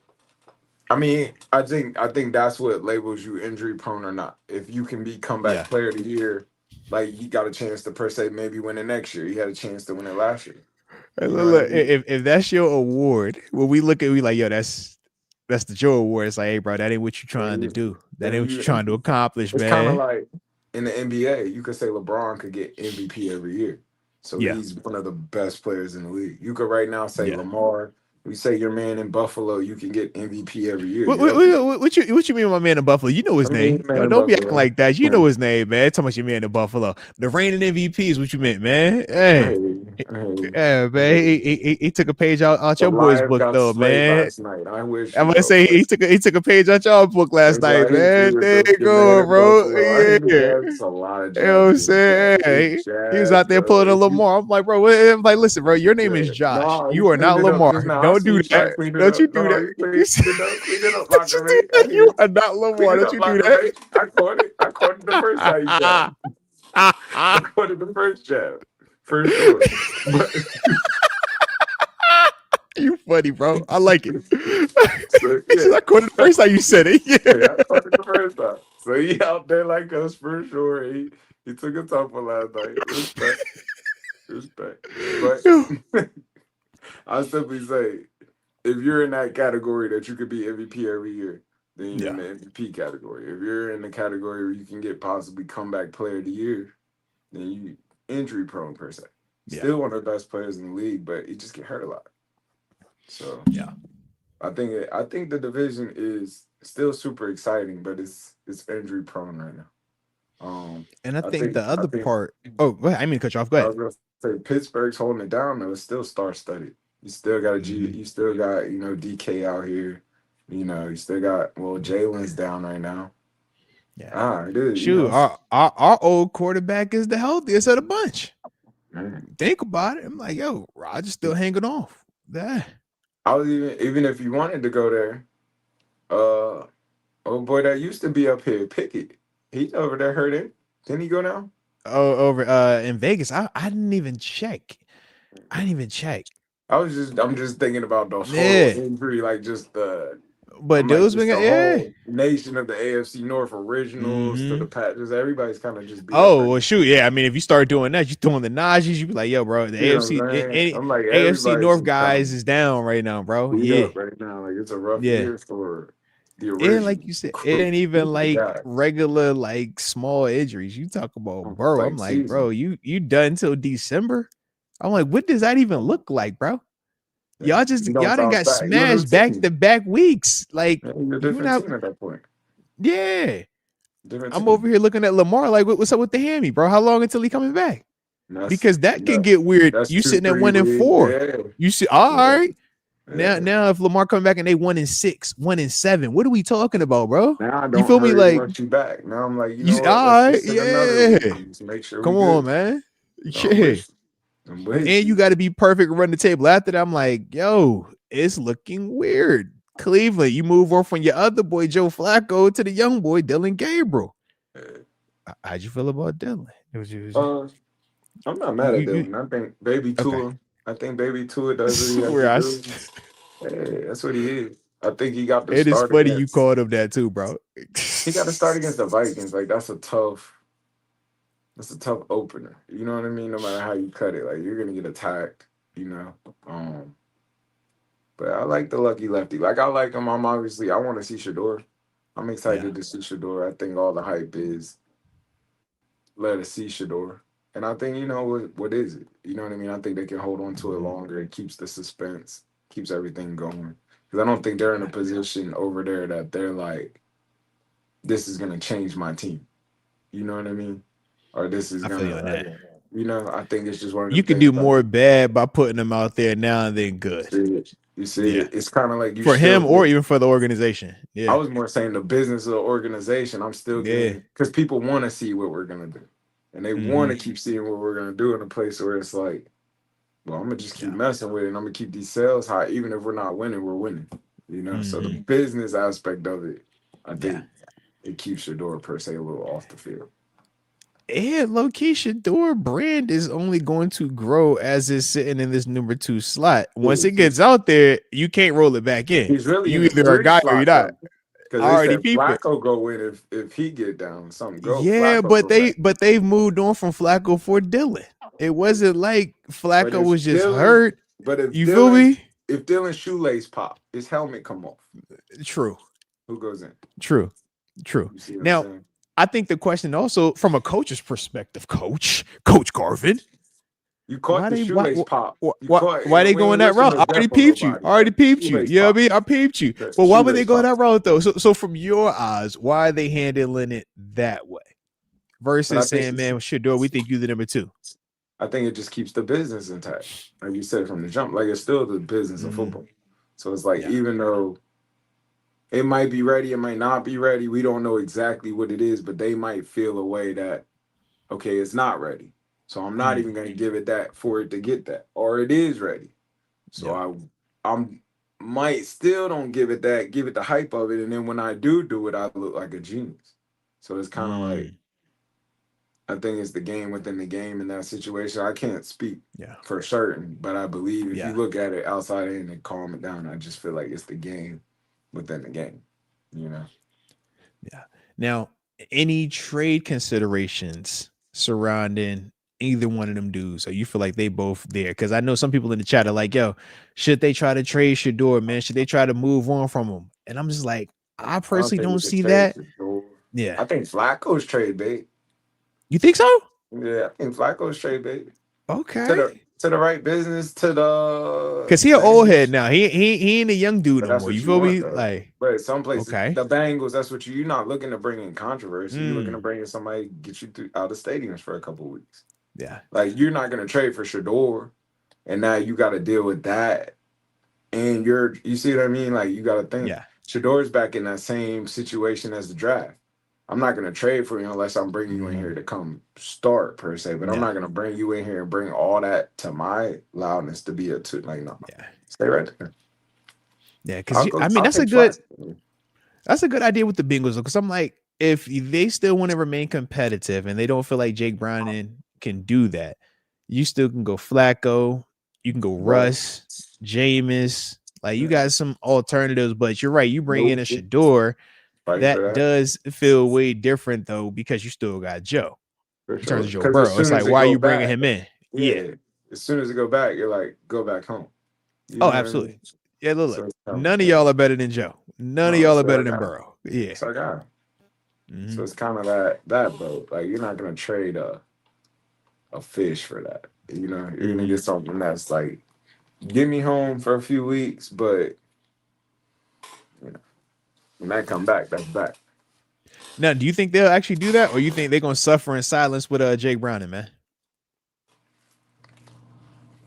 I mean, I think that's what labels you injury prone or not. If you can be comeback player of the year, like he got a chance to per se maybe win it next year. He had a chance to win it last year. You know look, I mean? if that's your award, when we look at we like, yo, that's the Joe Award. It's like, hey, bro, that ain't what you're trying to do. That ain't what you're trying to accomplish, it's man. It's kind of like in the NBA, you could say LeBron could get MVP every year. So he's one of the best players in the league. You could right now say Lamar. We say your man in Buffalo, you can get MVP every year. What you mean, my man in Buffalo? You know his name. Don't be acting like that. You know his name, man. Tell me your man in Buffalo. The reigning MVP is what you meant, man. Hey, yeah, man. He took a page out your boy's book, though, man. Last night. I wish. I'm gonna say he took a page out your book last night, man. There you go, bro. Yeah, that's a lot of. You know what I'm saying? He was out there pulling a Lamar. I'm like, bro. I'm like, listen, bro. Your name is Josh. You are not Lamar. Don't do that. Don't you do that. You are not Lamar. Don't you do that. I caught it the first time you jab. I caught it the first jab. For sure. You funny, bro. I like it. I caught it the first time you said it. Yeah, I caught it the first time. So he out there like us for sure. He took a tough one last night. Respect. But I'll simply say, if you're in that category that you could be MVP every year, then you're in the MVP category. If you're in the category where you can get possibly comeback player of the year, then you injury prone per se. Still one of the best players in the league, but he just get hurt a lot. So I think the division is still super exciting, but it's injury prone right now. And I think the other part. Oh, go ahead. I mean, cut you off. Go ahead. I was gonna say Pittsburgh's holding it down though. It's still star studded. You still got you still got DK out here. You still got Jalen's down right now. Yeah, it is. Shoot, our old quarterback is the healthiest of the bunch. Think about it. I'm like, yo, Roger's still hanging off. That I was even if you wanted to go there, oh boy, that used to be up here, Pickett. He's over there hurting. Didn't he go now? Oh, over in Vegas. I didn't even check. I'm just thinking about those whole injury, like just the. But those been whole nation of the AFC North originals to the Patriots. Everybody's kind of just. Well, shoot, yeah. I mean, if you start doing that, you throwing the Najis, you be like, yo, bro, the AFC North guys is down right now, bro. Right now, like it's a rough year for the original. And like you said, it ain't even like regular like small injuries. You talk about, bro. I'm like, season. Bro, you done till December. I'm like, what does that even look like, bro? Y'all done got smashed back-to-back weeks. Like, you're different team at that point. Yeah. I'm over here looking at Lamar like, what's up with the hammy, bro? How long until he coming back? Because that can get weird. You sitting at 1-4. Yeah. You see, all right. Yeah. Now if Lamar coming back and they 1-6, 1-7, what are we talking about, bro? Now I don't you feel me? Like you back. Now I'm like, all right, yeah. Make sure come on, man. Yeah. And you got to be perfect run the table. After that, I'm like, yo, it's looking weird. Cleveland, you move on from your other boy Joe Flacco to the young boy Dillion Gabriel. How'd you feel about Dillion? I'm not mad at Dillion. I think Baby Tua. Okay. I think Baby Tua does what he has to do. Hey, that's what he is. I think he got the It is start. funny you called him that too, bro. He got to start against the Vikings. Like that's a tough opener. You know what I mean? No matter how you cut it, like you're gonna get attacked. You know. But I like the lucky lefty. Like I like him. I want to see Shador. I'm excited to see Shador. I think all the hype is let us see Shador. And I think, what is it? You know what I mean? I think they can hold on to it longer. It keeps the suspense, keeps everything going. Because I don't think they're in a position over there that they're like, this is going to change my team. You know what I mean? Or this is going to, I think it's just one of the You can do more bad by putting them out there now than good. You see it? It's kind of like for him or even for the organization. Yeah. I was more saying the business of the organization. I'm still getting, because people want to see what we're going to do. And they want to keep seeing what we're going to do in a place where it's like, well, I'm going to just keep messing with it. And I'm going to keep these sales high. Even if we're not winning, we're winning. So the business aspect of it, I think it keeps Shador per se a little off the field. And low-key, Shador brand is only going to grow as it's sitting in this number 2 slot. Once it gets out there, you can't roll it back in. He's really you either a guy or you're not. Because already Flacco go in if he get down, something go. Yeah, but they've moved on from Flacco for Dillion. It wasn't like Flacco was just hurt. But if you feel me? If Dillion's shoelace pop, his helmet come off. True. Who goes in? True. Now, I think the question also from a coach's perspective, Coach Garvin. You caught the shoelace pop. Why they going that route? I already peeped you. You know what I mean? I peeped you. But why would they go that route though? So from your eyes, why are they handling it that way? Versus saying, man, Shador, we think you're the number 2. I think it just keeps the business intact. Like you said from the jump. Like it's still the business of football. So it's like even though it might be ready, it might not be ready, we don't know exactly what it is, but they might feel a way that, okay, it's not ready. So I'm not even going to give it that for it to get that, or it is ready. So I'm might still don't give it that, give it the hype of it, and then when I do it, I look like a genius. So it's kind of like, I think it's the game within the game in that situation. I can't speak for certain, but I believe if you look at it outside in and calm it down, I just feel like it's the game within the game. Yeah. Now, any trade considerations surrounding either one of them dudes, or you feel like they both there? Because I know some people in the chat are like, yo, should they try to trade Shador, man? Should they try to move on from him? And I'm just like, I personally don't see that. Yeah. I think Flacco's trade bait. You think so? Yeah, I think Flacco's trade bait. Okay. To the right business, to the, because he an old head now. He ain't a young dude no more. You feel me? Like, but some places, the Bengals, that's what you're not looking to bring in controversy. You're looking to bring in somebody, get you out of stadiums for a couple of weeks. Yeah. Like you're not gonna trade for Shador, and now you got to deal with that. And you see what I mean? Like you got to think. Yeah. Shador's back in that same situation as the draft. I'm not going to trade for you unless I'm bringing you in here to come start per se, but I'm not going to bring you in here and bring all that to my loudness to be no. Stay right there. Yeah, because that's a good idea with the Bengals, because I'm like, if they still want to remain competitive and they don't feel like Jake Browning can do that, you still can go Flacco, you can go Russ, Jameis, like you got some alternatives, but you're right, you bring in a Shador. That does feel way different though, because you still got Joe. In terms of Joe Burrow, it's like, why are you bringing him in? Yeah. As soon as it go back, you're like, go back home. Absolutely. I mean? Yeah, look. None of y'all are better than Joe. None of y'all are better than Burrow. Yeah. It's like, so it's kind of that boat. Like you're not gonna trade a fish for that. You're gonna get something that's like, get me home for a few weeks, but when that come back, that's back. Now, do you think they'll actually do that, or you think they're gonna suffer in silence with Jake Browning, man?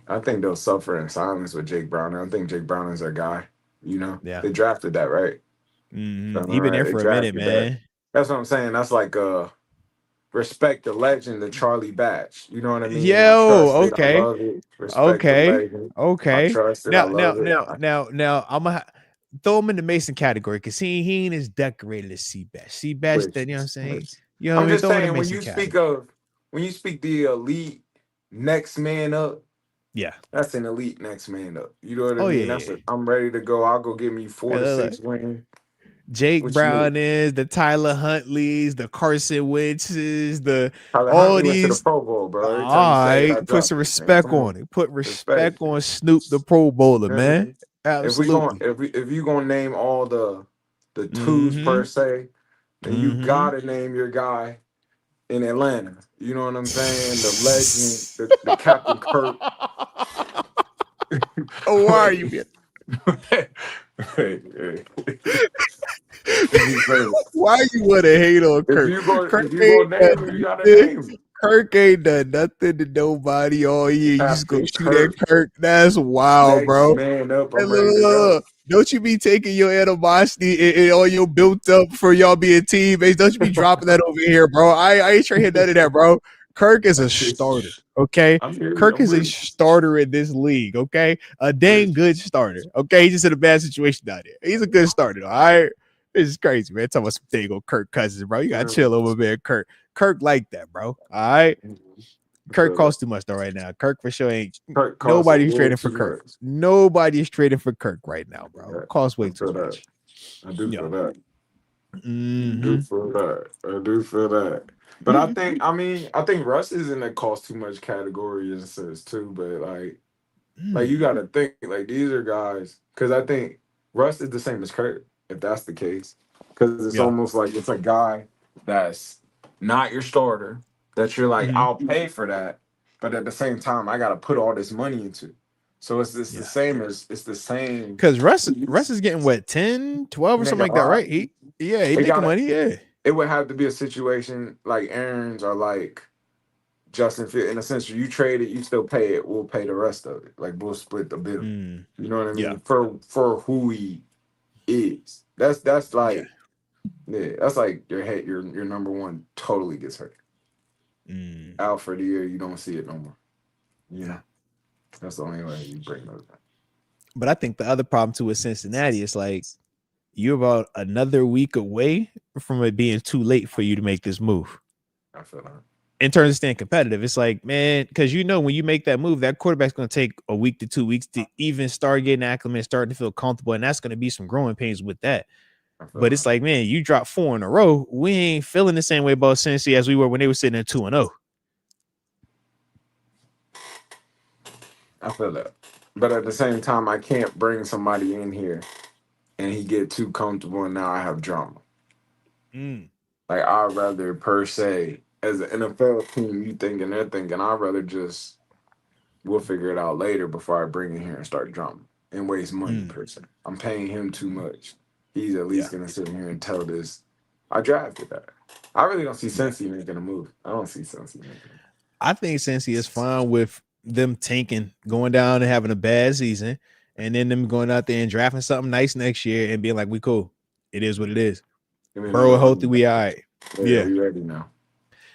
I think they'll suffer in silence with Jake Browning. I think Jake Browning's their guy. They drafted that, right? He been there for a minute, man. That's what I'm saying. That's like respect the legend, the Charlie Batch. You know what I mean? I Yo, trust it. I okay. love it. Respect the Okay. legend. I Okay. trust it. I Now, love it. I'm gonna throw him in the Mason category because he ain't as decorated as Seabass. Seabass, Wish, you know what I'm saying? wish. You know what I I'm mean? just Throw him in the saying Mason category. when you speak the elite next man up, Yeah. that's an elite next man up. You know what I Oh mean? yeah. I'm ready to go. I'll go give me 4 to 6 wins. Jake What you Brown need? is the Tyler Huntleys, the Carson Wentz's, Tyler all Huntley went to the these. Pro Bowl, bro. Every time you say it, All I right, put drop some it, man. respect Come on, on it. Put respect respect. on Snoop the Pro Bowler, You know what I man. mean? Absolutely. If you gonna name all the twos Mm-hmm. per se, then you Mm-hmm. gotta name your guy in Atlanta. You know what I'm saying? The legend, the Captain Kirk. Oh, why are you Wait, being? wait. I'm just saying. Why you want to hate on Kirk? Kirk If you ain't gonna name done him, you gotta nothing. name him. Kirk ain't done nothing to nobody all year. You just go Captain shoot at Kirk. Kirk. That's wild, Next bro. man up. Hey, I'm ready to go. don't you be taking your animosity and all your built up for y'all being teammates. Don't you be dropping that over here, bro. I ain't trying to hear none of that, bro. Kirk is a starter, okay? I'm here. Kirk I'm is a with starter in this league, okay? A dang you. good starter, okay? He's just in a bad situation out there. He's a good starter, all right? This is crazy, man. Talking about some thing on Kirk Cousins, bro. You gotta chill over, man. Kirk like that, bro. All right. Kirk costs too much though right now. Kirk for sure ain't. Kirk costs a Nobody's little trading for too Kirk. much. Nobody's trading for Kirk right now, bro. Yeah, Costs way I too feel that. much. I do Yeah. feel that. I Mm-hmm. do feel that. I do feel that. But I think Russ is in that cost too much category in a sense too. But like you got to think like these are guys because I think Russ is the same as Kurt if that's the case because it's Yeah. almost like it's a guy that's not your starter that you're like Mm-hmm. I'll pay for that, but at the same time I got to put all this money into. So it's the same as it's the same. Because Russ is getting what 10, 12 or something like that, right? He making money. Yeah. It would have to be a situation like Aaron's or like Justin Field. In a sense, you trade it, you still pay it. We'll pay the rest of it. Like we'll split the bill. Mm, You know what I mean? yeah. For who he is. That's like that's like your number one totally gets hurt. Out for the year, you don't see it no more. You know, that's the only way you bring those back. But I think the other problem too with Cincinnati is like you're about another week away from it being too late for you to make this move. I feel that. In terms of staying competitive, it's like, man, because when you make that move, that quarterback's going to take a week to 2 weeks to even start getting acclimated, starting to feel comfortable, and that's going to be some growing pains with that. But it's like, man, you dropped 4 in a row. We ain't feeling the same way about Cincy as we were when they were sitting at 2-0. I feel that. But at the same time, I can't bring somebody in here and he get too comfortable and now I have drama. Like I'd rather per se, as an NFL team, you thinking they're thinking, I'd rather just we'll figure it out later before I bring him here and start drama and waste money per se. I'm paying him too much. He's at least gonna sit here and tell this. I drafted that. I really don't see Cincy making a move. I don't see Cincy making a move. I think Cincy is fine with them tanking, going down and having a bad season, and then them going out there and drafting something nice next year and being like, we cool. It is what it is. Burrow healthy, we all right. Yeah. We ready now.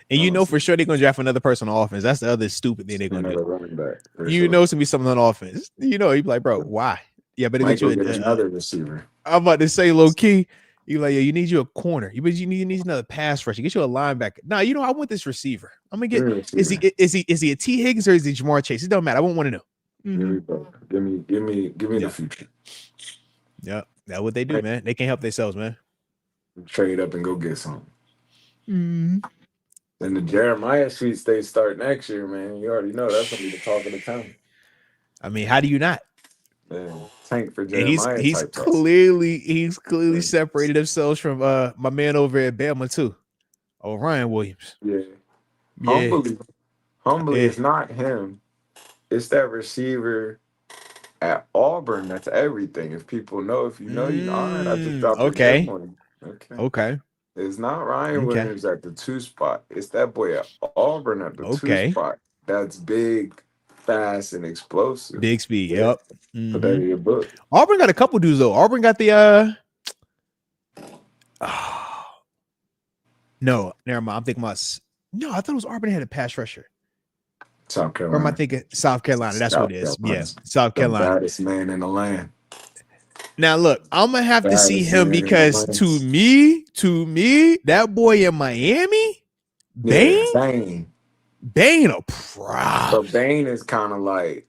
And for sure they're gonna draft another person on offense. That's the other stupid thing they're gonna do. Running back, it's gonna be something on offense. You be like, bro, why? Yeah, but get you another receiver. I'm about to say low key. You like, you need you a corner. You need another pass rusher. Get you a linebacker. Nah, I want this receiver. I'm gonna get. Is he a T Higgins or is he Jamar Chase? It don't matter. I won't want to know. Give me the future. Yeah, that's what they do, man. They can't help themselves, man. Trade up and go get some. And the Jeremiah Sweet State start next year, man. You already know that's gonna be the talk of the town. I mean, how do you not? Tank for Jeremiah. And he's clearly separated himself from my man over at Bama too. Oh, Ryan Williams. Yeah. Humbly, it's not him. It's that receiver at Auburn. That's everything. If people know, if you know, you know. All right, I just dropped okay. Okay. It's not Ryan Williams at the 2 spot. It's that boy at Auburn at the 2 spot. That's big, fast, and explosive. Big speed. Yep. Put that in your book. Auburn got a couple dudes though. Auburn got the no, never mind. I'm thinking about No, I thought it was Auburn had a pass rusher. South Or am I Carolina. thinking South Carolina? That's what it is. Yeah, South The Carolina. baddest man in the land. Now look, I'm gonna have to see Baddest him man in the because land. to me, that boy in Miami, Yeah, Bane a But problem. Bane is kind of like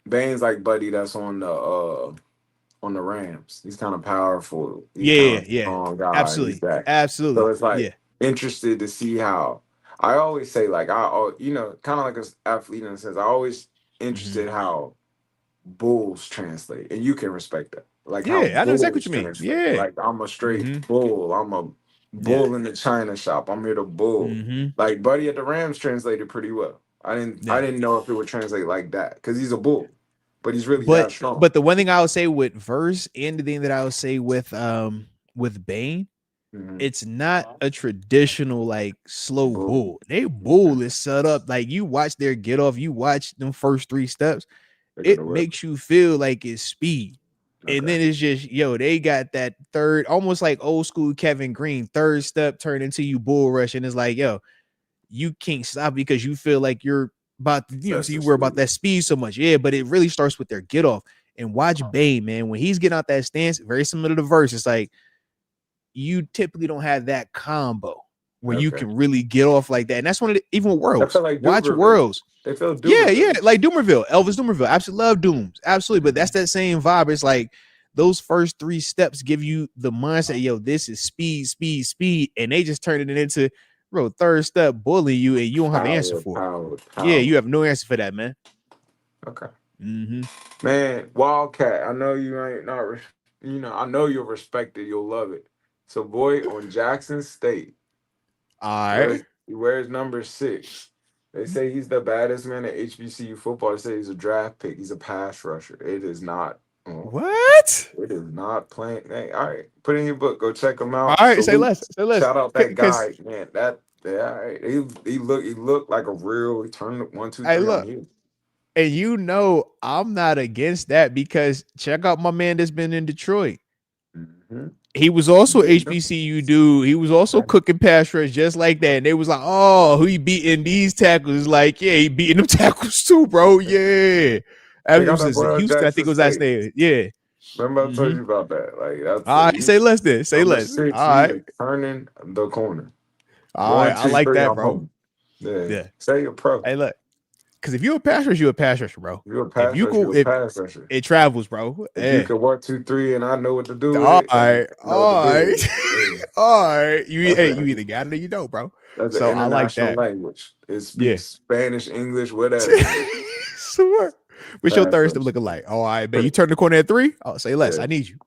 Bane's like Buddy that's on the Rams. He's kind of powerful. He's kind Yeah, of a yeah, strong guy. He's absolutely, that. So absolutely, it's like yeah. interested to see how I always say like kind of like an athlete in a sense. I always Mhm. interested how bulls translate, and you can respect that. Like how Yeah, I know exactly what bulls you mean. translate. Yeah. Like I'm a straight Mm-hmm. bull. I'm a Yeah. bull in the china shop. I'm here to bull. Mm-hmm. Like Buddy at the Rams translated pretty well. I Yeah. didn't know if it would translate like that because he's a bull, but he's really But that strong. but the one thing I would say with Verse and the thing that I would say with Bane, Mhm. it's not a traditional like slow Bull. bull. They bull is set up like you watch their get off, you watch them first 3 steps, They go to it work. makes you feel like it's speed. And Okay. then it's just they got that third, almost like old school Kevin Green, third step turn into you bull rush, and it's like you can't stop because you feel like you're about to, so you worry about that speed so much. Yeah, but it really starts with their get off. And watch Bane, man, when he's getting out that stance, very similar to the Verse. It's like you typically don't have that combo where you can really get off like that. And that's one of the even I Worlds. feel like Watch Duberville. Worlds. They feel Yeah, Duberville. like Doomerville, Elvis Doomerville. Absolutely love Dooms. Absolutely. But that's that same vibe. It's like those first 3 steps give you the mindset, this is speed, speed, speed. And they just turn it into third step bully you, and you don't have an answer for it. Yeah, you have no answer for that, man. Okay. Mm-hmm. Man, Wildcat, I know you ain't not, I know you'll respect it. You'll love it. So, boy, on Jackson State, All right. he wears number 6. They say he's the baddest man at HBCU football. They say he's a draft pick. He's a pass rusher. It is not. What? It is not playing. Hey, all right, put it in your book. Go check him out. All right, say Salute. less. Say less. Shout out that guy, Because man. All right. He looked like a real. He turned 1, 2, 3 hey, on look. you. And I'm not against that because check out my man that's been in Detroit. Mm-hmm. He was also HBCU dude. He was also cooking pass rush just like that. And they was like, who he beating these tackles? Like, yeah, he beating them tackles too, bro. Yeah. It was Houston, I think it was last name. Yeah. Remember I told you about that. Like that's all right, say less then. Say less. 6, all right. turning the corner. All right. I like that, bro. Home. Yeah. Say you're pro. Hey, look. Because if you're a pass rusher, you're a pass rusher, bro. You're a pass rusher, you're a pass rusher. It travels, bro. If you can 1, 2, 3, and I know what to do all with right. All right. All right. You either got it or you don't, bro. That's so an international language. It speaks Spanish, English, whatever. Sure. What's your third step looking like? All right, man. You turn the corner at 3? Oh, say less. I need you.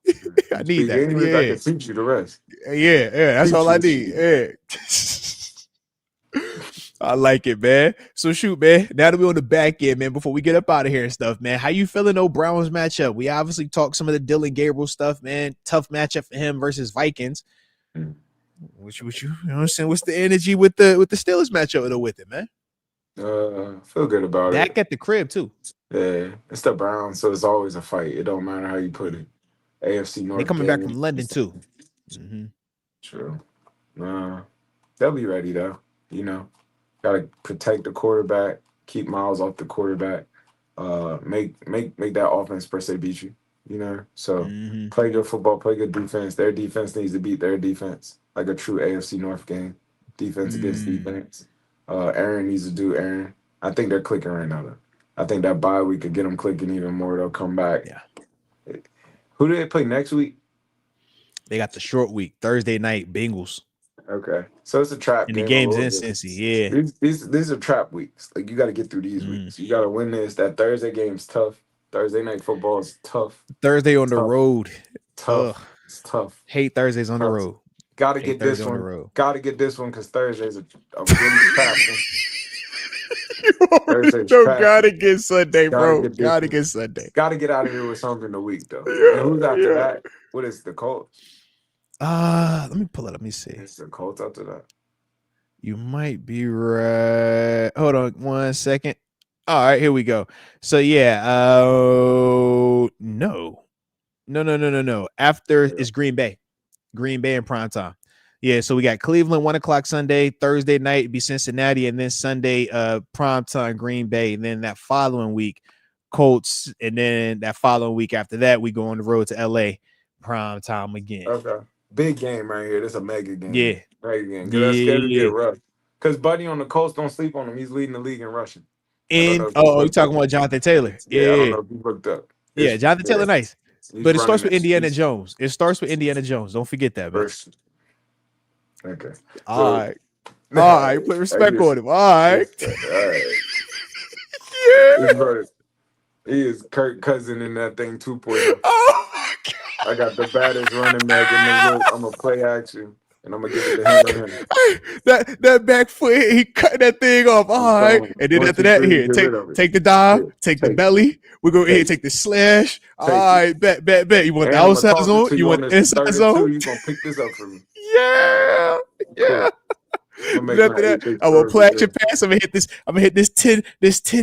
I need that. English, I can teach you the rest. Yeah. That's all I need. Yeah. I like it, man. So shoot, man. Now that we're on the back end, man, before we get up out of here and stuff, man, how you feeling though Browns matchup? We obviously talked some of the Dillion Gabriel stuff, man. Tough matchup for him versus Vikings. What you know what I'm saying? What's the energy with the Steelers matchup though with it, man? Feel good about it. Back at the crib too. Yeah, it's the Browns, so it's always a fight. It don't matter how you put it. AFC North. They coming back from London too. Mm-hmm. True. They'll be ready though. Gotta protect the quarterback, keep Miles off the quarterback, make that offense per se beat you. So play good football, play good defense. Their defense needs to beat their defense, like a true AFC North game. Defense against defense. Aaron needs to do Aaron. I think they're clicking right now though. I think that bye week could get them clicking even more. They'll come back. Yeah. Who do they play next week? They got the short week, Thursday night, Bengals. Okay, so it's a trap and game. The game's in Cincy, yeah. These are trap weeks. Like you got to get through these weeks. You got to win this. That Thursday game's tough. Thursday night football is tough. Thursday on the road, tough. Ugh. It's tough. Hate Thursdays on the road. Got to get this one. Got to get this one because Thursday's a really trap one. Gotta get Sunday, bro. Gotta get Sunday. Gotta get out of here with something a week though. And who's after that? What is the Colts? Let me pull it. Let me see. It's the Colts after that. You might be right. Hold on 1 second. All right, here we go. So yeah, no. After it's Green Bay in prime time. Yeah, so we got Cleveland 1:00 Sunday, Thursday night be Cincinnati, and then Sunday prime time Green Bay, and then that following week Colts, and then that following week after that we go on the road to LA prime time again. Okay, big game right here. This is a mega game. Yeah, mega game. Cause that schedule get rough. Cause Buddy on the Colts, don't sleep on him. He's leading the league in rushing. And you talking about Jonathan Taylor? Yeah, I don't know if you looked up. Yeah, Jonathan Taylor, nice. But it starts with Indiana Jones. It starts with Indiana Jones. Don't forget that, man. Okay. All right. Put respect on him. All right. Yeah. He is Kirk Cousin in that thing 2.0. Oh my God. I got the baddest running back in the world. I'm gonna play action. And I'm gonna give it to him. That back foot, he cut that thing off. All right. And then after that, here, take the dive, take the belly. We're going to take the slash. All right, bet. You want the outside zone? You want the inside zone? You gonna pick this up for me? Yeah. After that, I'm gonna play action pass. I'm gonna hit this 10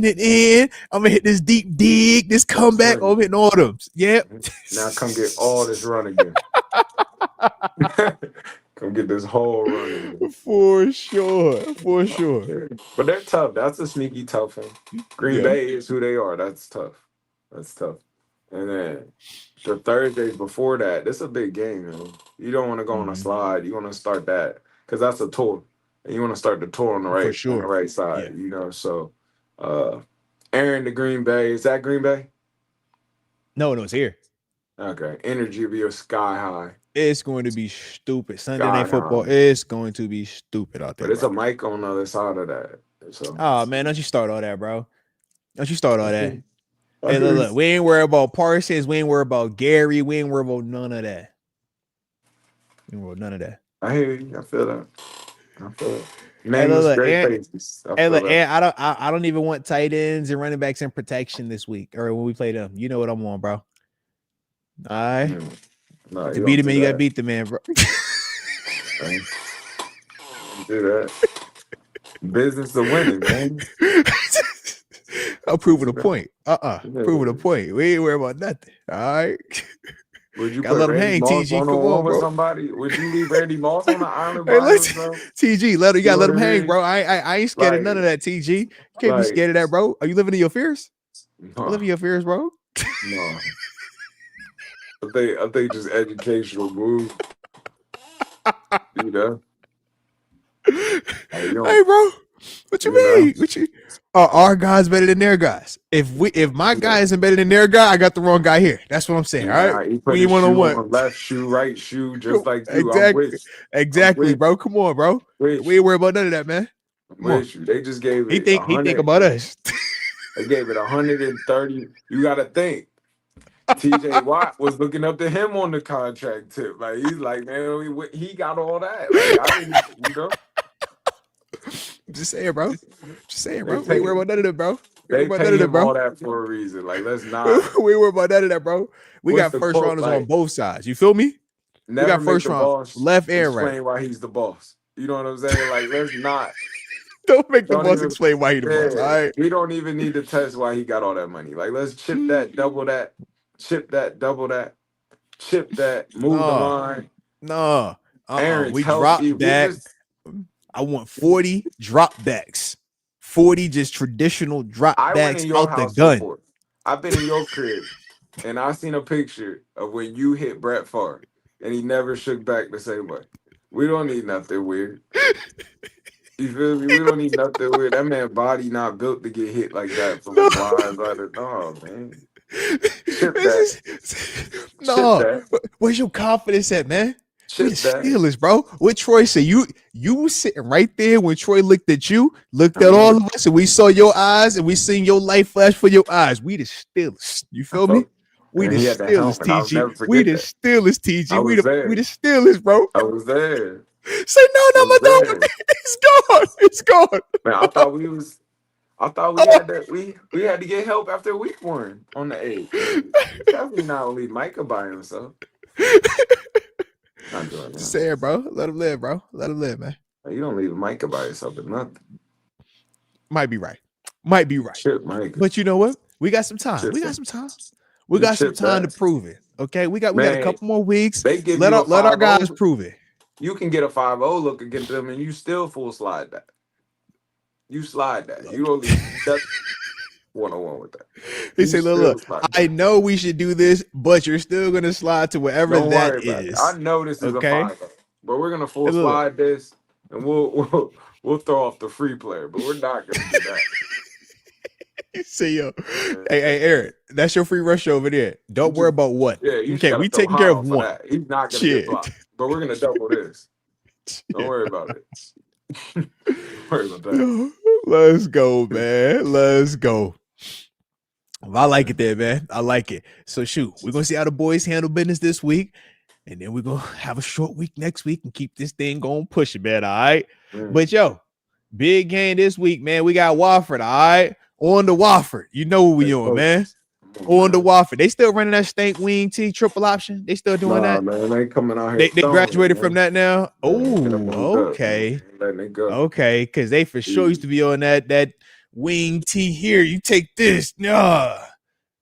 and in. I'm gonna hit this deep dig, this comeback. I'm hitting all them. Yep. Now come get all this run again. Come get this whole run. For sure. But they're tough. That's a sneaky tough one. Green Bay is who they are. That's tough. And then the Thursdays before that, this is a big game, man. You don't want to go on a slide. You want to start that because that's a tour. And you want to start the tour on the right, on the right side, you know. So Aaron to Green Bay. Is that Green Bay? No, it's here. Okay. Energy will be sky high. It's going to be stupid. Sunday night football is going to be stupid out there. But it's a mic on the other side of that. So. Oh, man, don't you start all that, bro. Don't you start all that. Hey, look, we ain't worried about Parsons. We ain't worried about Gary. We ain't worried about none of that. I hear you. I feel that. Man, I don't even want tight ends and running backs in protection this week or when we play them. You know what I'm on, bro. All right. No, to beat the man, you gotta beat the man, bro. Do that. Business of winning, man. I'm proving a point. Proving a point. We ain't worried about nothing. All right. Would you let him hang, TG? Come on, bro. Somebody? Would you leave Randy Moss on the island? Bro? TG, you gotta let him hang, bro. I ain't scared of none of that, TG. You can't be scared of that, bro. Are you living in your fears? No. You living in your fears, bro? No. I think just educational move. You know? Hey, bro. What you mean? Our guys better than their guys? If my guy isn't better than their guy, I got the wrong guy here. That's what I'm saying. All right. We one-on-one. Left shoe, right shoe, just like you. Exactly, bro. Come on, bro. We ain't worried about none of that, man. They just gave it. He think about us. They gave it 130. You gotta think. TJ Watt was looking up to him on the contract tip. Like he's like, man, he got all that. Like I didn't, you know. Just saying, bro. We ain't worried about none of that, bro. They paid him all that for a reason. Like let's not. We ain't worried about none of that, bro. We got first rounders on both sides. You feel me? We got first round, left and right. Explain why he's the boss. You know what I'm saying? Like let's not. Don't make the boss explain why he the boss. All right. We don't even need to test why he got all that money. Like let's chip that, double that. Chip that, double that, chip that, move the line. No, we drop back. I want 40 drop backs, 40 just traditional drop backs out the gun. Before. I've been in your crib, and I seen a picture of when you hit Brett Favre, and he never shook back the same way. We don't need nothing weird. You feel me? We don't need nothing weird. That man's body not built to get hit like that from a wide side. Oh man. Where's your confidence at, man? We the Steelers, bro. What Troy said, you was sitting right there when Troy looked at you, looked at all of us, and we saw your eyes, and we seen your light flash for your eyes. We the Steelers. You feel me? We the Steelers, TG. We the Steelers, TG. We the Steelers, bro. I was there. Say no, my dog. It's gone. Man, I thought we had that. We had to get help after week 1 on the 8th. Definitely not leave Micah by himself. Not doing that. Just say it, bro. Let him live, bro. Let him live, man. You don't leave Micah by yourself or nothing. Might be right. Shit, Micah. But you know what? We got some time. We got some time to prove it. Okay, we got a couple more weeks. Let our guys prove it. You can get a 5-0 look against them, and you still full slide that. You slide that. You don't leave that 1-on-1 with that. He You say, still look, slide I that. know we should do this, but you're still gonna slide to wherever Don't that worry about it. is. I know this is a Okay. 5-0, but we're gonna full Hey, look. slide this, and we'll throw off the free player, but we're not gonna do that. See, yo, hey, Eric, that's your free rush over there. Don't worry about what. Yeah, you Okay, gotta we throw taking care high of for one. that. He's not gonna Shit. get blocked, but we're gonna double this. Don't worry about it. Don't worry about that. Let's go, man. Let's go. I like it there, man. I like it. So shoot, we're gonna see how the boys handle business this week, and then we're gonna have a short week next week and keep this thing going, push it, man. All right. But yo, big game this week, man. We got Wofford, all right. On the Wofford. You know what we doing, man. On the Wofford. They still running that stank wing T triple option. They still doing that. Man, they coming out here. They graduated from that now. Man, Oh, okay. Letting it go. Okay, because they for sure used to be on that wing T here. You take this. Nah.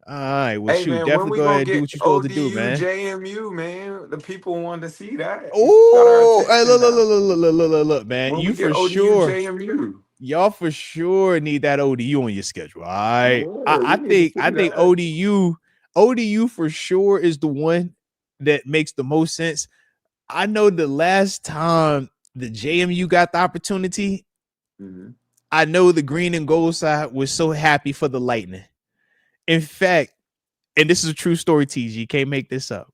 All right. Well, Hey, shoot, man, definitely go ahead and do what you're supposed to do, ODU, man. JMU, man. The people want to see that. Oh, hey, look, man. When you we for get ODU, sure. JMU. Y'all for sure need that ODU on your schedule. All right. Yeah, I think ODU for sure is the one that makes the most sense. I know the last time the JMU got the opportunity, I know the green and gold side was so happy for the Lightning. In fact, and this is a true story, TG, you can't make this up.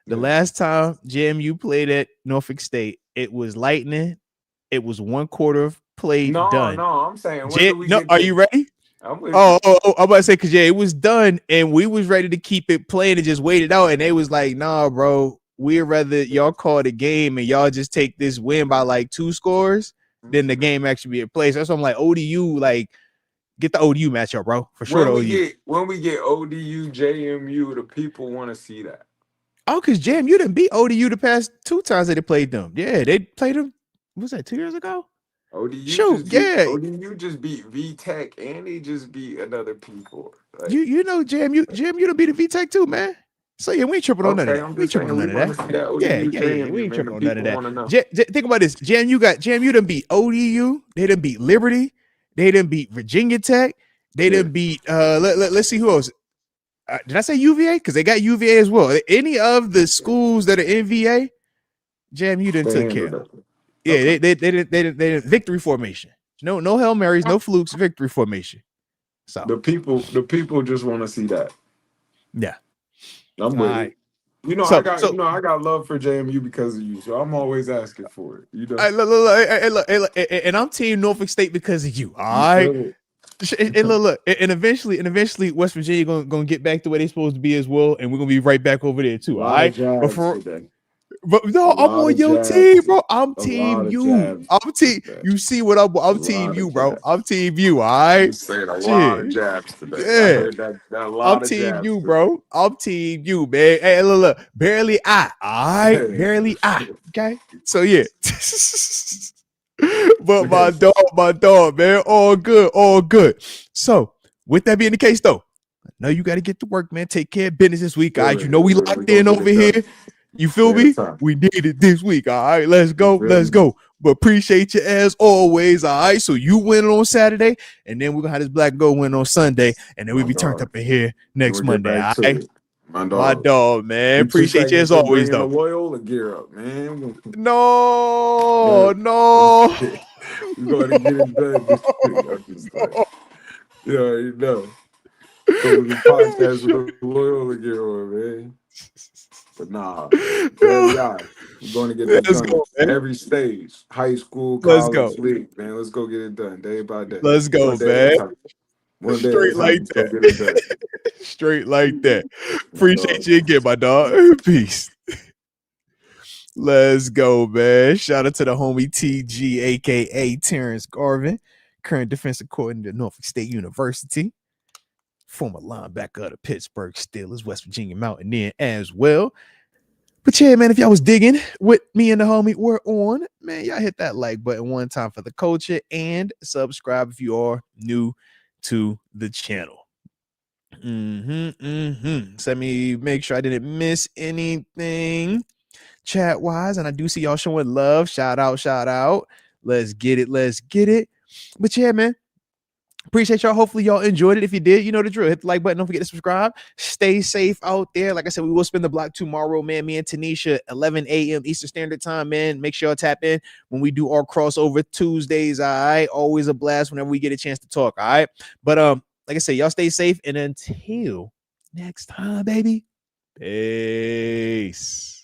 The last time JMU played at Norfolk State, it was Lightning. It was 1 quarter of play done. No, I'm saying, when do we get are you ready? I'm about to say, because it was done, and we was ready to keep it playing and just wait it out, and they was like, nah, bro, we'd rather y'all call the game and y'all just take this win by like 2 scores than the game actually be in place. That's why I'm like, ODU, like, get the ODU matchup, bro. For sure, when we get ODU, JMU, the people want to see that. Oh, because JMU didn't beat ODU the past 2 times that they played them. Yeah, they played them, what was that, 2 years ago? ODU just beat V-Tech, and they just beat another P4. Like, you know JMU done beat the V-Tech too, man. So yeah, we ain't tripping on none of that. We ain't tripping on none of that. Yeah. We ain't tripping on none of that. Think about this. JMU done beat ODU. They done beat Liberty. They done beat Virginia Tech. They done beat let's see who else. Did I say UVA? Because they got UVA as well. Any of the schools that are in VA, JMU done took care of. Yeah, they did victory formation. No Hail Marys, no flukes, victory formation. So the people just want to see that. Yeah. I'm with it. You know, I got love for JMU because of you, so I'm always asking for it. You know, look, and I'm team Norfolk State because of you. All right. And look, and eventually, West Virginia gonna get back to where they supposed to be as well, and we're gonna be right back over there too. All right. But no, I'm on your team, bro. I'm team you. I'm team. You see what I'm team you, bro. I'm team you. All right. Saying a lot of jabs today. Yeah. I heard that I'm team you, bro. I'm team you, man. Hey, look. Barely I. All right. Barely I. Okay. So yeah. But my dog, man. All good. So with that being the case, though, I know you got to get to work, man. Take care of business this week, guys. You know we locked in over here. You feel me? We did it this week. All right, let's go. But appreciate you as always. All right. So you win on Saturday, and then we're gonna have this black gold win on Sunday, and then we'll be turned up in here next Monday. All right. My dog, man. Appreciate you as always, though. Loyola gear up, man. No. We're going to get it done this week. You know. So we podcast with the Loyola gear on, man. But nah, we're going to get it done. Every stage, high school, college, league, man. Let's go get it done day by day. Let's go, man. One day straight like that. Go get it done. Straight like that. Appreciate you again, my dog. Peace. Let's go, man. Shout out to the homie TG, aka Terence Garvin, current defensive coordinator at Norfolk State University, former linebacker of the Pittsburgh Steelers, West Virginia Mountaineer as well. But yeah, man, if y'all was digging with me and the homie, we're on. Man, y'all hit that like button one time for the culture and subscribe if you are new to the channel. So let me make sure I didn't miss anything. chat wise, and I do see y'all showing love. Shout out. Let's get it. But yeah, man. Appreciate y'all. Hopefully y'all enjoyed it. If you did, you know the drill. Hit the like button. Don't forget to subscribe. Stay safe out there. Like I said, we will spin the block tomorrow, man. Me and Tanisha, 11 a.m. Eastern Standard Time, man. Make sure y'all tap in when we do our crossover Tuesdays. All right. Always a blast whenever we get a chance to talk. All right. But like I said, y'all stay safe. And until next time, baby. Peace.